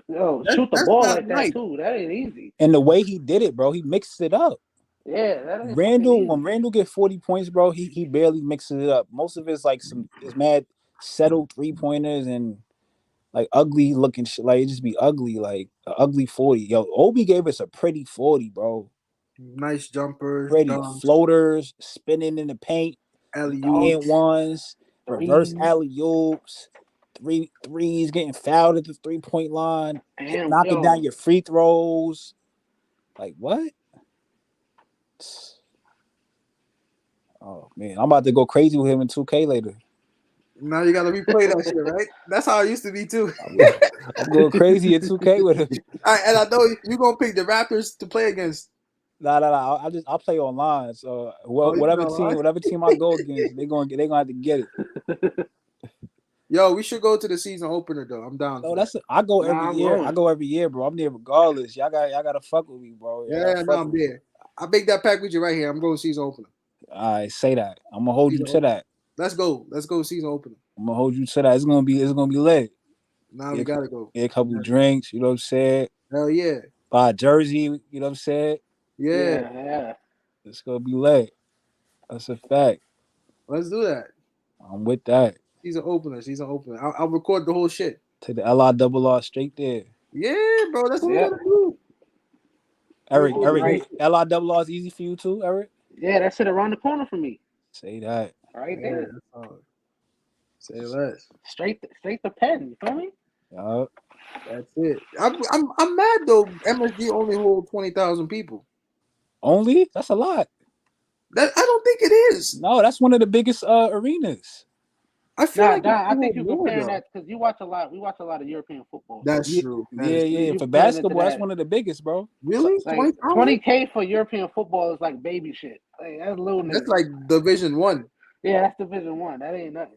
[SPEAKER 2] Yo, shoot the
[SPEAKER 1] That's
[SPEAKER 2] ball
[SPEAKER 1] not
[SPEAKER 2] like that
[SPEAKER 1] light.
[SPEAKER 2] too. That ain't easy.
[SPEAKER 3] and the way he did it, bro, he mixed it up.
[SPEAKER 2] Yeah, that ain't
[SPEAKER 3] Randall, when
[SPEAKER 2] easy.
[SPEAKER 3] Randall get 40 points, bro, he barely mixes it up. Most of it's like it's mad settled 3-pointers and like ugly looking shit. Like it just be ugly, like an ugly 40. Yo, Obi gave us a pretty 40, bro.
[SPEAKER 1] Nice jumpers,
[SPEAKER 3] Pretty
[SPEAKER 1] dunks,
[SPEAKER 3] floaters, spinning in the paint,
[SPEAKER 1] alley
[SPEAKER 2] Dunks,
[SPEAKER 3] and ones, reverse
[SPEAKER 2] threes,
[SPEAKER 3] alley oops, threes, getting fouled at the 3-point line,
[SPEAKER 2] and
[SPEAKER 3] knocking down your free throws. Like what? Oh man, I'm about to go crazy with him in 2K later.
[SPEAKER 1] Now you gotta replay that shit, right? That's how it used to be too.
[SPEAKER 3] I'm going crazy in 2K with him.
[SPEAKER 1] And I know you're gonna pick the Raptors to play against.
[SPEAKER 3] Nah. I'll play online. So
[SPEAKER 1] Oh, you
[SPEAKER 3] whatever
[SPEAKER 1] know,
[SPEAKER 3] team,
[SPEAKER 1] right?
[SPEAKER 3] whatever team I go against, they're gonna have to get it.
[SPEAKER 1] Yo, we should go to the season opener though. I'm down.
[SPEAKER 3] No,
[SPEAKER 1] For that.
[SPEAKER 3] I go every
[SPEAKER 2] I'm
[SPEAKER 3] year.
[SPEAKER 2] going.
[SPEAKER 3] I go every year, bro. I'm there regardless. Y'all gotta fuck with me, bro. Y'all gotta
[SPEAKER 1] Yeah, no,
[SPEAKER 3] fuck
[SPEAKER 1] I'm
[SPEAKER 3] with me.
[SPEAKER 1] there. I make that pack with you right here. I'm going season opener.
[SPEAKER 3] All right, say that. I'm gonna hold you
[SPEAKER 1] Season
[SPEAKER 3] to
[SPEAKER 1] opener.
[SPEAKER 3] that.
[SPEAKER 1] Let's go. Let's go season opener.
[SPEAKER 3] I'm gonna hold you to that. It's gonna be lit.
[SPEAKER 1] Now we gotta go.
[SPEAKER 3] Get a couple drinks. You know what I'm saying?
[SPEAKER 1] Hell yeah.
[SPEAKER 3] Buy a jersey. You know what I'm saying?
[SPEAKER 1] Yeah.
[SPEAKER 2] Yeah.
[SPEAKER 3] It's gonna be lit. That's a fact.
[SPEAKER 1] Let's do that.
[SPEAKER 3] I'm with that.
[SPEAKER 1] Season opener. I'll record the whole shit.
[SPEAKER 3] Take the LIRR straight there.
[SPEAKER 1] Yeah, bro. That's what we
[SPEAKER 2] Yep.
[SPEAKER 1] gotta do.
[SPEAKER 3] Eric,
[SPEAKER 2] Right.
[SPEAKER 3] LIRR is easy for you too, Eric?
[SPEAKER 2] Yeah, that shit around the corner from me.
[SPEAKER 3] Say that.
[SPEAKER 2] Right
[SPEAKER 1] Yeah,
[SPEAKER 2] there.
[SPEAKER 1] that's all. Say less.
[SPEAKER 2] Straight the pen. You feel me?
[SPEAKER 3] Yup.
[SPEAKER 1] That's it. I'm mad though. MSG only hold 20,000 people.
[SPEAKER 3] Only? That's a lot.
[SPEAKER 1] That I don't think it is.
[SPEAKER 3] No, that's one of the biggest arenas.
[SPEAKER 1] I feel like
[SPEAKER 2] Nah. I think
[SPEAKER 1] it's
[SPEAKER 2] you're
[SPEAKER 1] more
[SPEAKER 2] comparing
[SPEAKER 1] though.
[SPEAKER 2] that because you watch a lot. We watch a lot of European football.
[SPEAKER 1] That's
[SPEAKER 3] Yeah,
[SPEAKER 1] true.
[SPEAKER 3] yeah.
[SPEAKER 2] You
[SPEAKER 3] For
[SPEAKER 2] put it into
[SPEAKER 3] basketball, that's
[SPEAKER 2] that.
[SPEAKER 3] one of the biggest, bro.
[SPEAKER 1] Really?
[SPEAKER 2] Like
[SPEAKER 1] 20,000?
[SPEAKER 2] 20K for European football is like baby shit. Like that's little niggas.
[SPEAKER 1] That's like Division 1.
[SPEAKER 2] Yeah, that's Division 1. That ain't nothing.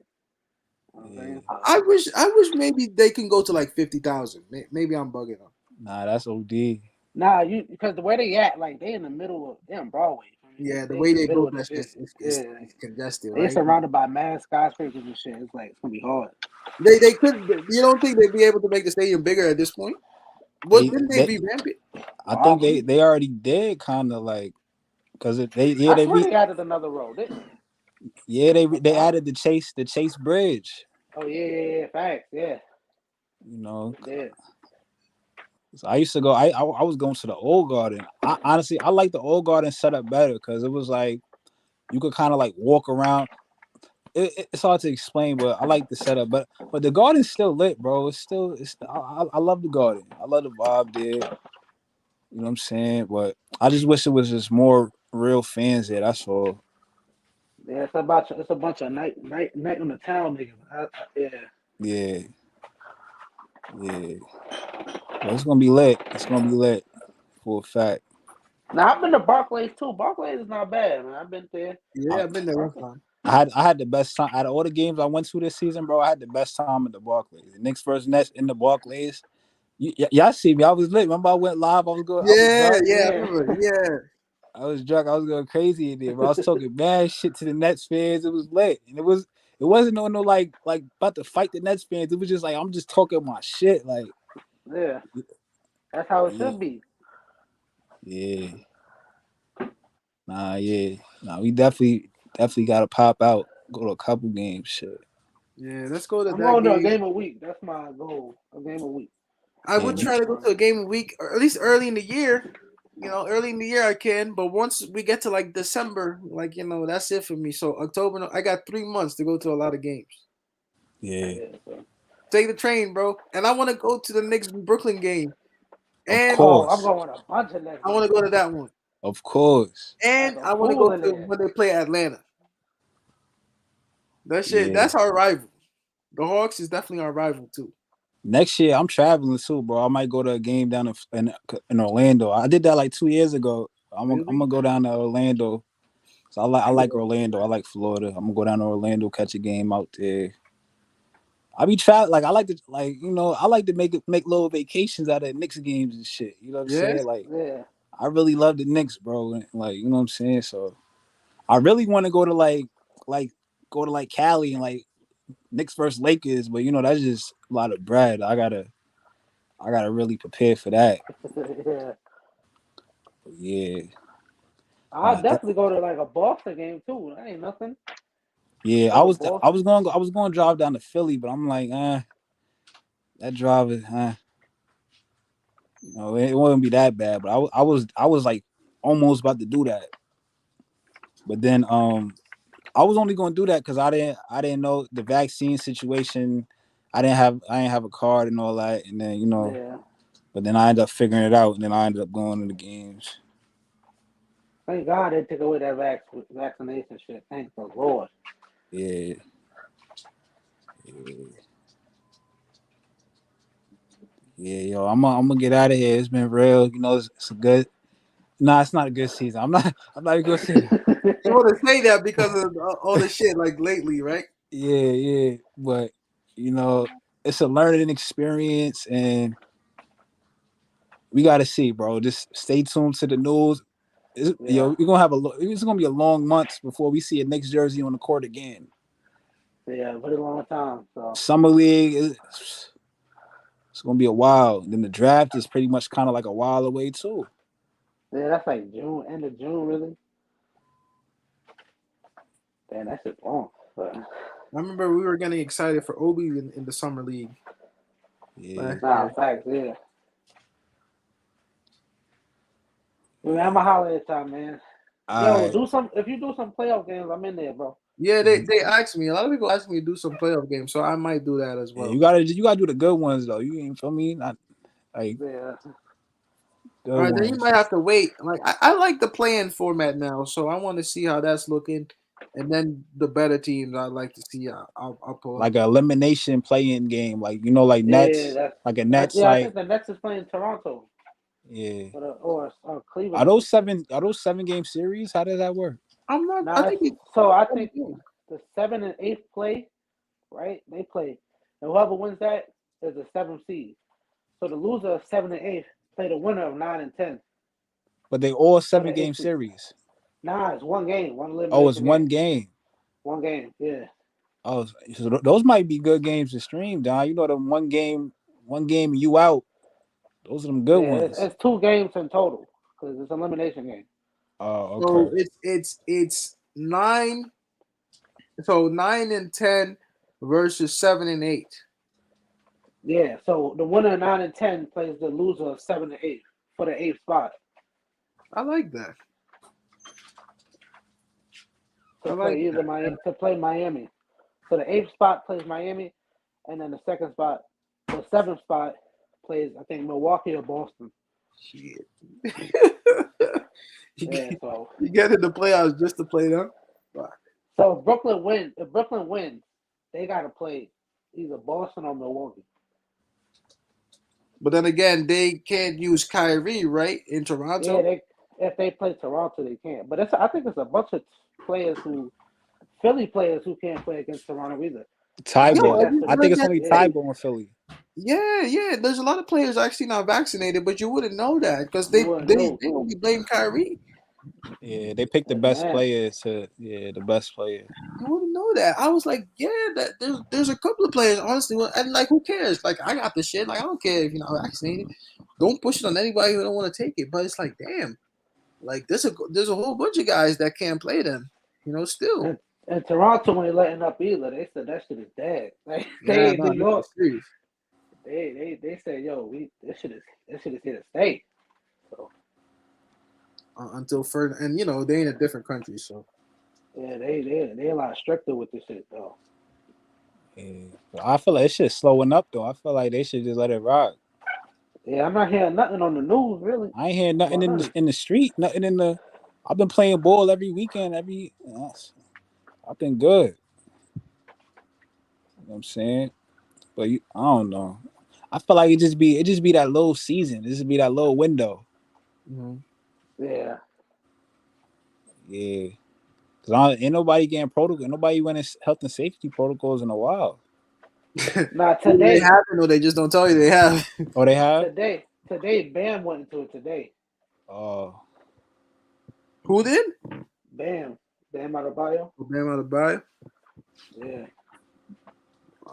[SPEAKER 2] You know what I'm
[SPEAKER 3] Yeah.
[SPEAKER 2] saying?
[SPEAKER 1] I wish maybe they can go to like 50,000. Maybe I'm bugging them.
[SPEAKER 3] Nah, that's OD.
[SPEAKER 2] Nah, because the way they at, like they in the middle of on Broadway.
[SPEAKER 1] Yeah, the
[SPEAKER 2] They
[SPEAKER 1] way
[SPEAKER 2] in the
[SPEAKER 1] they
[SPEAKER 2] middle
[SPEAKER 1] built
[SPEAKER 2] of the
[SPEAKER 1] that shit
[SPEAKER 2] shit.
[SPEAKER 1] is
[SPEAKER 2] Yeah,
[SPEAKER 1] congested,
[SPEAKER 2] they
[SPEAKER 1] right?
[SPEAKER 2] surrounded by mad skyscrapers and shit. It's like it's gonna be hard.
[SPEAKER 1] They could. You don't think they'd be able to make the stadium bigger at this point? What didn't they revamp it?
[SPEAKER 3] I think they already did kind of like because
[SPEAKER 2] I swear they added another road, didn't they?
[SPEAKER 3] they added the Chase Bridge.
[SPEAKER 2] Oh yeah, facts, yeah.
[SPEAKER 3] You know,
[SPEAKER 2] Yeah.
[SPEAKER 3] so I used to go. I was going to the old garden. Honestly, I like the old garden setup better because it was like you could kind of like walk around. It's hard to explain, but I like the setup. But the garden's still lit, bro. I love the garden. I love the vibe there. You know what I'm saying? But I just wish it was just more real fans there. That's all.
[SPEAKER 2] Yeah, it's a bunch of night on the town niggas. Yeah.
[SPEAKER 3] Yeah. But it's gonna be lit. It's gonna be lit for a fact.
[SPEAKER 2] Now I've been to Barclays too. Barclays is not bad, man. I've been there.
[SPEAKER 1] Yeah, I've been there one time.
[SPEAKER 3] I had the best time out of all the games I went to this season, bro. I had the best time at the Barclays. The Knicks versus Nets in the Barclays. Y'all see me. I was lit. Remember I went live. I was
[SPEAKER 1] Yeah,
[SPEAKER 3] drunk.
[SPEAKER 1] I remember. Yeah.
[SPEAKER 3] I was drunk. I was going crazy in there, bro. I was talking mad shit to the Nets fans. It was lit, and it wasn't no like about to fight the Nets fans. It was just like I'm just talking my shit, like
[SPEAKER 2] Yeah, that's how it should be.
[SPEAKER 3] Yeah. Nah, we definitely got to pop out. Go to a couple games, shit.
[SPEAKER 1] Yeah, let's go to
[SPEAKER 2] I'm
[SPEAKER 1] that
[SPEAKER 2] going to a
[SPEAKER 1] game.
[SPEAKER 2] game a week. That's my goal. A game a week.
[SPEAKER 1] I would try to go to a game a week, or at least early in the year. You know, early in the year I can, but once we get to like December, like that's it for me. So October, I got 3 months to go to a lot of games.
[SPEAKER 3] Yeah.
[SPEAKER 1] Take the train, bro. And I want to go to the Knicks Brooklyn game.
[SPEAKER 3] Of
[SPEAKER 1] And
[SPEAKER 2] Oh, I'm
[SPEAKER 3] course.
[SPEAKER 2] going to a bunch of Nets
[SPEAKER 1] I want to
[SPEAKER 2] games.
[SPEAKER 1] go to that one.
[SPEAKER 3] Of course.
[SPEAKER 2] That's
[SPEAKER 1] And
[SPEAKER 2] a
[SPEAKER 1] I want to
[SPEAKER 2] pool
[SPEAKER 1] go
[SPEAKER 2] in
[SPEAKER 1] to
[SPEAKER 2] there.
[SPEAKER 1] when they play Atlanta. That shit,
[SPEAKER 3] Yeah.
[SPEAKER 1] that's our rival. The Hawks is definitely our rival too.
[SPEAKER 3] Next year, I'm traveling too, bro. I might go to a game down in Orlando. I did that like 2 years ago. I'm
[SPEAKER 1] Really?
[SPEAKER 3] gonna go down to Orlando. So I like
[SPEAKER 1] Yeah.
[SPEAKER 3] Orlando. I like Florida. I'm gonna go down to Orlando, catch a game out there. I be trying like I like to I like to make little vacations out of Knicks games and shit. You know what I'm
[SPEAKER 1] Yeah.
[SPEAKER 3] saying? Like
[SPEAKER 2] Yeah.
[SPEAKER 3] I really love the Knicks, bro. And, like you know what I'm saying. So I really want to go to like go to like Cali and like Knicks versus Lakers, but that's just a lot of bread. I gotta really prepare for that.
[SPEAKER 2] Yeah.
[SPEAKER 3] But yeah,
[SPEAKER 2] I'll
[SPEAKER 3] nah,
[SPEAKER 2] definitely go to like a Boston game too. That ain't nothing.
[SPEAKER 3] yeah.
[SPEAKER 2] Go
[SPEAKER 3] I
[SPEAKER 2] to
[SPEAKER 3] was I
[SPEAKER 2] Boston.
[SPEAKER 3] was going I was going to drive down to Philly, but I'm like, that drive is, it wouldn't be that bad. But I was like almost about to do that, but then I was only going to do that because I didn't know the vaccine situation. I didn't have a card and all that, and then
[SPEAKER 2] Yeah.
[SPEAKER 3] but then I ended up figuring it out, and then I ended up going to the games.
[SPEAKER 2] Thank God they took away that vaccination shit. Thank the Lord.
[SPEAKER 3] Yeah, yeah, yeah, yo, I'm gonna get out of here. It's been real, it's a good. Nah, it's not a good season. I'm not even gonna say that.
[SPEAKER 1] You want to say that because of all the shit like lately, right?
[SPEAKER 3] Yeah, yeah, but it's a learning experience, and we got to see, bro. Just stay tuned to the news.
[SPEAKER 2] Yeah.
[SPEAKER 3] It's gonna be a long months before we see a Knicks jersey on the court again.
[SPEAKER 2] Yeah. Pretty long time. So
[SPEAKER 3] Summer league, it's gonna be a while. Then the draft is pretty much kind of like a while away too.
[SPEAKER 2] yeah, that's like June, end of June, really. Damn, that shit's long. But
[SPEAKER 1] I remember we were getting excited for Obi in the summer league
[SPEAKER 3] Yeah.
[SPEAKER 1] last
[SPEAKER 2] nah,
[SPEAKER 1] year.
[SPEAKER 2] facts. Yeah. Man, I'm a holiday time, man.
[SPEAKER 3] All
[SPEAKER 2] Yo,
[SPEAKER 3] right.
[SPEAKER 2] do some. If you do some playoff games, I'm in there, bro.
[SPEAKER 1] Yeah, they asked me. A lot of people asked me to do some playoff games, so I might do that as
[SPEAKER 3] Yeah,
[SPEAKER 1] well.
[SPEAKER 3] you gotta do the good ones though. You ain't feel me? Not like
[SPEAKER 2] Yeah.
[SPEAKER 3] good
[SPEAKER 1] All right, then you
[SPEAKER 3] ones.
[SPEAKER 1] might have to wait. Like I like the playing format now, so I want to see how that's looking, and then the better teams I'd like to see. I'll pull
[SPEAKER 3] Like
[SPEAKER 1] up.
[SPEAKER 3] a elimination playing game, like like
[SPEAKER 2] Yeah,
[SPEAKER 3] Nets, like a Nets,
[SPEAKER 2] yeah. I
[SPEAKER 3] like
[SPEAKER 2] think the Nets is playing Toronto
[SPEAKER 3] yeah.
[SPEAKER 2] or Cleveland
[SPEAKER 3] Are
[SPEAKER 2] or some
[SPEAKER 3] those
[SPEAKER 2] shit.
[SPEAKER 3] seven? Are those 7 game series? How does that work?
[SPEAKER 1] I'm not. I
[SPEAKER 2] Nah,
[SPEAKER 1] think it's
[SPEAKER 2] so I
[SPEAKER 1] one
[SPEAKER 2] think
[SPEAKER 1] game.
[SPEAKER 2] the 7 and 8 play, right? They play, and whoever wins that is the 7th seed. So the loser of 7 and 8 play the winner of 9 and 10
[SPEAKER 3] But they all
[SPEAKER 2] for
[SPEAKER 3] 7 game
[SPEAKER 2] the 8th seed.
[SPEAKER 3] series.
[SPEAKER 2] Nah, it's one game, one
[SPEAKER 3] Oh, it's
[SPEAKER 2] elimination
[SPEAKER 3] one
[SPEAKER 2] game,
[SPEAKER 3] game.
[SPEAKER 2] one game. Yeah,
[SPEAKER 3] Oh, so those might be good games to stream, Don. The one game you out. Those are them good
[SPEAKER 2] yeah.
[SPEAKER 3] ones.
[SPEAKER 2] It's 2 games in total because it's an elimination game.
[SPEAKER 3] Oh,
[SPEAKER 1] So
[SPEAKER 3] okay.
[SPEAKER 1] it's nine. So 9 and 10 versus 7 and 8.
[SPEAKER 2] Yeah, so the winner of 9 and 10 plays the loser of 7 and 8 for the 8th spot
[SPEAKER 1] I like that. I
[SPEAKER 2] to
[SPEAKER 1] like
[SPEAKER 2] play either
[SPEAKER 1] that.
[SPEAKER 2] Miami to play Miami. So the 8th spot plays Miami, and then the second spot, the 7th spot plays I think Milwaukee or Boston.
[SPEAKER 1] Shit. you,
[SPEAKER 2] Yeah,
[SPEAKER 1] get,
[SPEAKER 2] so
[SPEAKER 1] you get in the playoffs just to play them. Fuck.
[SPEAKER 2] so if Brooklyn wins, they gotta play either Boston or Milwaukee.
[SPEAKER 1] But then again, they can't use Kyrie, right? In
[SPEAKER 2] Yeah,
[SPEAKER 1] Toronto.
[SPEAKER 2] they if they play Toronto, they can't. But I think it's a bunch of players who Philly players who can't play against Toronto either. And I
[SPEAKER 1] Yo,
[SPEAKER 2] think
[SPEAKER 3] Tybo.
[SPEAKER 1] if
[SPEAKER 2] that's
[SPEAKER 1] you
[SPEAKER 2] the
[SPEAKER 3] I think
[SPEAKER 1] look
[SPEAKER 3] it's
[SPEAKER 1] at
[SPEAKER 3] only
[SPEAKER 2] yeah.
[SPEAKER 1] hey,
[SPEAKER 3] Tybo in Philly.
[SPEAKER 1] yeah, yeah. There's a lot of players actually not vaccinated, but you wouldn't know that because
[SPEAKER 2] You
[SPEAKER 1] they
[SPEAKER 2] wouldn't
[SPEAKER 1] they
[SPEAKER 2] know.
[SPEAKER 1] they only blame Kyrie.
[SPEAKER 3] Yeah, they picked the
[SPEAKER 2] Like,
[SPEAKER 3] best
[SPEAKER 2] man,
[SPEAKER 3] players to the best player.
[SPEAKER 1] You wouldn't know that. I was like, yeah, that there's a couple of players honestly, and like who cares? Like I got the shit. Like I don't care if you're not vaccinated. Don't push it on anybody who don't want to take it. But it's like, damn, like there's a whole bunch of guys that can't play them. Still.
[SPEAKER 2] and Toronto ain't letting up either. They said that shit is dead. Like
[SPEAKER 1] Yeah,
[SPEAKER 2] they in
[SPEAKER 1] no,
[SPEAKER 2] New
[SPEAKER 1] this
[SPEAKER 2] York,
[SPEAKER 1] is serious.
[SPEAKER 2] they said, yo, we this shit is here to stay. So
[SPEAKER 1] Until further, and they in a different country, so
[SPEAKER 2] yeah, they a lot stricter with this shit though.
[SPEAKER 3] Yeah. Well, I feel like this shit's slowing up though. I feel like they should just let it rock.
[SPEAKER 2] Yeah, I'm not hearing nothing on the news really.
[SPEAKER 3] I ain't hearing nothing
[SPEAKER 2] About nothing.
[SPEAKER 3] in the street, nothing in the. I've been playing ball every weekend. I've been good. You know what I'm saying, but I don't know. I feel like it just be that little season. It just be that little window.
[SPEAKER 1] Mhm.
[SPEAKER 2] Yeah.
[SPEAKER 3] Yeah, cause ain't nobody getting protocol. Nobody went in health and safety protocols in a while.
[SPEAKER 2] Not
[SPEAKER 1] Either they
[SPEAKER 2] today.
[SPEAKER 1] haven't or they just don't tell you they have.
[SPEAKER 3] Oh, they have.
[SPEAKER 2] Today, Bam went into it today.
[SPEAKER 3] Oh,
[SPEAKER 1] Who did?
[SPEAKER 2] Bam Adebayo.
[SPEAKER 1] Bam out of bio.
[SPEAKER 2] Yeah.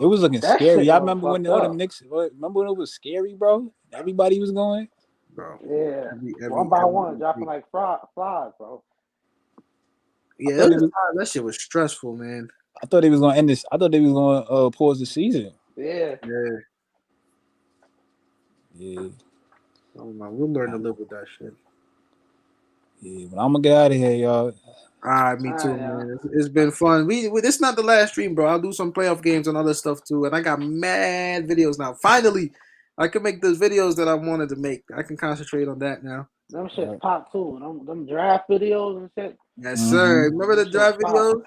[SPEAKER 3] it was looking
[SPEAKER 2] That
[SPEAKER 3] scary.
[SPEAKER 2] shit
[SPEAKER 3] Y'all
[SPEAKER 2] was
[SPEAKER 3] remember when
[SPEAKER 2] fucked
[SPEAKER 3] all them
[SPEAKER 2] up.
[SPEAKER 3] Knicks? Remember when it was scary, bro? Everybody was going.
[SPEAKER 1] Bro.
[SPEAKER 2] Yeah.
[SPEAKER 1] Every,
[SPEAKER 2] One by one, dropping
[SPEAKER 1] week.
[SPEAKER 2] like flies, bro.
[SPEAKER 1] Yeah,
[SPEAKER 3] thought it was-
[SPEAKER 1] that shit was stressful, man.
[SPEAKER 3] I thought they was gonna end this. I thought they was gonna pause the season.
[SPEAKER 2] Yeah.
[SPEAKER 1] Yeah.
[SPEAKER 3] Yeah,
[SPEAKER 1] Oh my, we'll learn to live with that shit.
[SPEAKER 3] yeah. But I'm gonna get out of here, y'all.
[SPEAKER 1] All right, me too,
[SPEAKER 2] Yeah.
[SPEAKER 1] man. It's been fun. This not the last stream, bro. I'll do some playoff games and other stuff too. And I got mad videos now. Finally, I can make the videos that I wanted to make. I can concentrate on that now.
[SPEAKER 2] Them shits pop too. Them draft videos and shit.
[SPEAKER 1] Yes, sir. Remember the
[SPEAKER 2] Them shits
[SPEAKER 1] draft
[SPEAKER 2] pop.
[SPEAKER 1] videos?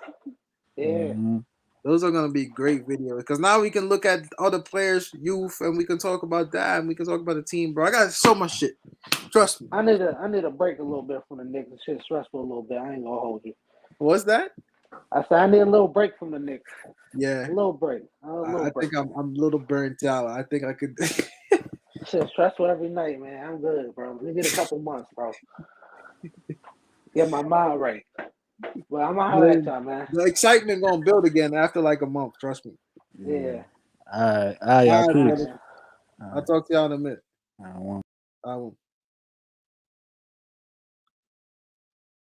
[SPEAKER 2] Yeah.
[SPEAKER 3] Mm-hmm.
[SPEAKER 1] Those are gonna be great videos because now we can look at other players' youth and we can talk about that and we can talk about the team, bro. I got so much shit. Trust me.
[SPEAKER 2] I need a break a little bit from the Knicks. The shit's stressful a little bit. I ain't gonna hold you.
[SPEAKER 1] What's that?
[SPEAKER 2] I said I need a little break from the Knicks.
[SPEAKER 1] Yeah,
[SPEAKER 2] A little break.
[SPEAKER 1] I think I'm a little burnt out. I think I could.
[SPEAKER 2] Shit stressful every night, man. I'm good, bro. Let me get a couple months, bro. Get my mind right. Well, I'm gonna holler at y'all, man.
[SPEAKER 1] The excitement gonna build again after like a month. Trust me.
[SPEAKER 2] Yeah.
[SPEAKER 3] All right, y'all.
[SPEAKER 1] All right,
[SPEAKER 3] Peace.
[SPEAKER 1] brother. I'll talk to y'all in a minute.
[SPEAKER 3] I don't want.
[SPEAKER 1] I won't.